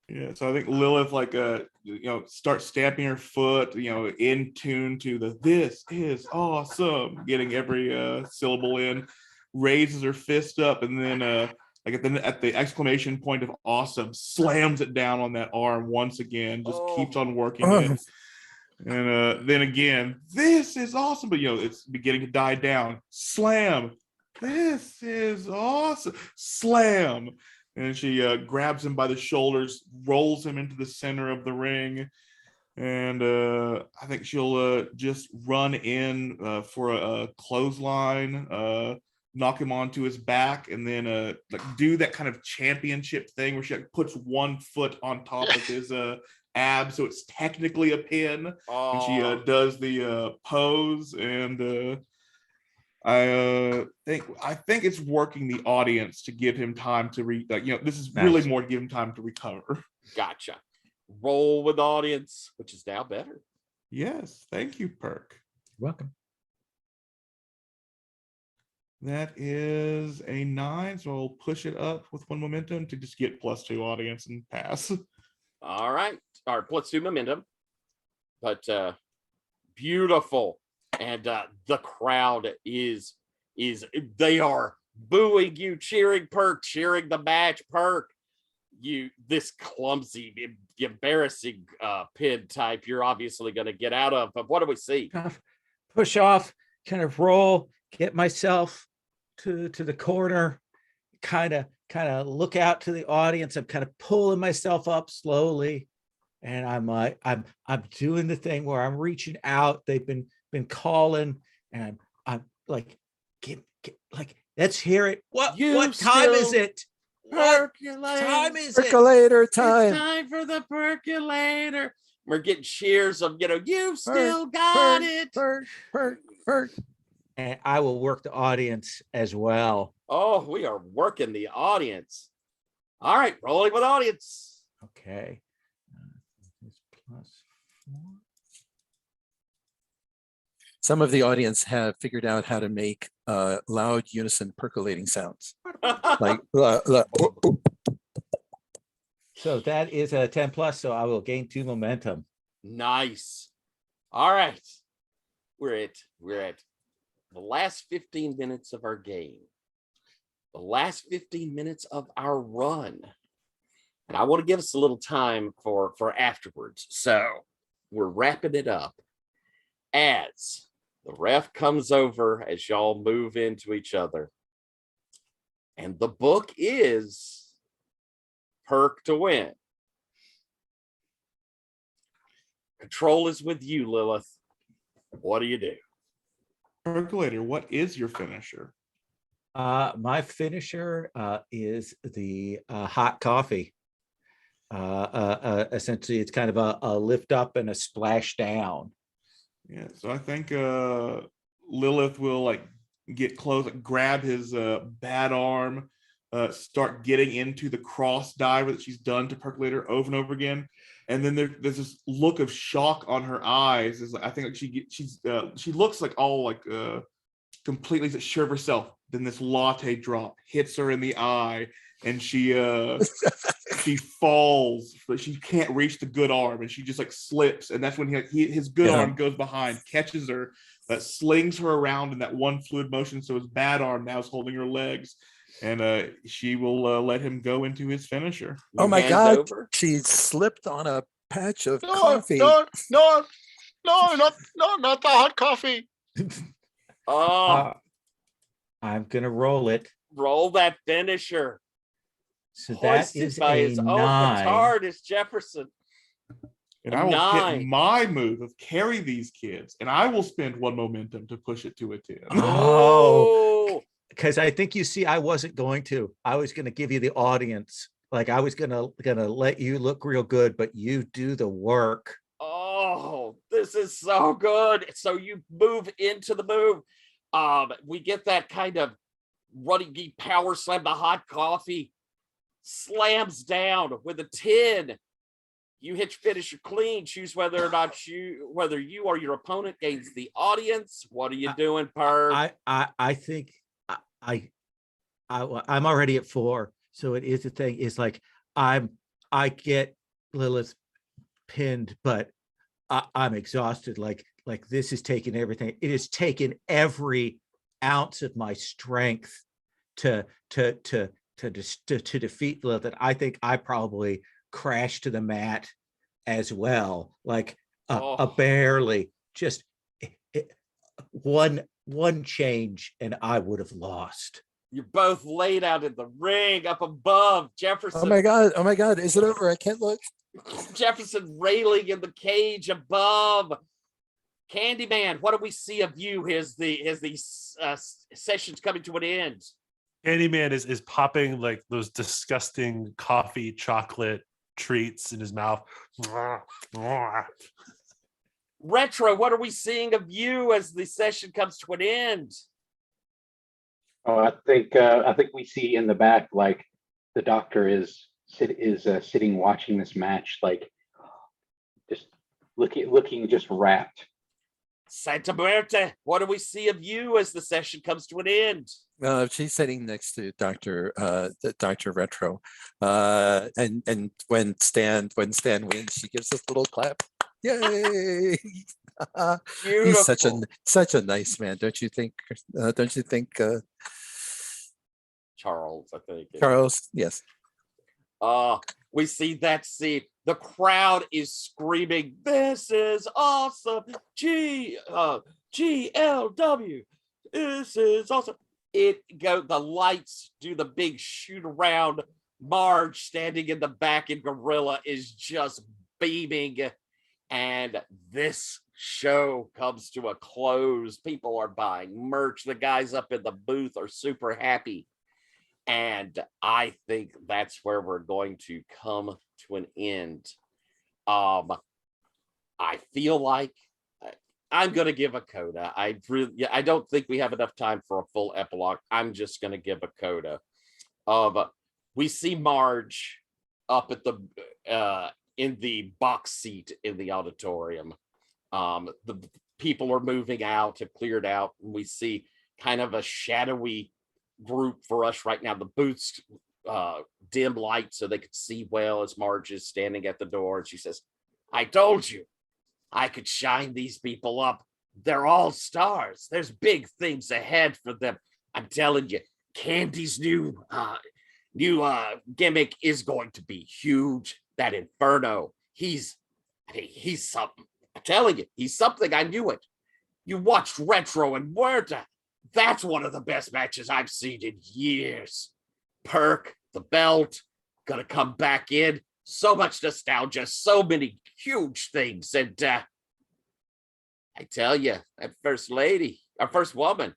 Yeah, so I think Lilith starts stamping her foot, in tune to the "this is awesome," getting every syllable in, raises her fist up, and then at the exclamation point of awesome, slams it down on that arm once again, just keeps on working it. And then again, this is awesome, but it's beginning to die down. Slam, this is awesome. Slam, and she grabs him by the shoulders, rolls him into the center of the ring, and I think she'll just run in for a clothesline, knock him onto his back, and then do that kind of championship thing where she puts one foot on top of his abs, so it's technically a pin. And she does the pose, and I think it's working the audience to give him time to this is Nice. really more to give him time to recover. Gotcha. Roll with audience, which is now better. Yes, thank you, Perk. Welcome. That is a 9, so I'll push it up with 1 momentum to just get +2 audience and pass. All right. All right, +2 momentum. But beautiful. And the crowd is they are booing you, cheering Perk, cheering the match, Perk. This clumsy, embarrassing pin type you're obviously going to get out of. But what do we see? Push off, kind of roll, get myself to the corner, kind of look out to the audience. I'm kind of pulling myself up slowly, and I'm doing the thing where I'm reaching out. They've been calling, and I'm like, get, like, let's hear it. What time is it? What time is it? Percolator time. It's time for the percolator. We're getting cheers of, you've still got it. Perk. And I will work the audience as well. Oh, we are working the audience. All right, rolling with audience. Okay. It's +4. Some of the audience have figured out how to make loud unison percolating sounds. Like, So that is a 10+, so I will gain 2 momentum. Nice. All right. We're at the last 15 minutes of our game. The last 15 minutes of our run. And I want to give us a little time for afterwards. So we're wrapping it up as the ref comes over as y'all move into each other. And the book is Perk to win. Control is with you, Lilith. What do you do? Percolator, what is your finisher? My finisher is the hot coffee. Essentially, it's kind of a lift up and a splash down. Yeah, so I think Lilith will get close, grab his bad arm, start getting into the cross diver that she's done to Percolator over and over again, and then there's this look of shock on her eyes. Is I think she looks like all completely sure of herself. Then this latte drop hits her in the eye, and she falls, but she can't reach the good arm, and she just slips, and that's when his good arm goes behind, catches her, slings her around in that one fluid motion. So his bad arm now is holding her legs, and she will let him go into his finisher. Oh my God! She slipped on a patch of coffee. No, not the hot coffee. Oh, I'm gonna roll it. Roll that finisher. So that is by his own petard is Jefferson. And I will hit my move of carry these kids, and I will spend 1 momentum to push it to a 10. Oh, because I think I wasn't going to. I was going to give you the audience. I was gonna let you look real good, but you do the work. Oh, this is so good. So you move into the move. We get that kind of running power slam. The hot coffee slams down with a 10. You hit finisher clean. Choose whether or not you or your opponent gains the audience. What are you doing, Perk? I think I'm already at 4. So it is the thing. Is I get Lilith pinned, but I'm exhausted. Like this is taking everything. It has taken every ounce of my strength to defeat Lilith. That I think I probably crashed to the mat as well. Barely, just one change, and I would have lost. You're both laid out in the ring up above. Jefferson. Oh my God! Is it over? I can't look. Jefferson railing in the cage above. Candyman, what do we see of you as these sessions coming to an end? Candyman is popping those disgusting coffee chocolate treats in his mouth. Retro, what are we seeing of you as the session comes to an end? I think we see in the back like the doctor is sitting watching this match, like just looking just rapt. Santa Muerte, what do we see of you as the session comes to an end? She's sitting next to Dr. Retro, and when Stan wins, she gives this little clap. Yay! He's such a nice man, don't you think? Don't you think, Charles, I think. Charles? Yes. We see that scene. The crowd is screaming, "This is awesome! GLW! This is awesome!" The lights do the big shoot around. Marge standing in the back in Gorilla is just beaming. And this show comes to a close. People are buying merch. The guys up in the booth are super happy. And I think that's where we're going to come to an end. I feel like I'm going to give a coda. I don't think we have enough time for a full epilogue. I'm just going to give a coda of we see Marge up at the in the box seat in the auditorium. The people are moving out, have cleared out, and we see kind of a shadowy group for us right now. The booths dim light so they could see well as Marge is standing at the door, and she says, "I told you I could shine these people up. They're all stars. There's big things ahead for them. I'm telling you, Candy's new gimmick is going to be huge. That Inferno, he's something. I'm telling you, he's something. I knew it. You watched Retro and Muerta. That's one of the best matches I've seen in years. Perk, the belt, gonna come back in. So much nostalgia, so many huge things. And I tell you, that first lady, our first woman,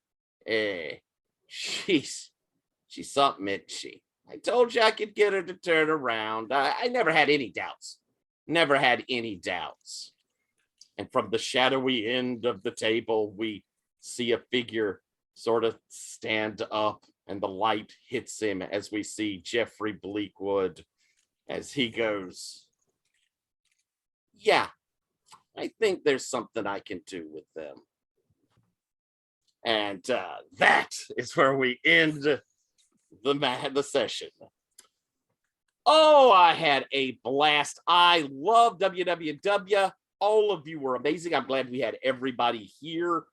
she's something, isn't she? I told you I could get her to turn around. I never had any doubts. Never had any doubts. And from the shadowy end of the table, we see a figure sort of stand up, and the light hits him as we see Jeffrey Bleakwood as he goes, "Yeah, I think there's something I can do with them." And that is where we end the session. Oh, I had a blast. I love WWW. All of you were amazing. I'm glad we had everybody here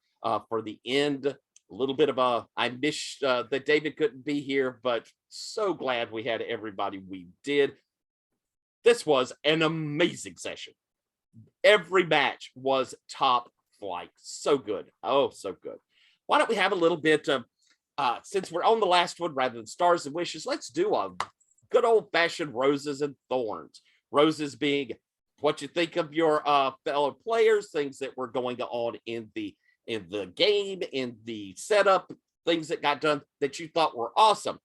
for the end. A little bit of I miss that David couldn't be here, but so glad we had everybody we did. This was an amazing session. Every match was top flight. So good. Oh, so good. Why don't we have a little bit of, since we're on the last one, rather than stars and wishes, let's do a good old fashioned roses and thorns. Roses being what you think of your fellow players, things that were going on in the game, in the setup, things that got done that you thought were awesome.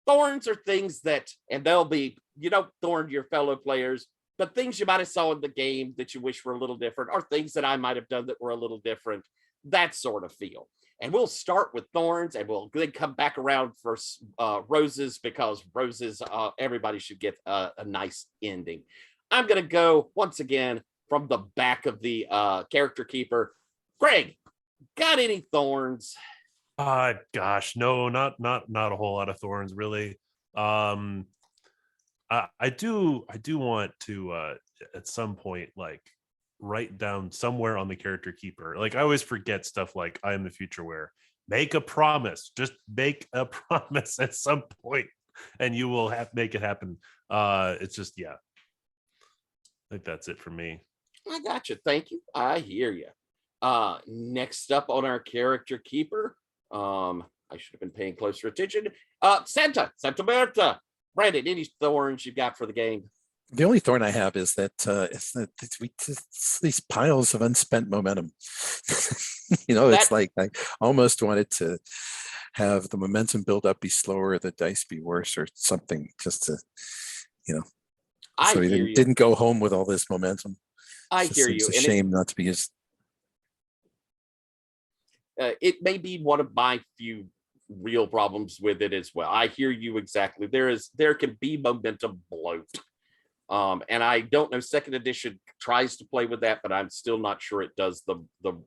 Thorns are things that, and they'll be, you don't thorn your fellow players, but things you might have saw in the game that you wish were a little different, or things that I might have done that were a little different, that sort of feel. And we'll start with thorns, and we'll then come back around for roses, because roses, everybody should get a nice ending. I'm going to go once again from the back of the character keeper. Greg, got any thorns? Gosh, no, not a whole lot of thorns, really. I do want to at some point, like, write down somewhere on the character keeper. Like, I always forget stuff like I am the future, where make a promise, just make a promise at some point and you will make it happen. It's just, yeah, I think that's it for me. I got you. Thank you. I hear you. Next up on our character keeper, I should have been paying closer attention. Santa Berta. Brandon, any thorns you've got for the game? The only thorn I have is that it's these piles of unspent momentum. It's like I almost wanted to have the momentum build up be slower, the dice be worse, or something, just to, so we didn't go home with all this momentum. I hear you. It's a shame not to be as. It may be one of my few real problems with it as well. I hear you exactly. There can be momentum bloat. And I don't know, second edition tries to play with that, but I'm still not sure it does the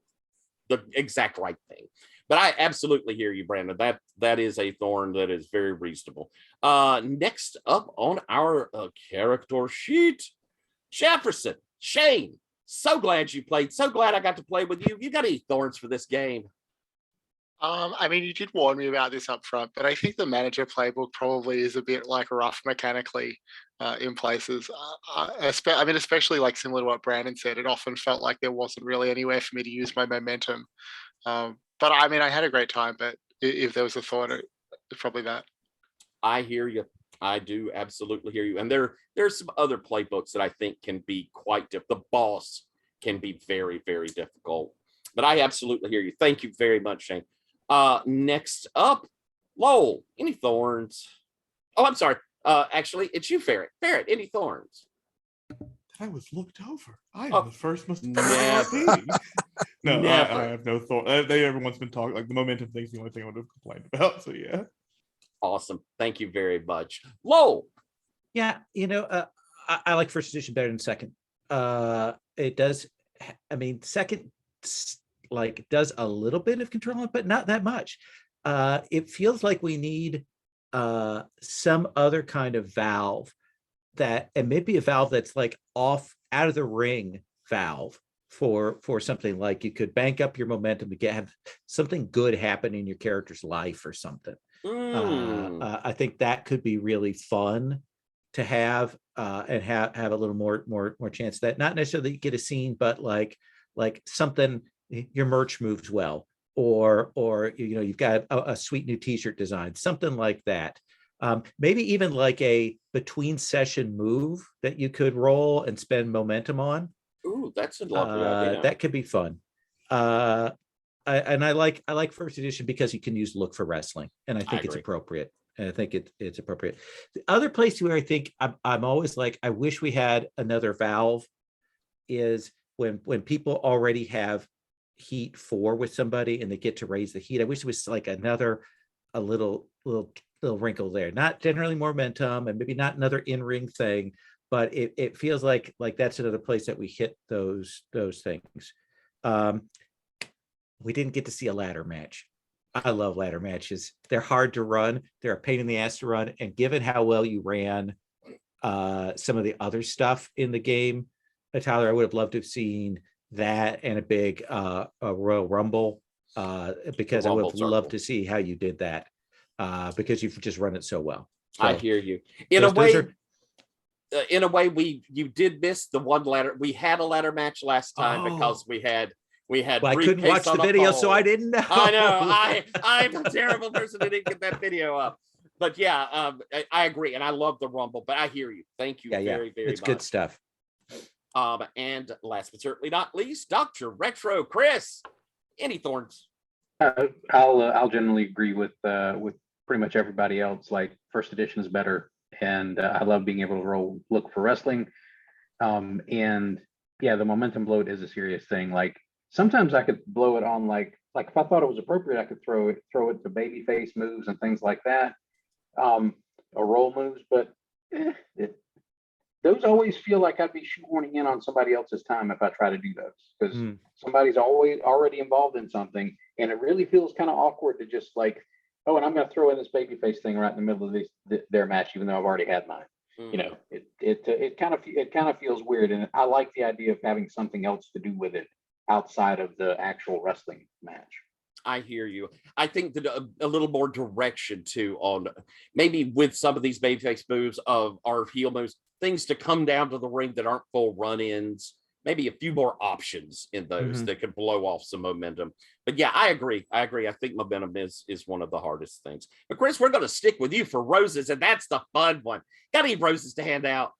exact right thing. But I absolutely hear you, Brandon. That is a thorn that is very reasonable. Next up on our character sheet, Jefferson, Shane. So glad you played. So glad I got to play with you. You got any thorns for this game? I mean, you did warn me about this up front, but I think the manager playbook probably is a bit like rough mechanically in places. I mean, especially like similar to what Brandon said, it often felt like there wasn't really anywhere for me to use my momentum. But I mean, I had a great time, but if there was a thought, it's probably that. I hear you. I do absolutely hear you. And there's some other playbooks that I think can be quite difficult. The boss can be very, very difficult. But I absolutely hear you. Thank you very much, Shane. Next up, Lowell, any thorns? Oh, I'm sorry. Actually, it's you, Ferret. Ferret, any thorns? I was looked over. I am Oh, the first must never. No, Never. I have no thought. Everyone's been talking like the momentum thing's the only thing I would have complained about. So yeah. Awesome. Thank you very much. Lowell. Yeah, I like first edition better than second. It does. I mean, second like does a little bit of control, but not that much. It feels like we need some other kind of valve and maybe a valve that's like off out of the ring valve for something like you could bank up your momentum to have something good happen in your character's life or something. I think that could be really fun to have and have a little more chance that not necessarily you get a scene, but like something, your merch moves well, or you've got a sweet new t-shirt design, something like that. Maybe even like a between session move that you could roll and spend momentum on. Ooh, that's a lovely idea. That could be fun. I like first edition because you can use look for wrestling, and I think it's appropriate. And I think it's appropriate. The other place where I think I'm always like, I wish we had another valve is when people already have heat 4 with somebody and they get to raise the heat. I wish it was like a little wrinkle there. Not generally momentum and maybe not another in-ring thing, but it feels like that's another place that we hit those things. We didn't get to see a ladder match. I love ladder matches. They're hard to run. They're a pain in the ass to run. And given how well you ran some of the other stuff in the game, Tyler, I would have loved to have seen that and a big Royal Rumble because I would have loved to see how you did that because you've just run it so well. So, I hear you. In a way, you did miss the one ladder. We had a ladder match last time because we had. Well, I couldn't watch the video, so I didn't know. I know. I'm a terrible person who didn't get that video up. But yeah, I agree, and I love the Rumble. But I hear you. Thank you very much. It's good stuff. And last but certainly not least, Dr. Retro Chris. Any thorns? I'll generally agree with pretty much everybody else. Like first edition is better, and I love being able to look for wrestling. And yeah, the momentum bloat is a serious thing. Like sometimes I could blow it on like if I thought it was appropriate, I could throw it to babyface moves and things like that, or roll moves. But those always feel like I'd be shoehorning in on somebody else's time if I try to do those because somebody's always already involved in something, and it really feels kind of awkward to just like, oh, and I'm going to throw in this babyface thing right in the middle of their match, even though I've already had mine. It kind of feels weird, and I like the idea of having something else to do with it outside of the actual wrestling match. I hear you. I think that a little more direction too on maybe with some of these babyface moves of our heel moves, things to come down to the ring that aren't full run-ins. Maybe a few more options in those that could blow off some momentum. But yeah, I agree. I think momentum is one of the hardest things. But Chris, we're going to stick with you for roses, and that's the fun one. Got any roses to hand out?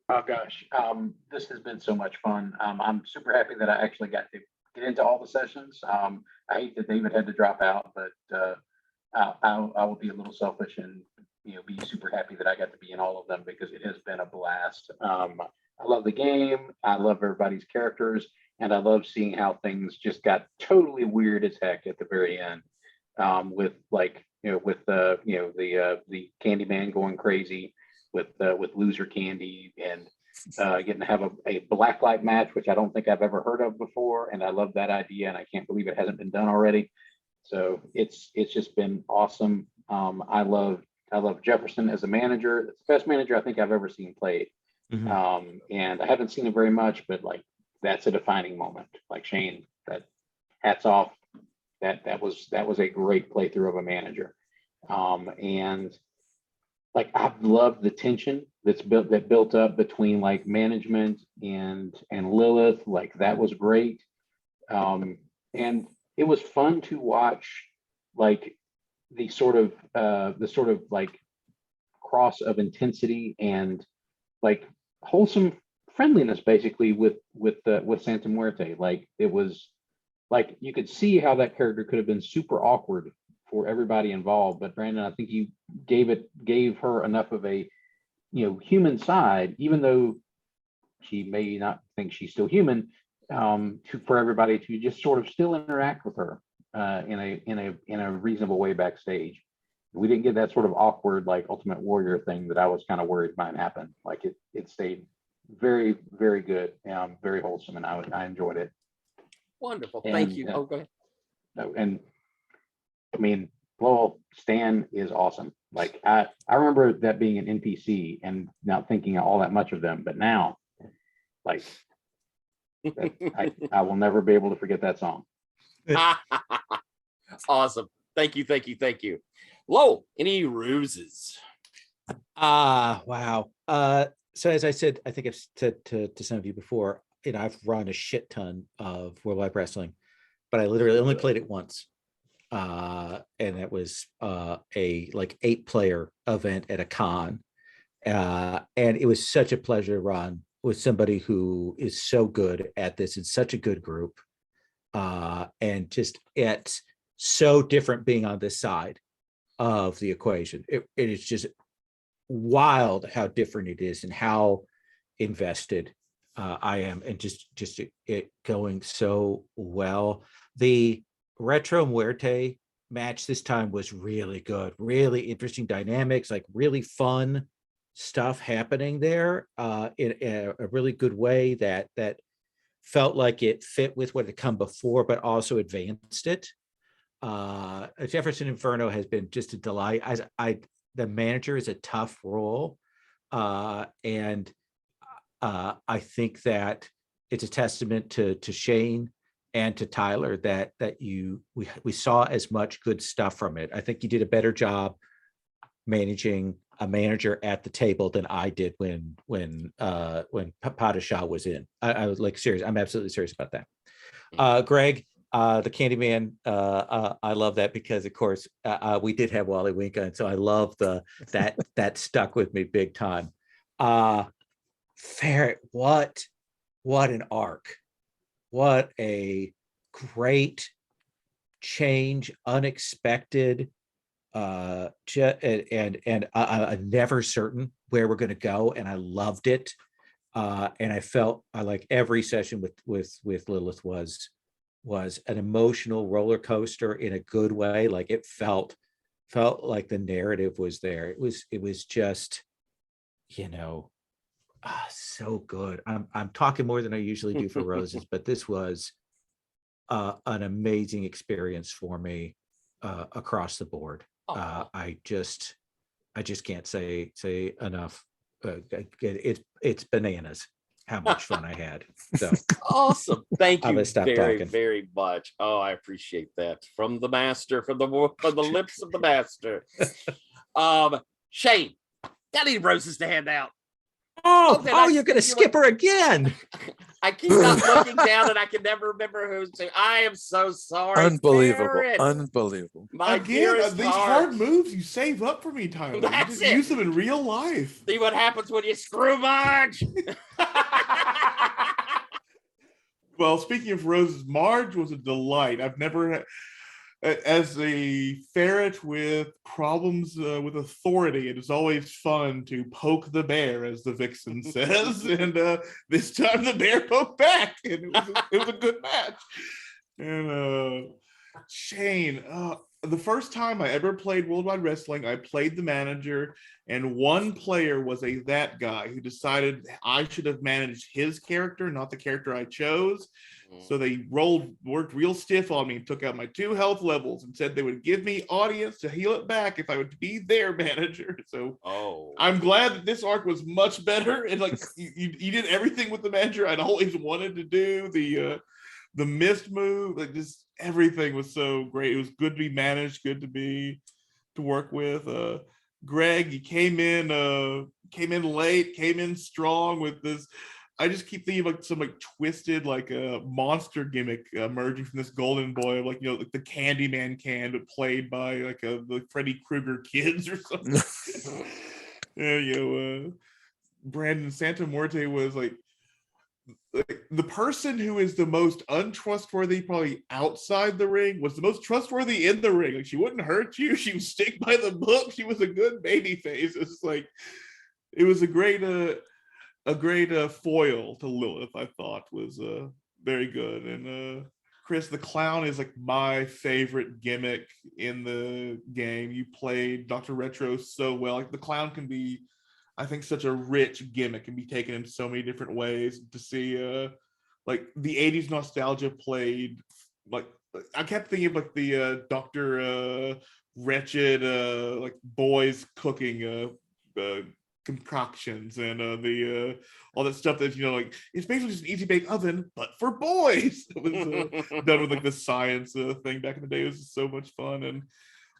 Oh gosh, this has been so much fun. I'm super happy that I actually got to get into all the sessions. I hate that David had to drop out, but I will be a little selfish and be super happy that I got to be in all of them because it has been a blast. I love the game. I love everybody's characters, and I love seeing how things just got totally weird as heck at the very end, with like with the Candyman going crazy with loser candy, and getting to have a blacklight match, which I don't think I've ever heard of before, and I love that idea, and I can't believe it hasn't been done already. So it's just been awesome. I love Jefferson as a manager. It's the best manager I think I've ever seen played. And I haven't seen him very much, but like that's a defining moment. Like Shane, that hats off. That was a great playthrough of a manager. And like I've loved the tension that built up between like management and Lilith. Like that was great. And it was fun to watch like the sort of like cross of intensity and like wholesome friendliness basically with Santa Muerte. Like it was like you could see how that character could have been super awkward for everybody involved, but Brandon, I think you gave her enough of a human side, even though she may not think she's still human, for everybody to just sort of still interact with her in a reasonable way backstage. We didn't get that sort of awkward like Ultimate Warrior thing that I was kind of worried might happen. Like it stayed very, very good, very wholesome, and I enjoyed it. Wonderful. Thank you. Oh, go ahead. No, and I mean, well, Stan is awesome. Like I remember that being an NPC and not thinking all that much of them, but now, like, I will never be able to forget that song. Awesome. Thank you. Lowell, any ruses? Wow. So as I said, I think I've said to some of you before, I've run a shit ton of World Wide Wrestling, but I literally only played it once. And it was a like 8-player event at a con. And it was such a pleasure to run with somebody who is so good at this. It's such a good group. And just it's so different being on this side of the equation. It is just wild how different it is and how invested I am, and just it going so well. The Retro Muerte match this time was really good, really interesting dynamics, like really fun stuff happening there in a really good way that felt like it fit with what had come before, but also advanced it. Jefferson Inferno has been just a delight. The manager is a tough role, and I think that it's a testament to Shane and to Tyler that we saw as much good stuff from it. I think you did a better job managing a manager at the table than I did when Padishah was in. I was like serious. I'm absolutely serious about that. Greg, the Candyman, I love that because of course we did have Wally Winka, and so I love that stuck with me big time. Ferret, what an arc. What a great change, unexpected, and never certain where we're going to go, and I loved it. And I felt like every session with Lilith was an emotional roller coaster in a good way. Like it felt like the narrative was there. It was just, so good. I'm talking more than I usually do for Roses, but this was an amazing experience for me across the board. I just can't say enough. It's bananas how much fun I had. So awesome. Thank you very, talking. very much. Oh, I appreciate that from the master, from the lips of the master. Shane, got any roses to hand out? You're gonna skip her again. I keep not looking down, and I can never remember who's to. I am so sorry. Unbelievable. Barrett. Unbelievable. My Again, dearest these heart. hard moves you save up for me, Tyler. That's you just it. use them in real life. See what happens when you screw Marge. Well, speaking of roses, Marge was a delight. I've never had, as a ferret with problems with authority, it is always fun to poke the bear, as the vixen says. And this time the bear poked back, and it was a good match. And Shane, the first time I ever played Worldwide Wrestling, I played the manager, and one player was that guy who decided I should have managed his character, not the character I chose. So they worked real stiff on me and took out my 2 health levels and said they would give me audience to heal it back if I would be their manager. So I'm glad that this arc was much better. And like you did everything with the manager I'd always wanted to do. The mist move, like just everything was so great. It was good to be managed, good to work with. Greg, you came in late, came in strong with this. I just keep thinking of like some like twisted like a monster gimmick emerging from this golden boy, like like the Candyman can, but played by like the Freddy Krueger kids or something. Yeah, Brandon Santamuerte was like the person who is the most untrustworthy probably outside the ring was the most trustworthy in the ring. Like she wouldn't hurt you, she would stick by the book, she was a good baby face. It's like it was a great foil to Lilith. I thought was very good. And Chris, the clown is like my favorite gimmick in the game. You played Dr. Retro so well. Like the clown can be, I think, such a rich gimmick, can be taken in so many different ways. To see like the 80s nostalgia played, like I kept thinking of like the Dr. Wretched like boys cooking concoctions and the all that stuff that like it's basically just an easy bake oven but for boys. It was done with like the science thing back in the day. It was so much fun. And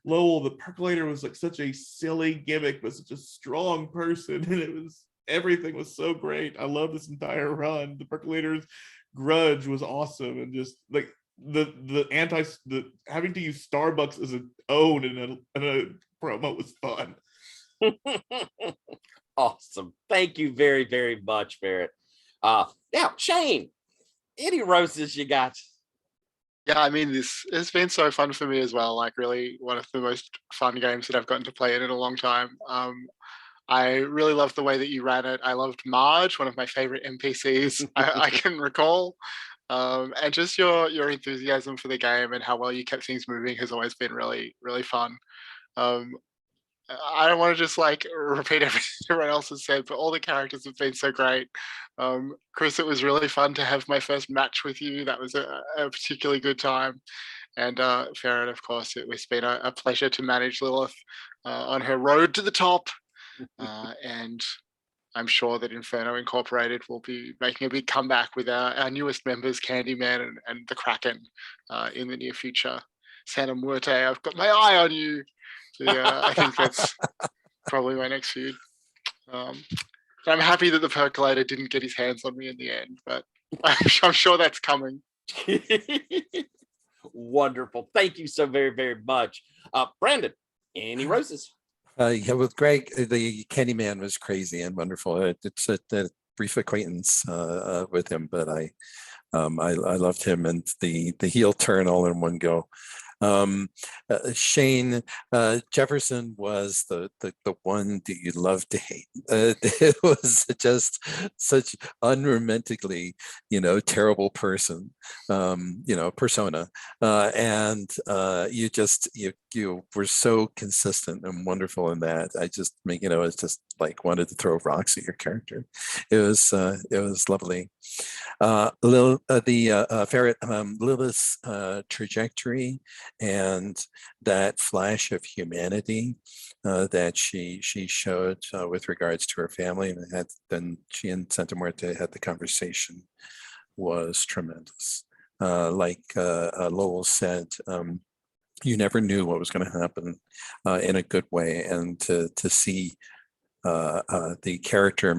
Lowell, the percolator, was like such a silly gimmick but such a strong person, and everything was so great. I love this entire run. The percolator's grudge was awesome, and just like the having to use Starbucks as an own in a promo was fun. Awesome. Thank you very, very much, Barrett. Now, Shane, any roses you got? Yeah, I mean, this has been so fun for me as well. Like, really, one of the most fun games that I've gotten to play in a long time. I really loved the way that you ran it. I loved Marge, one of my favorite NPCs I can recall. And just your enthusiasm for the game and how well you kept things moving has always been really, really fun. I don't want to just like repeat everything everyone else has said, but all the characters have been so great. Chris, it was really fun to have my first match with you. That was a particularly good time. And Farron, of course, it's been a pleasure to manage Lilith on her road to the top. And I'm sure that Inferno Incorporated will be making a big comeback with our newest members, Candyman and the Kraken, in the near future. Santa Muerte, I've got my eye on you. So, yeah, I think that's probably my next feud. I'm happy that the percolator didn't get his hands on me in the end, but I'm sure that's coming. Wonderful. Thank you so very, very much. Brandon, any roses? Yeah, with Greg, the Candyman was crazy and wonderful. It's a brief acquaintance with him, but I loved him and the heel turn all in one go. Shane, Jefferson was the one that you love to hate. It was just such unromantically, terrible person, persona, and you were so consistent and wonderful in that. I just it's just like wanted to throw rocks at your character. It was lovely. Ferret, Lilith's trajectory and that flash of humanity that she showed with regards to her family, and then she and Santa Muerte had the conversation, was tremendous. Like Lowell said, you never knew what was going to happen in a good way, and to see the character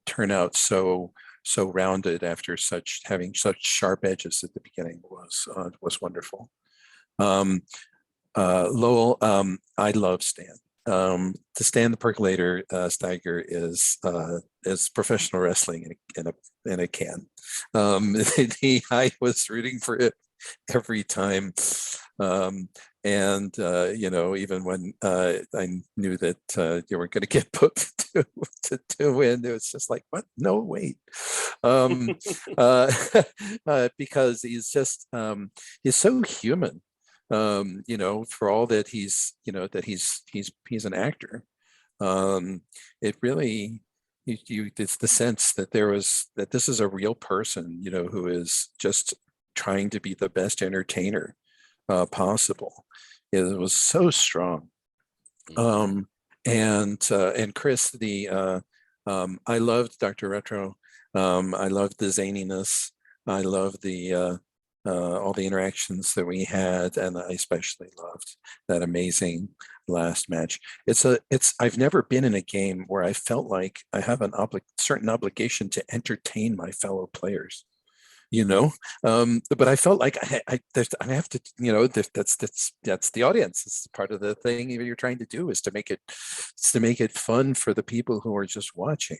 turn out so rounded after having such sharp edges at the beginning was wonderful. Lowell, I love Stan. To Stan the Percolator, Steiger is professional wrestling in a can. I was rooting for it every time. Even when I knew that you weren't going to get booked to win, it was just like, what? No, wait. Because he's just he's so human. You know, for all that he's, you know, that he's an actor. It really, it's the sense that that this is a real person, you know, who is just trying to be the best entertainer possible. It was so strong. And Chris, I loved Dr. Retro. I loved the zaniness. I loved the all the interactions that we had, and I especially loved that amazing last match. I've never been in a game where I felt like I have an certain obligation to entertain my fellow players, you know. But I felt like I have to, you know, that's the audience. It's part of the thing you're trying to do, is to make it fun for the people who are just watching,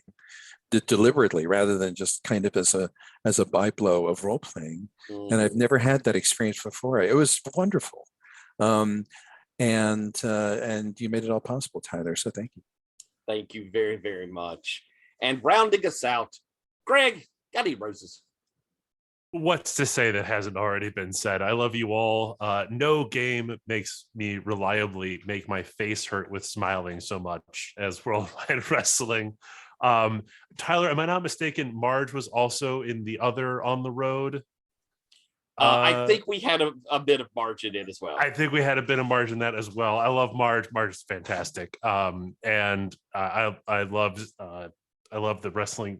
deliberately, rather than just kind of as a byblow of role playing. And I've never had that experience before. It was wonderful. And you made it all possible, Tyler. So thank you. Thank you very, very much. And rounding us out, Greg, got any roses? What's to say that hasn't already been said? I love you all. No game makes me reliably make my face hurt with smiling so much as Worldwide Wrestling. Tyler, am I not mistaken? Marge was also in the other On the Road. I think we had a bit of Marge in it as well. I think we had a bit of Marge in that as well. I love Marge. Marge is fantastic. And I love the wrestling.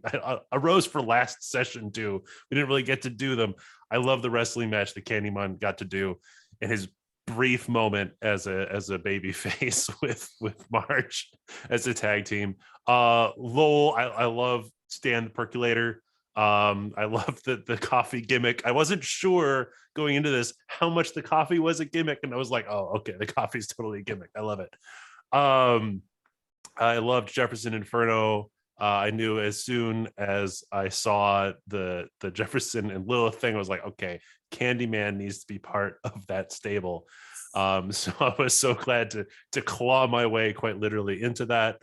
A rose for last session too. We didn't really get to do them. I love the wrestling match that Candyman got to do in his brief moment as a baby face with Marge as a tag team. Lowell, I love Stan the Percolator. I love the coffee gimmick. I wasn't sure going into this how much the coffee was a gimmick, and I was like, oh, okay, the coffee's totally a gimmick. I love it. I loved Jefferson Inferno. I knew as soon as I saw the Jefferson and Lilith thing, I was like, okay, Candyman needs to be part of that stable. So I was so glad to claw my way quite literally into that.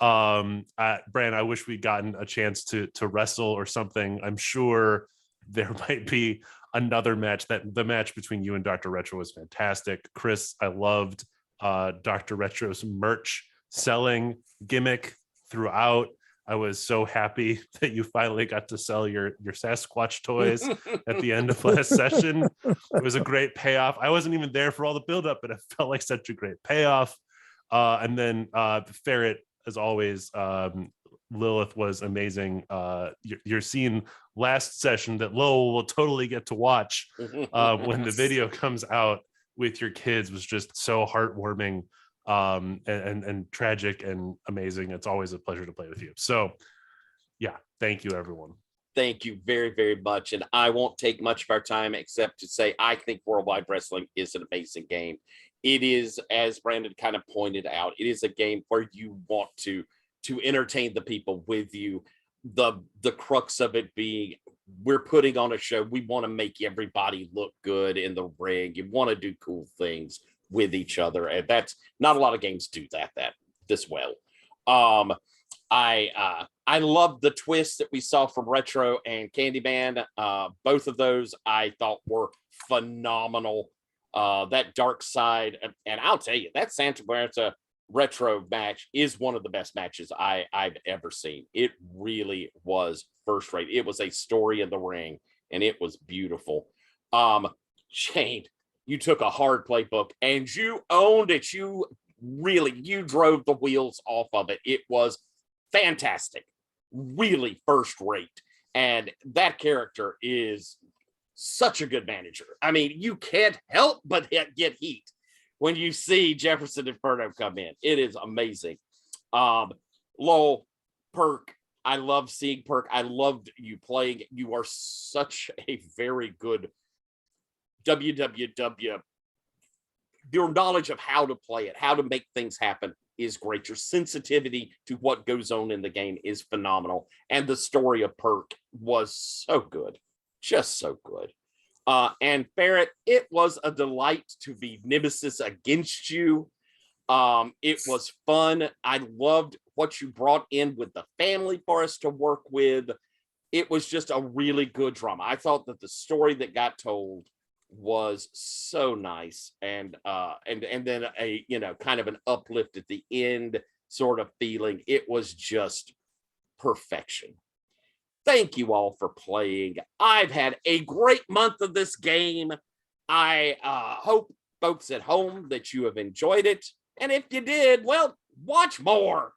Bran, I wish we'd gotten a chance to wrestle or something. I'm sure there might be another match. That the match between you and Dr. Retro was fantastic. Chris, I loved Dr. Retro's merch selling gimmick throughout. I was so happy that you finally got to sell your Sasquatch toys at the end of last session. It was a great payoff. I wasn't even there for all the buildup, but it felt like such a great payoff. And then Ferret, as always, Lilith was amazing. Your scene last session that Lowell will totally get to watch when the video comes out with your kids was just so heartwarming. And tragic and amazing. It's always a pleasure to play with you. So yeah, thank you everyone. Thank you very, very much. And I won't take much of our time except to say I think Worldwide Wrestling is an amazing game. It is, as Brandon kind of pointed out, it is a game where you want to entertain the people with you. The crux of it being, we're putting on a show. We want to make everybody look good in the ring. You want to do cool things with each other, and that's not a lot of games do that this well. I love the twist that we saw from Retro and Candyman. Both of those I thought were phenomenal. That dark side, and I'll tell you, that Santa Muerta Retro match is one of the best matches I've ever seen. It really was first rate. It was a story in the ring, and it was beautiful. Shane, you took a hard playbook and you owned it. You drove the wheels off of it. It was fantastic, really first rate. And that character is such a good manager. I mean, you can't help but get heat when you see Jefferson Inferno come in. It is amazing. Lowell, Perk, I love seeing Perk. I loved you playing. You are such a very good WWW. Your knowledge of how to play it, how to make things happen is great. Your sensitivity to what goes on in the game is phenomenal. And the story of Perk was so good. Just so good. And Ferret, it was a delight to be nemesis against you. It was fun. I loved what you brought in with the family for us to work with. It was just a really good drama. I thought that the story that got told was so nice, and then a kind of an uplift at the end sort of feeling. It was just perfection. Thank you all for playing. I've had a great month of this game. I hope, folks at home, that you have enjoyed it. And if you did, well, watch more.